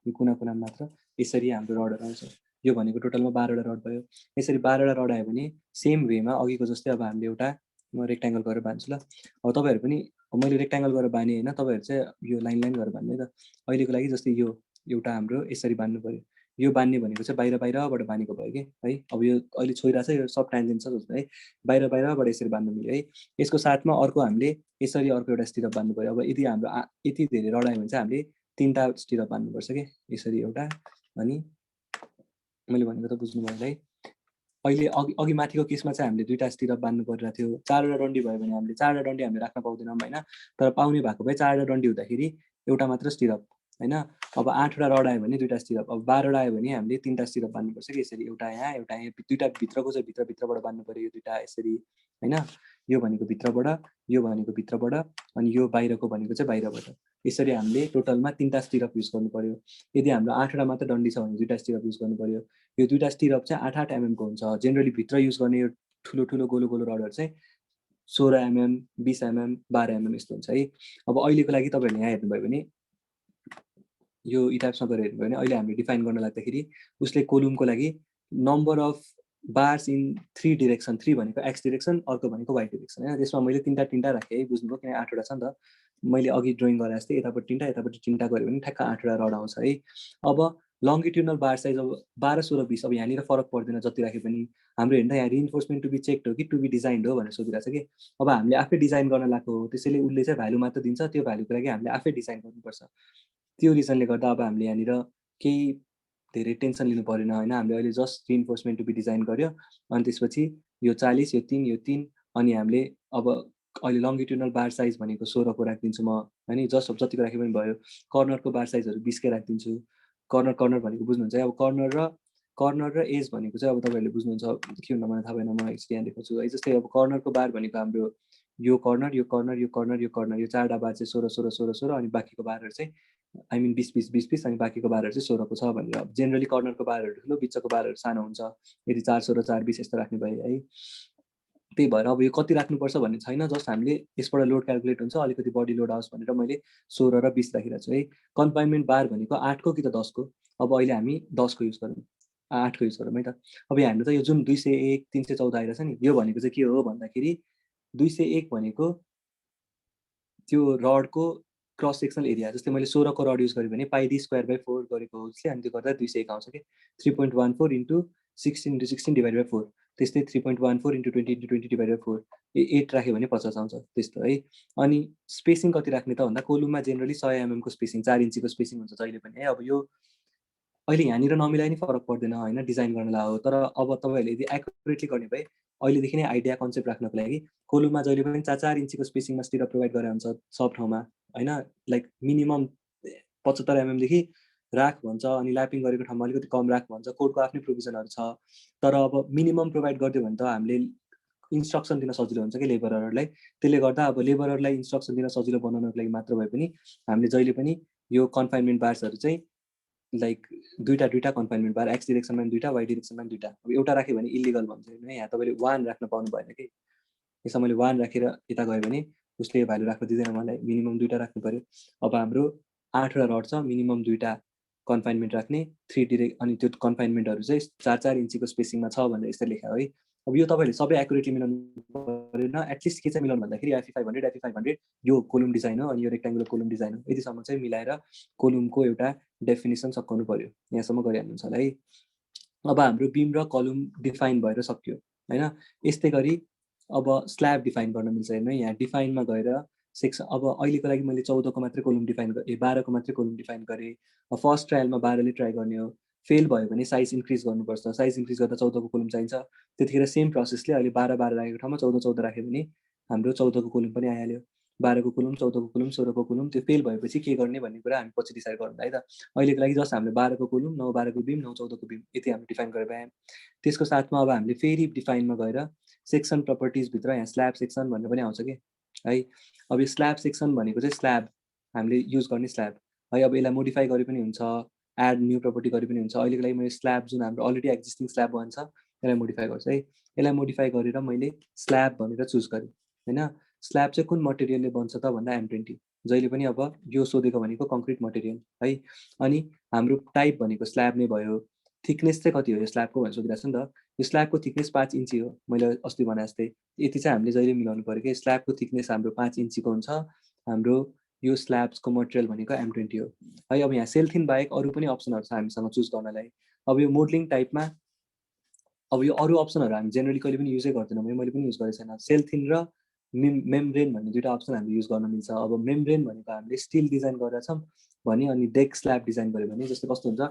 यो कुना कुनामा मात्र यसरी हाम्रो रडहरू आउँछ। यो भनेको टोटलमा 12वटा रड भयो। यसरी 12वटा रड आयो भने सेम वेमा अघिको जस्तै अब हामीले एउटा म रेक्ट्याङ्गल गरेर बान्छु ल। अब तपाईँहरू पनि मैले रेक्ट्याङ्गल गरेर बाने होइन, तपाईँहरू चाहिँ यो लाइन लाइन गरेर बान्नु है त। अहिलेको लागि जस्तै यो एउटा हाम्रो यसरी बान्नु पऱ्यो। यो बान्ने भनेको चाहिँ बाहिर बाहिरबाट बानेको भयो कि है। अब यो अहिले छोइरहेको छ, यो सब ट्यान्जेन्ट छ जस्तो है, बाहिर बाहिरबाट यसरी बान्नु मिल्यो है। यसको साथमा अर्को हामीले यसरी अर्को एउटा स्टिरअप बान्नु पऱ्यो। अब यदि हाम्रो यति धेरै रड आयो भने चाहिँ हामीले 3टा स्टिरअप बान्नुपर्छ कि यसरी एउटा, अनि मैले भनेको त बुझ्नुभयो होला है। अहिले अघि माथिको केसमा चाहिँ हामीले 2टा स्टिरअप बान्नु परिरहेको थियो। 4वटा डन्डी भयो भने हामीले 4वटा डन्डी हामीले राख्न पाउँदैनौँ होइन, तर पाउने भएको भए 4वटा डन्डी हुँदाखेरि एउटा मात्र स्टिरअप होइन। अब 8वटा रड आयो भने 2टा स्टिरअप, अब 12वटा आयो भने हामीले 3टा स्टिरअप बान्नुपर्छ कि यसरी, एउटा यहाँ 2टा भित्रको चाहिँ भित्रबाट बान्नु पऱ्यो, यो 2टा यसरी होइन। यो भनेको भित्रबाट, यो भनेको भित्रबाट, अनि यो बाहिरको भनेको चाहिँ बाहिरबाट। यसरी हामीले टोटलमा 3टा स्टिरअप युज गर्नु पऱ्यो। यदि हाम्रो 8वटा मात्र डन्डी छ भने 2टा स्टिरअप युज गर्नु पऱ्यो। यो 2टा स्टिरअप चाहिँ 8-8 mm को हुन्छ। जेनरली भित्र युज गर्ने यो ठुलो ठुलो गोलो गोलो रडहरू चाहिँ 16 mm 20 mm 12 mm यस्तो हुन्छ है। अब अहिलेको लागि तपाईँहरूले यहाँ हेर्नुभयो भने यो ई टाइप्समा गएर हेर्नुभयो भने अहिले हामीले डिफाइन गर्न लाग्दाखेरि उसले कोलुमको लागि number of bars in 3 direction, 3 भनेको एक्स डिरेक्सन, अर्को भनेको वाइ डिरेक्सन होइन। त्यसमा मैले 3टा राखेँ है, बुझ्नुभयो, किन 8वटा छ नि त। मैले अघि ड्रइङ गरे जस्तै यतापट्टि 3टा यतापट्टि 3टा गऱ्यो भने ठ्याक्क 8वटा रड आउँछ है। अब लङ्गिट्युडनल बार साइज अब 12 16 20 अब यहाँनिर फरक पर्दैन जति राखे पनि। हाम्रो हेर्दा यहाँ रिइन्फोर्समेन्ट टु बी चेक्ड हो कि टु बी डिजाइन्ड हो भनेर सोधिरहेको छ कि। अब हामीले आफै डिजाइन गर्न लागेको हो, त्यसैले उसले चाहिँ भ्यालु मात्र दिन्छ, त्यो भ्यालुको लागि हामीले आफै डिजाइन गर्नुपर्छ। त्यो रिजनले गर्दा अब हामीले यहाँनिर केही धेरै टेन्सन लिनु परेन होइन। हामीले अहिले just reinforcement to be design गर्यो, अनि त्यसपछि यो 40 यो 3 यो 3, अनि हामीले अब अहिले लङ्गिट्युडनल बार साइज भनेको 16 को राखिदिन्छु म होइन, जस्ट जतिको राखे पनि भयो। कर्नरको बार साइजहरू 20 कै राखिदिन्छु। कर्नर भनेको बुझ्नुहुन्छ है। अब कर्नर र एज भनेको चाहिँ अब तपाईँहरूले बुझ्नुहुन्छ के हुन, मलाई थाहा भएन, म एकचोटि यहाँ देखाउँछु है। जस्तै अब कर्नरको बार भनेको हाम्रो यो कर्नर यो कर्नर यो कर्नर यो कर्नर, यो 4वटा बार चाहिँ 16 16 16 16, अनि बाँकीको बारहरू चाहिँ आई मिन 20 20 20 20, अनि बाँकीको बारहरू चाहिँ 16 को छ भनेर। जेनरली कर्नरको बारहरू ठुलो, बिचको बारहरू सानो हुन्छ यदि 4 16 4 20 यस्तो राख्ने भए है। त्यही भएर अब यो कति राख्नुपर्छ भन्ने छैन, जस्ट हामीले यसबाट लोड क्यालकुलेट हुन्छ, अलिकति बडी लोड आओस् भनेर मैले 16 र 20 राखिरहेको छु है। कन्फाइनमेन्ट बार भनेको 8 को कि त 10 को। अब अहिले हामी 10 को युज गरौँ, 8 को युज गरौँ है त। अब हाम्रो त यो जुन 201 314 आइरहेछ नि, यो भनेको चाहिँ के हो भन्दाखेरि 201 भनेको त्यो रडको क्रस सेक्सनल एरिया। जस्तै मैले 16 को रड युज गरेँ भने पाइ डी स्क्वायर बाई 4 गरेको हो उसले, अनि त्यो गर्दा 201 आउँछ कि 3.14 इन्टु 16 इन्टु 16 डिभाइड बाई 4, त्यस्तै 3.14 इन्टु 20 इन्टु 20 डिभाइड बाई 4, 8 राख्यो भने 50 आउँछ त्यस्तो है। अनि स्पेसिङ कति राख्ने त भन्दा कोलुममा जेनरली 100 mm को स्पेसिङ, 4 इन्चीको स्पेसिङ हुन्छ जहिले पनि है। अब यो अहिले यहाँनिर नमिलाइ नि फरक पर्दैन होइन, डिजाइन गर्नलाई हो। तर अब तपाईँहरूले यदि एक्युरेटली गर्ने भए अहिलेदेखि नै आइडिया कन्सेप्ट राख्नको लागि कोलुममा जहिले पनि 4 इन्चीको स्पेसिङमा स्टिरअप प्रोभाइड गरेर हुन्छ सब ठाउँमा होइन। लाइक मिनिमम 75 mm देखि राख भन्छ, अनि ल्यापिङ गरेको ठाउँमा अलिकति कम राख भन्छ, कोडको आफ्नै प्रोभिजनहरू छ। तर अब मिनिमम प्रोभाइड गरिदियो भने त हामीले इन्स्ट्रक्सन दिन सजिलो हुन्छ कि लेबररहरूलाई। त्यसले गर्दा अब लेबररलाई इन्स्ट्रक्सन दिन सजिलो बनाउनको लागि मात्र भए पनि हामीले जहिले पनि यो कन्फाइनमेन्ट बार्सहरू चाहिँ लाइक दुईटा कन्फाइनमेन्ट बार, एक्स डिरेक्सनमा 2टा वाइ डिरेक्सनमा 2टा। अब एउटा राख्यो भने इलिगल भन्छ होइन, यहाँ तपाईँले 1 राख्न पाउनु भएन कि। यसमा मैले 1 राखेर यता गयो भने उसले भ्यालु राख्न दिँदैन मलाई, मिनिमम 2टा राख्नु पऱ्यो। अब हाम्रो 8वटा रड छ, मिनिमम 2टा कन्फाइनमेन्ट राख्ने, 3 डिरेक्ट, अनि त्यो कन्फाइनमेन्टहरू चाहिँ 4 इन्चीको स्पेसिङमा छ भनेर यस्तो लेख्या है। अब यो तपाईँहरूले सबै एक्युरेटली मिलाउनु परेन, एटलिस्ट के चाहिँ मिलाउनु भन्दाखेरि FE500 यो कोलुम डिजाइन हो, अनि यो रेक्ट्याङ्गुलर कोलुम डिजाइन हो, यतिसम्म चाहिँ मिलाएर कोलुमको एउटा डेफिनेसन सकाउनु पऱ्यो। यहाँसम्म गरिहाल्नुहुन्छ होला है। अब हाम्रो बिम र कलुम डिफाइन भएर सक्यो होइन। यस्तै गरी अब स्ल्याब डिफाइन गर्न मिल्छ हेर्नु, यहाँ डिफाइनमा गएर सेक्सन, अब अहिलेको लागि मैले 14 को मात्रै कोलुम डिफाइन गरेँ, 12 को मात्रै कोलुम डिफाइन गरेँ। फर्स्ट ट्रायलमा 12ले ट्राई गर्ने हो, फेल भयो भने साइज इन्क्रिज गर्नुपर्छ, साइज इन्क्रिज गर्दा 14 को कोलुम चाहिन्छ। त्यतिखेर सेम प्रोसेसले अहिले 12 12 राखेको ठाउँमा 14 14 राख्यो भने हाम्रो 14 को कोलुम पनि आइहाल्यो। 12 को कोलुम 14 को कोलुम 16 को कोलुम, त्यो फेल भएपछि के गर्ने भन्ने कुरा हामी पछि डिसाइड गरौँ है त। अहिलेको लागि जस्ट हामीले 12 को कोलुम 9 12 को बिम 9 14 को बिम यति हामीले डिफाइन गरेर भए। त्यसको साथमा अब हामीले फेरि डिफाइनमा गएर सेक्सन प्रपर्टिजभित्र यहाँ स्ल्याब सेक्सन भन्ने पनि आउँछ कि है। अब यो स्ल्याब सेक्सन भनेको चाहिँ स्ल्याब हामीले युज गर्ने स्ल्याब, है। अब यसलाई मोडिफाई गरे पनि हुन्छ, एड न्यू प्रपर्टी गरे पनि हुन्छ। अहिलेको लागि मैले स्ल्याब जुन हाम्रो अलरेडी एक्जिस्टिङ स्ल्याब वान छ यसलाई मोडिफाई गर्छु है। यसलाई मोडिफाई गरेर मैले स्ल्याब भनेर चुज गरेँ होइन। स्ल्याब चाहिँ कुन मटेरियलले बन्छ त भन्दा M20, जहिले पनि अब यो सोधेको भनेको कङ्क्रिट मटेरियल है। अनि हाम्रो टाइप भनेको स्ल्याब नै भयो। थिकनेस चाहिँ कति हो यो स्ल्याबको भनेर सोधिरहेको छ नि त। यो स्ल्याबको थिकनेस 5 इन्ची हो, मैले अस्ति भने जस्तै। यति चाहिँ हामीले जहिले मिलाउनु पऱ्यो कि स्ल्याबको थिकनेस हाम्रो 5 इन्चीको हुन्छ। हाम्रो यो स्ल्याब्सको मटेरियल भनेको M20 हो है। अब यहाँ सेल्थिन बाहेक अरू पनि अप्सनहरू छ हामीसँग चुज गर्नलाई। अब यो मोडलिङ टाइपमा अब यो अरू अप्सनहरू हामी जेनरली कहिले पनि युजै गर्दैनौँ है, मैले पनि युज गरेको छैन। सेल्थिन र मेम्ब्रेन भन्ने दुईवटा अप्सन हामीले युज गर्न मिल्छ। अब मेम्ब्रेन भनेको हामीले स्टिल डिजाइन गरेका छौँ भने, अनि डेक स्ल्याब डिजाइन गऱ्यो भने जस्तो कस्तो हुन्छ,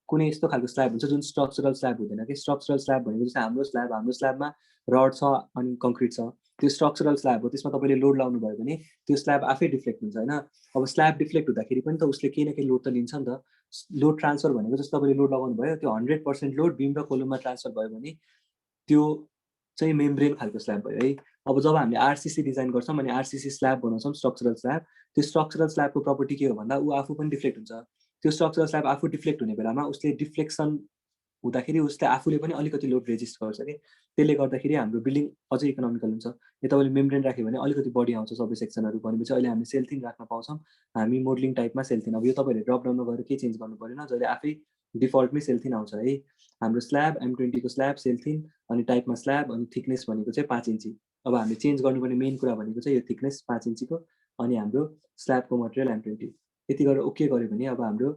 कुनै यस्तो खालको स्ल्याब हुन्छ जुन स्ट्रक्चरल स्ल्याब हुँदैन कि। स्ट्रक्चरल स्ल्याब भनेको जस्तै हाम्रो स्ल्याबमा रड छ अनि कङ्क्रिट छ, त्यो स्ट्रक्चरल स्ल्याब हो। त्यसमा तपाईँले लोड लाउनु भयो भने त्यो स्ल्याब आफै डिफ्लेक्ट हुन्छ होइन। अब स्ल्याब डिफ्लेक्ट हुँदाखेरि पनि त उसले केही न केही लोड त लिन्छ नि त। लोड ट्रान्सफर भनेको जस्तो तपाईँले लोड लगाउनु भयो, त्यो 100% लोड बिम र कोलममा ट्रान्सफर भयो भने त्यो चाहिँ मेम्ब्रेन खालको स्ल्याब भयो है। अब जब हामीले आरसिसी डिजाइन गर्छौँ अनि आरसिसी स्ल्याब बनाउँछौँ, स्ट्रक्चरल स्ल्याब, त्यो स्ट्रक्चरल स्ल्याबको प्रपर्टी के हो भन्दा ऊ आफू पनि डिफ्लेक्ट हुन्छ। त्यो स्ट्रक्चरल स्ल्याब आफू डिफ्लेक्ट हुने बेलामा उसले डिफ्लेक्सन हुँदाखेरि उसले आफूले पनि अलिकति लोड रेजिस्ट गर्छ कि। त्यसले गर्दाखेरि हाम्रो बिल्डिङ अझै इकोनोमिकल हुन्छ। यो तपाईँले मेम्ब्रेन राख्यो भने अलिकति बढी आउँछ सबै सेक्सनहरू। भनेपछि अहिले हामी सेल्थिन राख्न पाउँछौँ हामी मोडलिङ टाइपमा सेल्थिन। अब यो तपाईँहरूले ड्रप डाउनमा गएर केही चेन्ज गर्नु परेन, जहिले आफै डिफल्टमै सेल्थिन आउँछ है। हाम्रो स्ल्याब M20 को स्ल्याब सेल्थिन, अनि टाइपमा स्ल्याब, अनि थिकनेस भनेको चाहिँ 5 इन्ची। अब हामीले चेन्ज गर्नुपर्ने मेन कुरा भनेको चाहिँ यो थिकनेस 5 इन्चीको, अनि हाम्रो स्ल्याबको मटेरियल M20। यति गरेर ओके गऱ्यो भने अब हाम्रो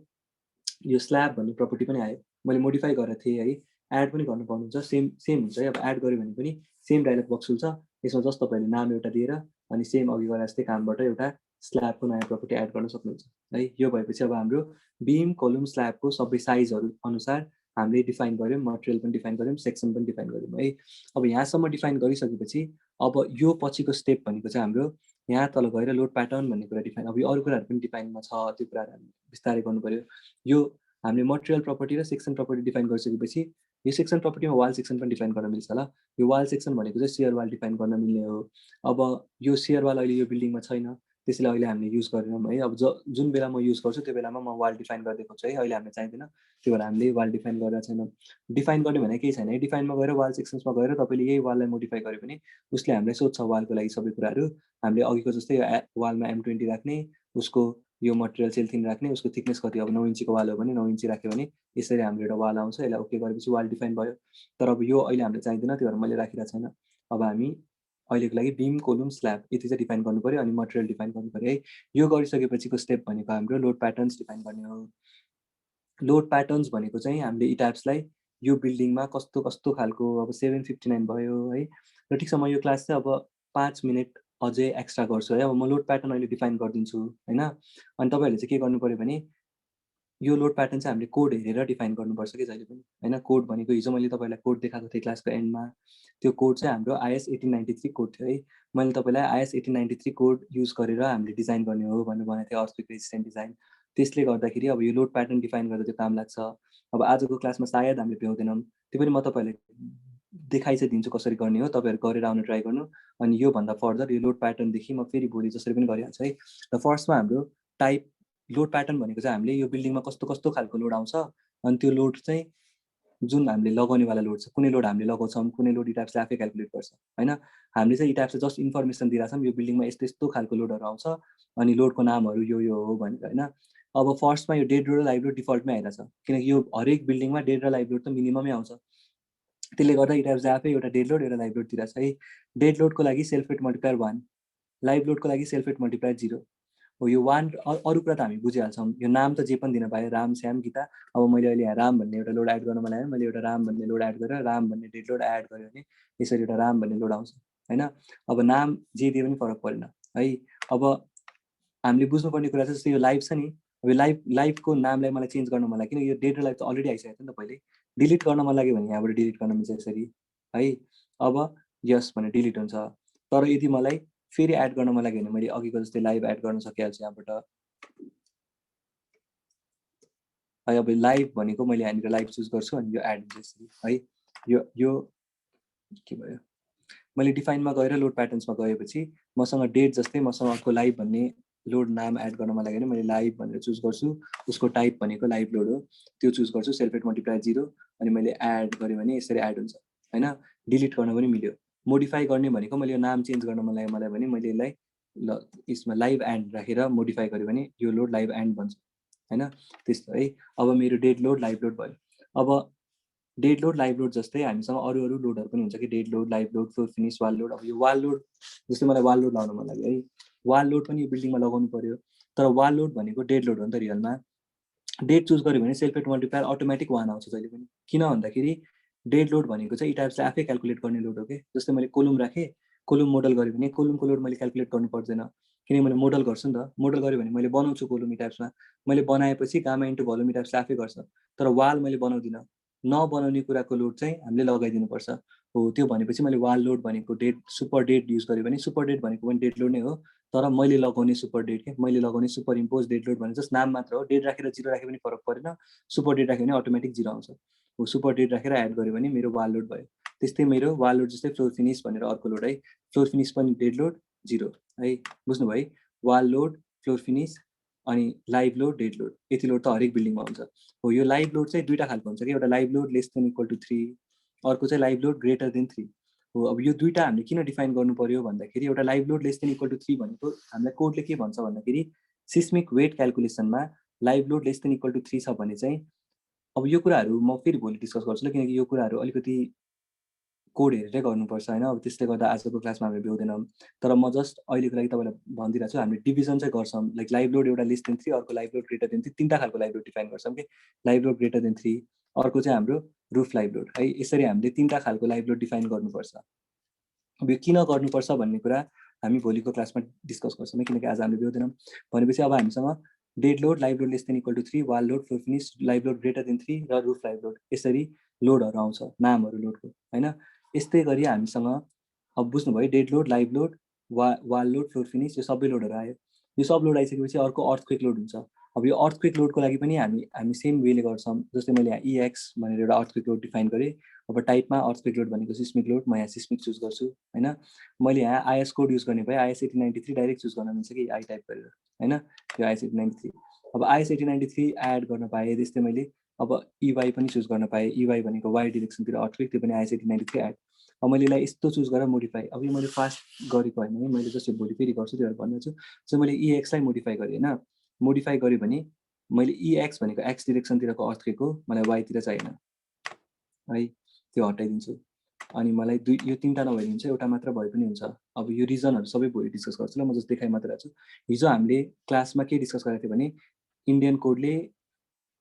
यो स्ल्याब भन्ने प्रपर्टी पनि आयो। मैले मोडिफाई गरेको थिएँ है, एड पनि गर्नु पाउनुहुन्छ। सेम हुन्छ है। अब एड गऱ्यो भने पनि सेम डायलग बक्स खुल्छ। यसमा जस्ट तपाईँहरूले नाम एउटा दिएर अनि सेम अघि गरे जस्तै कामबाट एउटा स्ल्याबको नयाँ प्रपर्टी एड गर्न सक्नुहुन्छ है। यो भएपछि अब हाम्रो बिम कोलम स्ल्याबको सबै साइजहरू अनुसार हामीले डिफाइन गऱ्यौँ, मटेरियल पनि डिफाइन गऱ्यौँ, सेक्सन पनि डिफाइन गऱ्यौँ है। अब यहाँसम्म डिफाइन गरिसकेपछि अब यो पछिको स्टेप भनेको चाहिँ हाम्रो यहाँ तल गएर लोड प्याटर्न भन्ने कुरा डिफाइन। अब यो अरू कुराहरू पनि डिफाइनमा छ, त्यो कुराहरू हामी बिस्तारै गर्नु पऱ्यो। यो हामीले मटेरियल प्रपर्टी र सेक्सन प्रपर्टी डिफाइन गरिसकेपछि यो सेक्सन प्रपर्टीमा वाल सेक्सन पनि डिफाइन गर्न मिल्छ ल। यो वाल सेक्सन भनेको चाहिँ सियर वाल डिफाइन गर्न मिल्ने हो। अब यो सियर वाल अहिले यो बिल्डिङमा छैन, त्यसैले अहिले हामीले युज गरेनौँ है। अब जुन बेला म युज गर्छु त्यो बेलामा म वाल डिफाइन गरिदिएको छु है। अहिले हामीले चाहिँदैन, त्यो भएर हामीले वाल डिफाइन गरेर छैनौँ। डिफाइन गर्ने भने केही छैन है। डिफाइनमा गएर वाल सेक्सन्समा गएर तपाईँले यही वाललाई मोडिफाई गऱ्यो भने उसले हामीलाई सोध्छ वालको लागि सबै कुराहरू। हामीले अघिको जस्तै वालमा M20 राख्ने, उसको यो मटेरियल सेल्थिन राख्ने, उसको थिकनेस कति, अब 9 इन्चीको वाल हो भने 9 इन्ची राख्यो भने यसरी हाम्रो एउटा वाल आउँछ। यसलाई ओके गरेपछि वाल डिफाइन भयो। तर अब यो अहिले हामीले चाहिँदैन, त्यो भएर मैले राखिरहेको छैन। अब हामी अहिलेको लागि बिम कोलम स्ल्याब यति चाहिँ डिफाइन गर्नु पऱ्यो, अनि मटेरियल डिफाइन गर्नु पऱ्यो है। यो गरिसकेपछिको स्टेप भनेको हाम्रो लोड प्याटर्न्स डिफाइन गर्ने हो। लोड प्याटर्न्स भनेको चाहिँ हामीले इट्याप्सलाई यो बिल्डिङमा कस्तो कस्तो खालको, अब 759 भयो है। र ठिक छ, म यो क्लास चाहिँ अब 5 मिनट अझै एक्स्ट्रा गर्छु है। अब म लोड प्याटर्न अहिले डिफाइन गरिदिन्छु होइन। अनि तपाईँहरूले चाहिँ के गर्नु पऱ्यो भने यो लोड प्याटर्न चाहिँ हामीले कोड हेरेर डिफाइन गर्नुपर्छ कि जहिले पनि होइन। कोड भनेको हिजो मैले तपाईँलाई कोड देखाएको थिएँ क्लासको एन्डमा, त्यो कोड चाहिँ हाम्रो IS 1893 कोड थियो है। मैले तपाईँलाई IS 1893 कोड युज गरेर हामीले डिजाइन गर्ने हो भनेर भनेको थिएँ, अर्थक्वेक रेजिस्टेन्ट डिजाइन। त्यसले गर्दाखेरि अब यो लोड प्याटर्न डिफाइन गरेर त्यो काम लाग्छ। अब आजको क्लासमा सायद हामीले भ्याउँदैनौँ, त्यो पनि म तपाईँहरूलाई देखाइ चाहिँ दिन्छु कसरी गर्ने हो, तपाईँहरू गरेर आउनु ट्राई गर्नु। अनि योभन्दा फर्दर यो लोड प्याटर्नदेखि म फेरि भोलि जसरी पनि गरिहाल्छु है। र फर्स्टमा हाम्रो टाइप लोड प्याटर्न भनेको चाहिँ हामीले यो बिल्डिङमा कस्तो कस्तो खालको लोड आउँछ, अनि त्यो लोड चाहिँ जुन हामीले लगाउनेवाला लोड छ, कुनै लोड हामीले लगाउँछौँ, कुनै लोड इट्याप्सले आफै क्यालकुलेट गर्छ होइन। हामीले चाहिँ इट्याप्सले जस्ट इन्फर्मेसन दिइरहेछौँ यो बिल्डिङमा यस्तो यस्तो खालको लोडहरू आउँछ, अनि लोडको नामहरू यो हो भनेर होइन। अब फर्स्टमा यो डेड लोड र लाइभ लोड डिफल्टमै आइरहेछ, किनकि यो हरेक बिल्डिङमा डेड र लाइभ लोड त मिनिममै आउँछ। त्यसले गर्दा इट्याप्सले आफै एउटा डेड लोड एउटा लाइभ लोड दिइरहेछ है। डेड लोडको लागि सेल्फ वेट मल्टिप्लायर 1, लाइभ लोडको लागि सेल्फ वेट मल्टिप्लायर 0 हो। यो 1 अरू कुरा त हामी बुझिहाल्छौँ। यो नाम त जे पनि दिन पाएँ, राम श्याम गीता। अब मैले अहिले यहाँ राम भन्ने एउटा लोड एड गर्न मलाई आयो, मैले एउटा राम भन्ने लोड एड गरेर राम भन्ने डेड लोड एड गऱ्यो भने यसरी एउटा राम भन्ने लोड आउँछ होइन। अब नाम जे दिए पनि फरक परेन है। अब हामीले बुझ्नुपर्ने कुरा चाहिँ जस्तै यो लाइभ छ नि, अब यो लाइभको नामलाई मलाई चेन्ज गर्न मन लाग्यो, किन यो डेड र लाइभ त अलरेडी आइसकेको थियो नि त पहिले। डिलिट गर्न मन लाग्यो भने यहाँबाट डिलिट गर्न मिल्छ यसरी है। अब यस भने डिलिट हुन्छ। तर यदि मलाई फेरि एड गर्न मन लाग्यो भने मैले अघिको जस्तै लाइभ एड गर्न सकिहाल्छु यहाँबाट है। अब लाइभ भनेको मैले यहाँनिर लाइभ चुज गर्छु अनि यो एड हुन्छ यसरी है। यो के भयो, मैले डिफाइनमा गएर लोड प्याटर्न्समा गएपछि मसँग डेट जस्तै मसँग अर्को लाइभ भन्ने लोड नाम एड गर्न मन लाग्यो भने मैले लाइभ भनेर चुज गर्छु, उसको टाइप भनेको लाइभ लोड हो, त्यो चुज गर्छु, सेल्फ मल्टिप्लाई 0 अनि मैले एड गरेँ भने यसरी एड हुन्छ होइन। डिलिट गर्न पनि मिल्यो। मोडिफाई गर्ने भनेको मैले यो नाम चेन्ज गर्न मन लाग्यो मलाई भने मैले यसलाई ल यसमा लाइभ एन्ड राखेर मोडिफाई गरेँ भने यो लोड लाइभ एन्ड भन्छ होइन। त्यस्तो है। अब मेरो डेड लोड लाइभ लोड भयो। अब डेड लोड लाइभ लोड जस्तै हामीसँग अरू लोडहरू पनि हुन्छ कि dead load, live load, floor finish, wall load. अब यो वाल लोड जस्तै मलाई वाल लोड लगाउन मन लाग्यो है, वाल लोड पनि यो बिल्डिङमा लगाउनु पर्यो, तर वाल लोड भनेको डेड लोड हो नि त रियलमा। डेड चुज गऱ्यो भने सेल्फ मल्टिप्लायर अटोमेटिक 1 आउँछ जहिले पनि। किन भन्दाखेरि डेड लोड भनेको चाहिँ इटाइप्सले आफै क्यालकुलेट गर्ने लोड हो कि। जस्तै मैले कोलुम राखेँ, कोलुम मोडल गरेँ भने कोलुमको लोड मैले क्यालकुलेट गर्नु पर्दैन, किनकि मैले मोडल गर्छु नि त। मोडल गरेँ भने मैले बनाउँछु कोलुम इटाइप्समा, मैले बनाएपछि गामा इन्टु भोल्युम इटाइप्सले आफै गर्छ। तर वाल मैले बनाउँदिनँ, नबनाउने कुराको लोड चाहिँ हामीले लगाइदिनुपर्छ हो। त्यो भनेपछि मैले वाल लोड भनेको डेड सुपर डेड युज गरेँ भने सुपर डेड भनेको पनि डेड लोड नै हो, तर मैले लगाउने सुपर डेड के, मैले लगाउने सुपर इम्पोज डेड लोड भने जस्ट नाम मात्र हो। डेड राखेर 0 राखे पनि फरक परेन, सुपर डेड राख्यो भने अटोमेटिक 0 आउँछ हो। सुपर डेड राखेर एड गर्यो भने मेरो वाल लोड भयो। त्यस्तै मेरो वाल लोड जस्तै फ्लोर फिनिस भनेर अर्को लोड है, फ्लोर फिनिस पनि डेड लोड 0 है, बुझ्नुभयो है। वाल लोड, फ्लोर फिनिस अनि लाइभ लोड, डेड लोड, यति लोड त हरेक बिल्डिङमा हुन्छ हो। यो लाइभ लोड चाहिँ दुईवटा खालको हुन्छ कि, एउटा live load less than equal to 3, अर्को चाहिँ लाइभ लोड ग्रेटर देन 3 हो। अब यो दुईवटा हामीले किन डिफाइन गर्नु पर्यो भन्दाखेरि एउटा live load less than equal to 3 भनेको हामीलाई कोडले के भन्छ भन्दाखेरि सिस्मिक वेट क्यालकुलेसनमा live load less than equal to 3 छ भने चाहिँ, अब यो कुराहरू म फेरि भोलि डिस्कस गर्छु ल, किनकि यो कुराहरू अलिकति कोड हेरेरै गर्नुपर्छ होइन। अब त्यसले गर्दा आजको क्लासमा हामी भ्याउँदैनौँ, तर म जस्ट अहिलेको लागि तपाईँलाई भनिदिइरहेको छु। हामीले डिभिजन चाहिँ गर्छौँ, लाइक लाइभ लोड एउटा लेस देन 3, अर्को लाइभ लोड ग्रेटर देन 3, तिनवटा खालको लाइभ लोड डिफाइन गर्छौँ कि। लाइभ लोड ग्रेटर देन 3, अर्को चाहिँ हाम्रो रुफ लाइभ लोड है। यसरी हामीले तिनवटा खालको लाइभ लोड डिफाइन गर्नुपर्छ। अब यो किन गर्नुपर्छ भन्ने कुरा हामी भोलिको क्लासमा डिस्कस गर्छौँ, किनकि आज हामीले भ्याउँदैनौँ। भनेपछि अब हामीसँग dead load live load less than equal to 3, wall load, floor finish, live load greater than 3 र रुफ लाइभ लोड, यसरी लोडहरू आउँछ नामहरू लोडको होइन। यस्तै गरी हामीसँग अब बुझ्नुभयो dead load, live load, wall load, floor finish, यो सबै लोडहरू आयो। यो सब लोड आइसकेपछि अर्को अर्थक्वेक लोड हुन्छ। अब यो अर्थक्वेक लोडको लागि पनि हामी सेम वेले गर्छौँ। जस्तै मैले यहाँ इएक्स भनेर एउटा अर्थक्वेक लोड डिफाइन गरेँ। अब टाइपमा अर्थक्वेक लोड भनेको सिस्मिक लोड, म यहाँ सिस्मिक चुज गर्छु होइन। मैले यहाँ आइएस कोड युज गर्ने भए आइएस 1893 डाइरेक्ट चुज गर्न मिल्छ कि आई टाइप गरेर होइन। यो आइएस 1893, अब आइएस 1893 एड गर्न पाएँ। त्यस्तै मैले अब इवाई पनि चुज गर्न पाएँ। इवाई भनेको वाइ डिरेक्सनतिर अर्थक्वेक, त्यो पनि आइएस 1893 एड। अब मैले यसलाई यस्तो चुज गरेर मोडिफाई, अब यो मैले फास्ट गरेको होइन है, मैले जस्तो भोलि फेरि गर्छु त्यो भन्दैछु। सो मैले इएक्सलाई मोडिफाई गरेँ होइन। मोडिफाई गरेँ भने मैले इएक्स भनेको एक्स डिरेक्सनतिरको अर्थक्वेक हो, मलाई वाइतिर चाहिएन है, त्यो हटाइदिन्छु। अनि मलाई यो तिनवटा नभइदिनु चाहिँ एउटा मात्र भए पनि हुन्छ। अब यो रिजनहरू सबै भोलि डिस्कस गर्छु ल, म जस्ट देखाइ मात्र राख्छु। हिजो हामीले क्लासमा के डिस्कस गरेको थियो भने इन्डियन कोडले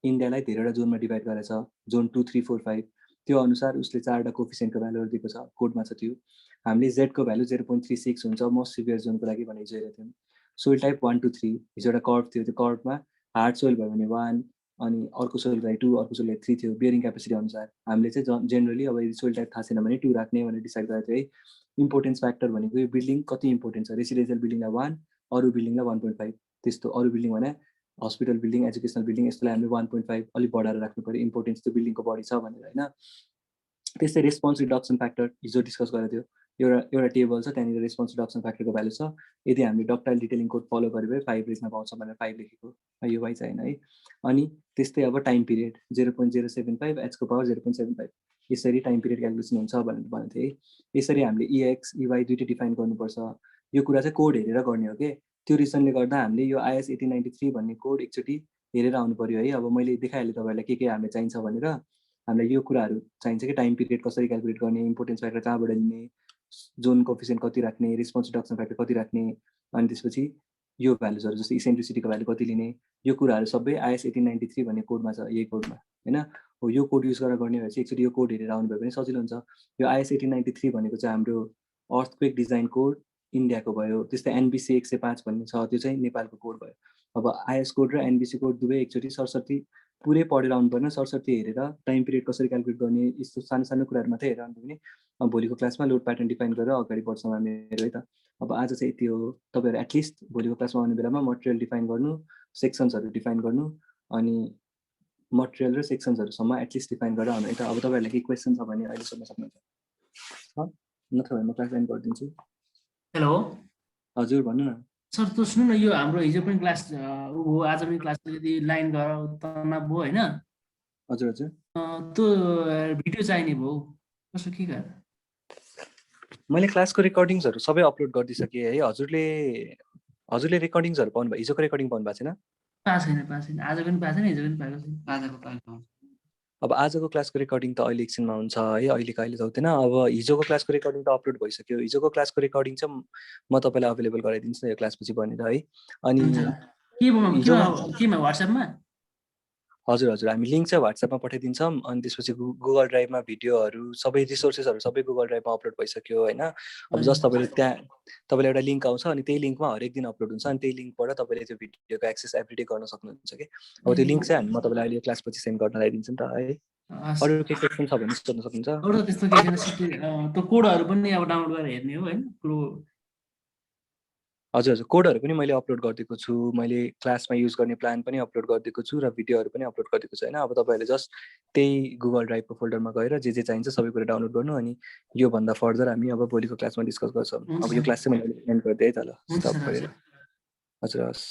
इन्डियालाई धेरैवटा जोनमा डिभाइड गरेछ, जोन 2, 3, 4, 5। त्यो अनुसार उसले 4वटा कोफिसियन्टको भ्यालुहरू दिएको छ, कोडमा छ त्यो। हामीले जेडको भ्यालु 0.36 हुन्छ मोस्ट सिभियर जोनको लागि भनेर हिजो हेरेको थियौँ। सोइल टाइप 1 2 3, हिजो एउटा कर्भ थियो, त्यो कर्भमा हार्ड सोइल भयो भने 1, अनि अर्को सोइल भाइ 2, अर्को सोइल 3 थियो बियरिङ क्यापेसिटी अनुसार। हामीले चाहिँ जेनरली अब यदि सोइल टाइप थाहा छैन भने 2 राख्ने भनेर डिसाइड गरेको थियो है। इम्पोर्टेन्स फ्याक्टर भनेको यो बिल्डिङ कति इम्पोर्टेन्ट छ, रेसिडेन्सियल बिल्डिङलाई 1, अरू बिल्डिङलाई 1.5, त्यस्तो अरू बिल्डिङ भने हस्पिटल बिल्डिङ, एजुकेसनल बिल्डिङ, यसलाई हामीले 1.5 अलिक बढाएर राख्नु पऱ्यो, इम्पोर्टेन्स त्यो बिल्डिङको बढी छ भनेर होइन। त्यस्तै रेस्पोन्स रिडक्सन फ्याक्टर हिजो डिस्कस गरेको थियो। एउटा टेबल छ, त्यहाँनिर रेस्पोन्स रिडक्सन फ्याक्टरको भ्यालु छ। यदि हामीले डक्टाइल डिटेलिङ कोड फलो गऱ्यो भने 5 लेख्न पाउँछ भनेर 5 लेखेको, यो वाइ चाहिएन है। अनि त्यस्तै अब टाइम पिरियड 0.075, एचको पावर 0.75, यसरी टाइम पिरियड क्यालकुलेसन हुन्छ भनेर भनेको थिएँ है। यसरी हामीले इएक्स इवाई दुइटै डिफाइन गर्नुपर्छ। यो कुरा चाहिँ कोड हेरेर गर्ने हो कि। त्यो रिजनले गर्दा हामीले यो आइएस 1893 भन्ने कोड एकचोटि हेरेर आउनु पऱ्यो है। अब मैले देखाइहालेँ तपाईँहरूलाई के हामीलाई चाहिन्छ भनेर। हामीलाई यो कुराहरू चाहिन्छ कि टाइम पिरियड कसरी क्यालकुलेट गर्ने, इम्पोर्टेन्स फ्याक्टर कहाँबाट लिने, जोन कोफिसियन्ट कति राख्ने, रेस्पोन्स रिडक्सन फ्याक्टर कति राख्ने, अनि त्यसपछि यो भ्यालुजहरू जस्तै इसेन्ट्रिसिटीको भ्यालु कति लिने, यो कुराहरू सबै आइएस 1893 भन्ने कोडमा छ, यही कोडमा होइन हो। यो कोड युज गरेर गर्ने भए चाहिँ एकचोटि यो कोड हेरेर आउनुभयो भने सजिलो हुन्छ। यो आइएस 1893 भनेको चाहिँ हाम्रो अर्थक्वेक डिजाइन कोड इन्डियाको भयो। त्यस्तै एनबिसी 105 भन्ने छ, त्यो चाहिँ नेपालको कोड भयो। अब आइएस कोड र एनबिसी कोड दुवै एकचोटि सरस्वती पुरै पढेर आउनु पर्ने, सरस्वती हेरेर टाइम पिरियड कसरी क्यालकुलेट गर्ने, यस्तो सानो सानो कुराहरू मात्रै हेरेर आउनु भने भोलिको क्लासमा लोड प्याटर्न डिफाइन गरेर अगाडि बढ्छौँ हामीहरू है त। अब आज चाहिँ यति हो। तपाईँहरू एटलिस्ट भोलिको क्लासमा आउने बेलामा मटेरियल डिफाइन गर्नु, सेक्सन्सहरू डिफाइन गर्नु, अनि मटेरियल र सेक्सन्सहरूसम्म एटलिस्ट डिफाइन गरेर आउनु है त। अब तपाईँहरूलाई केही क्वेसन छ भने अहिले सोध्न सक्नुहुन्छ, नत्र भने म क्लास एन्ड गरिदिन्छु। हेलो हजुर भन्नु न। सर त सुन्नु न, यो हाम्रो हिजो पनि क्लास हो, आज पनि क्लास यदि लाइन गरेर तनाव भयो होइन, हजुर हजुर त्यो भिडियो चाहिने भयो कसो के गरेर? मैले क्लासको रेकर्डिङ्सहरू सबै अपलोड गरिदिइसकेँ है। हजुरले रेकर्डिङ्सहरू पाउनु भयो? हिजोको रेकर्डिङ पाउनु भएको छैन? पाएको छैन, आज पनि पाएको छैन, हिजो पनि पाएको छैन। आजको पाएको। अब आजको क्लासको रेकर्डिङ त अहिले एकछिनमा हुन्छ है, अहिलेको अहिले त हुँदैन। अब हिजोको क्लासको रेकर्डिङ त अपलोड भइसक्यो। हिजोको क्लासको रेकर्डिङ चाहिँ म तपाईँलाई अभाइलेबल गराइदिन्छु नि यो क्लासपछि भनेर है। अनि हिजोमा केमा व्हाट्सएपमा? हजुर हजुर हामी लिङ्क चाहिँ व्हाट्सएपमा पठाइदिन्छौँ। अनि त्यसपछि गुगल ड्राइभमा भिडियोहरू सबै रिसोर्सेसहरू सबै गुगल ड्राइभमा अपलोड भइसक्यो होइन। अब जस्ट तपाईँले त्यहाँ तपाईँलाई एउटा लिङ्क आउँछ, अनि त्यही लिङ्कमा हरेक दिन अपलोड हुन्छ, अनि त्यही लिङ्कबाट तपाईँले त्यो भिडियोको एक्सेस एभ्रिडे गर्न सक्नुहुन्छ कि। अब त्यो लिङ्क चाहिँ म तपाईँलाई अहिले क्लासपछि सेन्ड गर्न लगाइदिन्छु नि त है। अरू के क्वेसन छ भने सोध्न सक्नुहुन्छ। अरू त्यस्तो केही छैन, त्यो कोडहरू पनि अब डाउनलोड गरेर हेर्ने हो होइन? हजुर हजुर कोडहरू पनि मैले अपलोड गरिदिएको छु। मैले क्लासमा युज गर्ने प्लान पनि अपलोड गरिदिएको छु र भिडियोहरू पनि अपलोड गरिदिएको छु होइन। अब तपाईँहरूले जस्ट त्यही गुगल ड्राइभको फोल्डरमा गएर जे चाहिन्छ सबै कुरा डाउनलोड गर्नु। अनि योभन्दा फर्दर हामी अब भोलिको क्लासमा डिस्कस गर्छौँ। अब यो क्लास चाहिँ मैले एन्ड गरिदिएँ है त, ल स्टप गरेर। हजुर हस्।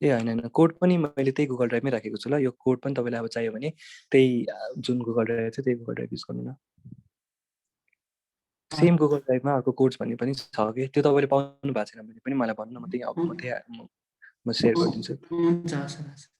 ए होइन होइन कोड पनि मैले त्यही गुगल ड्राइभमै राखेको छु ल। यो कोड पनि तपाईँलाई अब चाहियो भने त्यही जुन गुगल ड्राइभ छ त्यही गुगल ड्राइभ युज गर्नु न। सेम गुगल ड्राइभमा अर्को कोड्स भन्ने पनि छ कि, त्यो तपाईँले पाउनु भएको छैन भने पनि मलाई भन्नु, म त्यही म सेयर गरिदिन्छु। हुन्छ।